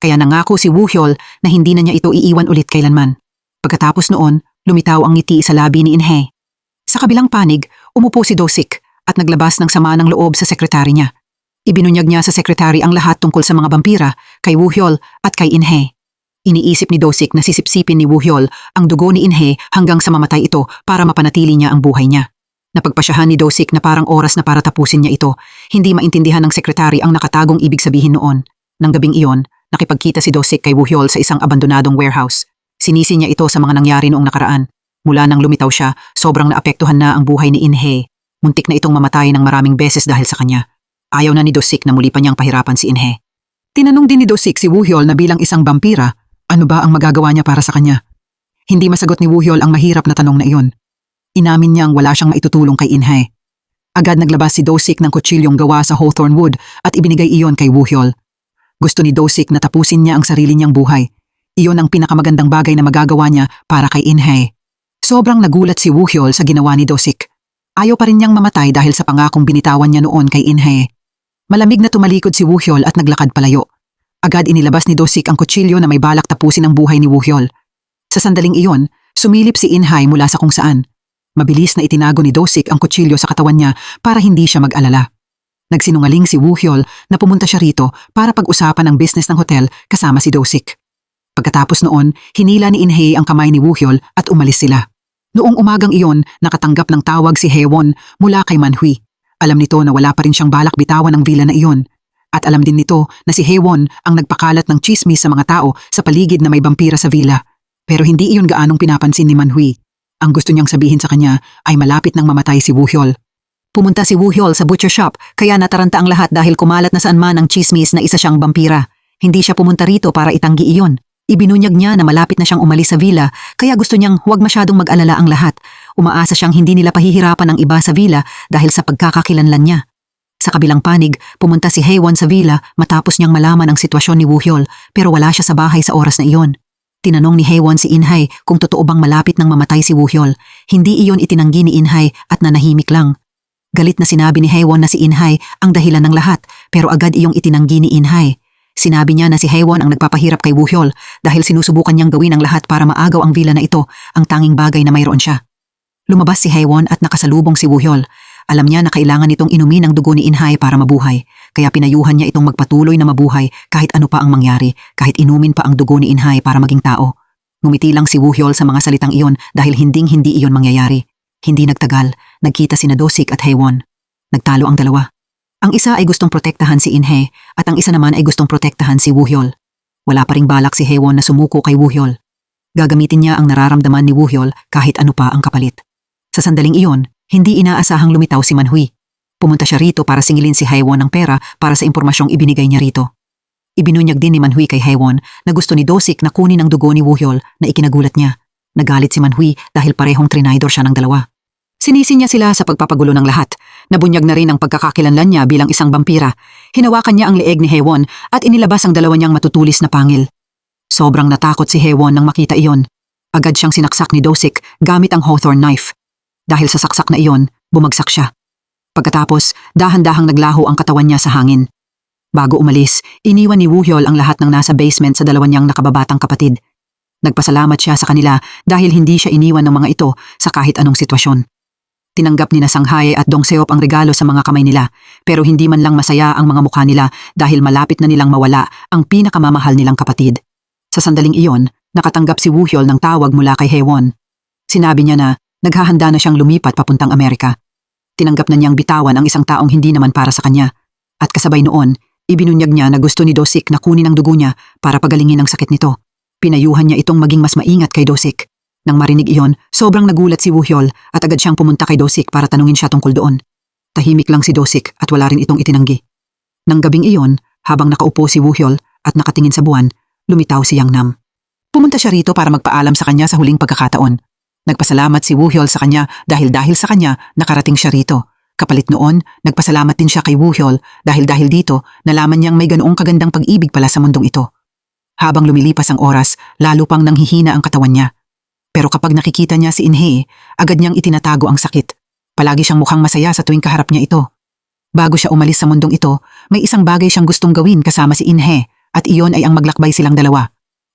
Kaya nangako si Woohyol na hindi na niya ito iiwan ulit kailanman. Pagkatapos noon, lumitaw ang ngiti sa labi ni Inhay. Sa kabilang panig, umupo si Dosik at naglabas ng sama ng loob sa sekretary niya. Ibinunyag niya sa sekretary ang lahat tungkol sa mga vampira, kay Woohyol at kay Inhay. Iniisip ni Dosik na sisipsipin ni Woohyol ang dugo ni Inhay hanggang sa mamatay ito para mapanatili niya ang buhay niya. Napagpasyahan ni Dosik na parang oras na para tapusin niya ito. Hindi maintindihan ng sekretary ang nakatagong ibig sabihin noon. Nang gabing iyon, nakipagkita si Dosik kay Woohyol sa isang abandonadong warehouse. Sinisi niya ito sa mga nangyari noong nakaraan. Mula nang lumitaw siya, sobrang naapektuhan na ang buhay ni Inhay. Muntik na itong mamatay ng maraming beses dahil sa kanya. Ayaw na ni Dosik na muli pa niyang pahirapan si Inhay. Tinanong din ni Dosik si Woohyol na bilang isang vampira, ano ba ang magagawa niya para sa kanya? Hindi masagot ni Woohyol ang mahirap na tanong na iyon. Inamin niyang wala siyang maitutulong kay Inhay. Agad naglabas si Dosik ng kutsilyong gawa sa hawthorn wood at ibinigay iyon kay Woohyol. Gusto ni Dosik na tapusin niya ang sarili niyang buhay. Iyon ang pinakamagandang bagay na magagawa niya para kay Inhay. Sobrang nagulat si Woohyol sa ginawa ni Dosik. Ayaw pa rin niyang mamatay dahil sa pangakong binitawan niya noon kay Inhay. Malamig na tumalikod si Woohyol at naglakad palayo. Agad inilabas ni Dosik ang kutsilyo na may balak tapusin ang buhay ni Woohyol. Sa sandaling iyon, sumilip si Inhay mula sa kung saan. Mabilis na itinago ni Dosik ang kutsilyo sa katawan niya para hindi siya mag-alala. Nagsinungaling si Woohyol na pumunta siya rito para pag-usapan ang business ng hotel kasama si Dosik. Pagkatapos noon, hinila ni Inhay ang kamay ni Woohyol at umalis sila. Noong umagang iyon, nakatanggap ng tawag si Haewon mula kay Manhui. Alam nito na wala pa rin siyang balak bitawan ang villa na iyon. At alam din nito na si Haewon ang nagpakalat ng chismis sa mga tao sa paligid na may vampira sa villa. Pero hindi iyon gaanong pinapansin ni Manhui. Ang gusto niyang sabihin sa kanya ay malapit nang mamatay si Woohyol. Pumunta si Woohyol sa butcher shop kaya nataranta ang lahat dahil kumalat na saan man ang chismis na isa siyang vampira. Hindi siya pumunta rito para itanggi iyon. Ibinunyag niya na malapit na siyang umalis sa villa kaya gusto niyang huwag masyadong mag-alala ang lahat. Umaasa siyang hindi nila pahihirapan ang iba sa villa dahil sa pagkakakilanlan niya. Sa kabilang panig, pumunta si Haewon sa villa matapos niyang malaman ang sitwasyon ni Woohyol pero wala siya sa bahay sa oras na iyon. Tinanong ni Haewon si Inhay kung totoo bang malapit nang mamatay si Woohyol. Hindi iyon itinanggi ni Inhay at nanahimik lang. Galit na sinabi ni Haewon na si Inhay ang dahilan ng lahat pero agad iyong itinanggi ni Inhay. Sinabi niya na si Haewon ang nagpapahirap kay Woohyol dahil sinusubukan niyang gawin ang lahat para maagaw ang villa na ito, ang tanging bagay na mayroon siya. Lumabas si Haewon at nakasalubong si Woohyol. Alam niya na kailangan nitong inumin ang dugo ni Inhay para mabuhay, kaya pinayuhan niya itong magpatuloy na mabuhay kahit ano pa ang mangyari, kahit inumin pa ang dugo ni Inhay para maging tao. Ngumiti lang si Woohyol sa mga salitang iyon dahil hinding-hindi iyon mangyayari. Hindi nagtagal, nagkita sina Dosik at Haewon. Nagtalo ang dalawa. Ang isa ay gustong protektahan si Inhay at ang isa naman ay gustong protektahan si Woohyol. Wala pa ring balak si Haewon na sumuko kay Woohyol. Gagamitin niya ang nararamdaman ni Woohyol kahit ano pa ang kapalit. Sa sandaling iyon, hindi inaasahang lumitaw si Manhui. Pumunta siya rito para singilin si Haewon ng pera para sa impormasyong ibinigay niya rito. Ibinunyag din ni Manhui kay Haewon na gusto ni Dosik na kunin ang dugo ni Woohyol na ikinagulat niya. Nagalit si Manhui dahil parehong trinaydor siya ng dalawa. Sinisi niya sila sa pagpapagulo ng lahat. Nabunyag na rin ang pagkakakilanlan niya bilang isang vampira. Hinawakan niya ang leeg ni Haewon at inilabas ang dalawa niyang matutulis na pangil. Sobrang natakot si Haewon nang makita iyon. Agad siyang sinaksak ni Dosik gamit ang hawthorn knife. Dahil sa saksak na iyon, bumagsak siya. Pagkatapos, dahan-dahang naglaho ang katawan niya sa hangin. Bago umalis, iniwan ni Woo-hyol ang lahat ng nasa basement sa dalawa niyang nakababatang kapatid. Nagpasalamat siya sa kanila dahil hindi siya iniwan ng mga ito sa kahit anong sitwasyon. Tinanggap ni na Sang-hae at Dong Seop ang regalo sa mga kamay nila, pero hindi man lang masaya ang mga mukha nila dahil malapit na nilang mawala ang pinakamamahal nilang kapatid. Sa sandaling iyon, nakatanggap si Woo-hyol ng tawag mula kay Haewon. Sinabi niya na naghahanda na siyang lumipat papuntang Amerika. Tinanggap na niyang bitawan ang isang taong hindi naman para sa kanya. At kasabay noon, ibinunyag niya na gusto ni Do-sik na kunin ang dugo niya para pagalingin ang sakit nito. Pinayuhan niya itong maging mas maingat kay Do-sik. Nang marinig iyon, sobrang nagulat si Woo-hyol at agad siyang pumunta kay Do-sik para tanungin siya tungkol doon. Tahimik lang si Do-sik at wala rin itong itinanggi. Nang gabing iyon, habang nakaupo si Woo-hyol at nakatingin sa buwan, lumitaw si Yang Nam. Pumunta siya rito para magpaalam sa kanya sa huling pagkakataon. Nagpasalamat si Woo-hyol sa kanya dahil sa kanya nakarating siya rito. Kapalit noon, nagpasalamat din siya kay Woo-hyol dahil dito nalaman niyang may ganoong kagandang pag-ibig pala sa mundong ito. Habang lumilipas ang oras, lalo pang nanghihina ang katawan niya. Pero kapag nakikita niya si In-hae, agad niyang itinatago ang sakit. Palagi siyang mukhang masaya sa tuwing kaharap niya ito. Bago siya umalis sa mundong ito, may isang bagay siyang gustong gawin kasama si In-hae at iyon ay ang maglakbay silang dalawa.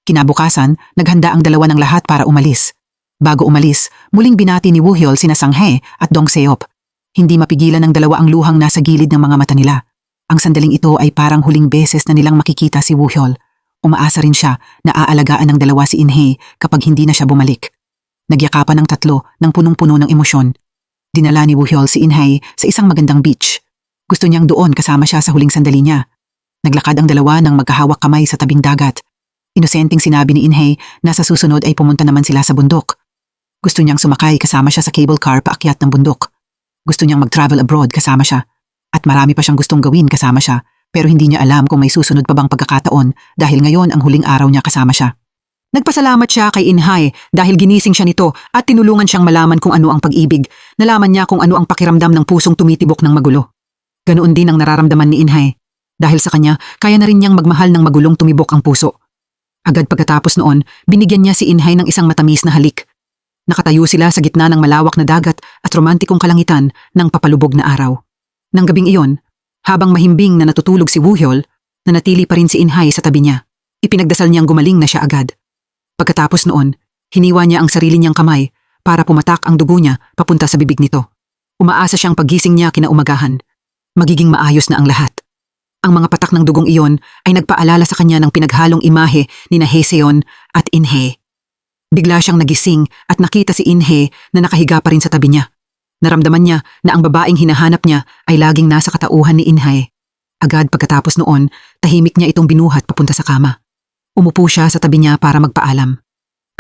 Kinabukasan, naghanda ang dalawa ng lahat para umalis. Bago umalis, muling binati ni Woo-hyol sina Sang-hae at Dong Seop. Hindi mapigilan ng dalawa ang luhang nasa gilid ng mga mata nila. Ang sandaling ito ay parang huling beses na nilang makikita si Woo-hyol. Umaasa rin siya na aalagaan ng dalawa si In-hae kapag hindi na siya bumalik. Nagyakapan ng tatlo ng punong-puno ng emosyon. Dinala ni Woo-hyol si In-hae sa isang magandang beach. Gusto niyang doon kasama siya sa huling sandali niya. Naglakad ang dalawa ng magkahawak kamay sa tabing dagat. Inosenteng sinabi ni In-hae na sa susunod ay pumunta naman sila sa bundok. Gusto niyang sumakay kasama siya sa cable car paakyat ng bundok. Gusto niyang mag-travel abroad kasama siya. At marami pa siyang gustong gawin kasama siya. Pero hindi niya alam kung may susunod pa bang pagkakataon dahil ngayon ang huling araw niya kasama siya. Nagpasalamat siya kay In-hae dahil ginising siya nito at tinulungan siyang malaman kung ano ang pag-ibig. Nalaman niya kung ano ang pakiramdam ng pusong tumitibok ng magulo. Ganoon din ang nararamdaman ni In-hae. Dahil sa kanya, kaya na rin niyang magmahal ng magulong tumibok ang puso. Agad pagkatapos noon, binigyan niya si In-hae ng isang matamis na halik. Nakatayo sila sa gitna ng malawak na dagat at romantikong kalangitan ng papalubog na araw. Nang gabing iyon, habang mahimbing na natutulog si Woo-hyol, nanatili pa rin si In-hae sa tabi niya. Ipinagdasal niyang gumaling na siya agad. Pagkatapos noon, hiniwa niya ang sarili niyang kamay para pumatak ang dugo niya papunta sa bibig nito. Umaasa siyang paggising niya kinaumagahan. Magiging maayos na ang lahat. Ang mga patak ng dugong iyon ay nagpaalala sa kanya ng pinaghalong imahe ni na Haeseon at In-hae. Bigla siyang nagising at nakita si In-hae na nakahiga pa rin sa tabi niya. Naramdaman niya na ang babaeng hinahanap niya ay laging nasa katauhan ni In-hae. Agad pagkatapos noon, tahimik niya itong binuhat papunta sa kama. Umupo siya sa tabi niya para magpaalam.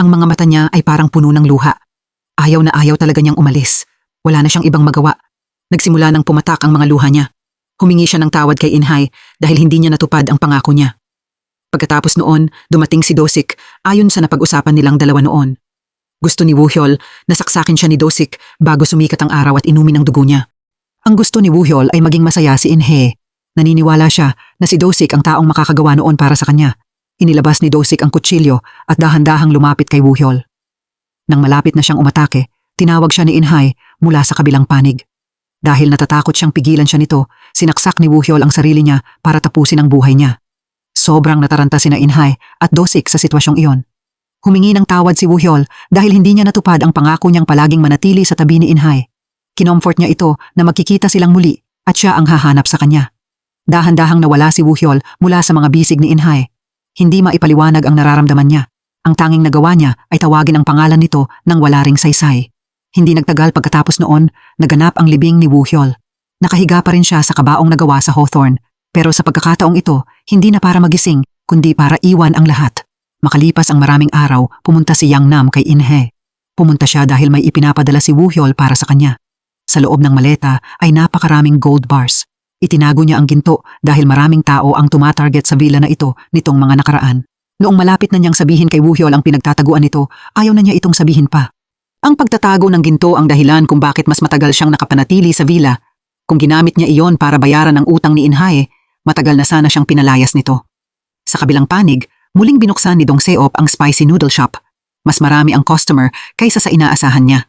Ang mga mata niya ay parang puno ng luha. Ayaw na ayaw talaga niyang umalis. Wala na siyang ibang magawa. Nagsimula ng pumatak ang mga luha niya. Humingi siya ng tawad kay In-hae dahil hindi niya natupad ang pangako niya. Pagkatapos noon, dumating si Do-sik ayon sa napag-usapan nilang dalawa noon. Gusto ni Woo-hyol na saksakin siya ni Do-sik bago sumikat ang araw at inumin ang dugo niya. Ang gusto ni Woo-hyol ay maging masaya si In-hae. Naniniwala siya na si Do-sik ang taong makakagawa noon para sa kanya. Inilabas ni Do-sik ang kutsilyo at dahan-dahang lumapit kay Woo-hyol. Nang malapit na siyang umatake, tinawag siya ni In-hae mula sa kabilang panig. Dahil natatakot siyang pigilan siya nito, sinaksak ni Woo-hyol ang sarili niya para tapusin ang buhay niya. Sobrang nataranta sina In-hae at Do-sik sa sitwasyong iyon. Humingi ng tawad si Woo-hyol dahil hindi niya natupad ang pangako niyang palaging manatili sa tabi ni In-hae. Kinomfort niya ito na magkikita silang muli at siya ang hahanap sa kanya. Dahan-dahang nawala si Woo-hyol mula sa mga bisig ni In-hae. Hindi maipaliwanag ang nararamdaman niya. Ang tanging nagawa niya ay tawagin ang pangalan nito nang wala ring saysay. Hindi nagtagal pagkatapos noon, naganap ang libing ni Woo-hyol. Nakahiga pa rin siya sa kabaong nagawa sa hawthorn, pero sa pagkakataong ito, hindi na para magising, kundi para iwan ang lahat. Makalipas ang maraming araw, pumunta si Yang Nam kay In-hae. Pumunta siya dahil may ipinapadala si Woo-hyol para sa kanya. Sa loob ng maleta ay napakaraming gold bars. Itinago niya ang ginto dahil maraming tao ang tumatarget sa villa na ito nitong mga nakaraan. Noong malapit na niyang sabihin kay Woo-hyol ang pinagtataguan nito, ayaw na niya itong sabihin pa. Ang pagtatago ng ginto ang dahilan kung bakit mas matagal siyang nakapanatili sa villa. Kung ginamit niya iyon para bayaran ang utang ni In-hae, matagal na sana siyang pinalayas nito. Sa kabilang panig, muling binuksan ni Dong Seop ang spicy noodle shop. Mas marami ang customer kaysa sa inaasahan niya.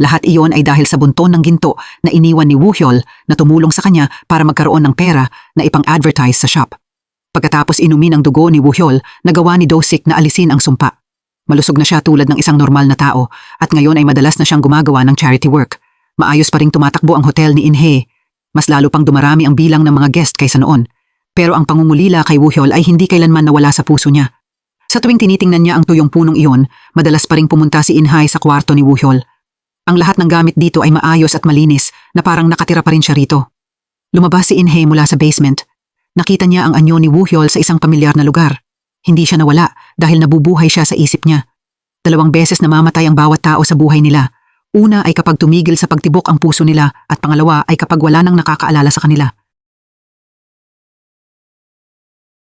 Lahat iyon ay dahil sa bunton ng ginto na iniwan ni Woo-hyol na tumulong sa kanya para magkaroon ng pera na ipang-advertise sa shop. Pagkatapos inumin ang dugo ni Woo-hyol, nagawa ni Do-sik na alisin ang sumpa. Malusog na siya tulad ng isang normal na tao at ngayon ay madalas na siyang gumagawa ng charity work. Maayos pa ring tumatakbo ang hotel ni In-hye. Mas lalo pang dumarami ang bilang ng mga guest kaysa noon. Pero ang pangungulila kay Woo-hyol ay hindi kailanman nawala sa puso niya. Sa tuwing tinitingnan niya ang tuyong punong iyon, madalas pa ring pumunta si In-hye sa kwarto ni Woo-hyol. Ang lahat ng gamit dito ay maayos at malinis na parang nakatira pa rin siya rito. Lumabas si In-hye mula sa basement. Nakita niya ang anyo ni Woo-hyol sa isang pamilyar na lugar. Hindi siya nawala dahil nabubuhay siya sa isip niya. 2 beses namamatay ang bawat tao sa buhay nila. Una ay kapag tumigil sa pagtibok ang puso nila at pangalawa ay kapag wala nang nakakaalala sa kanila.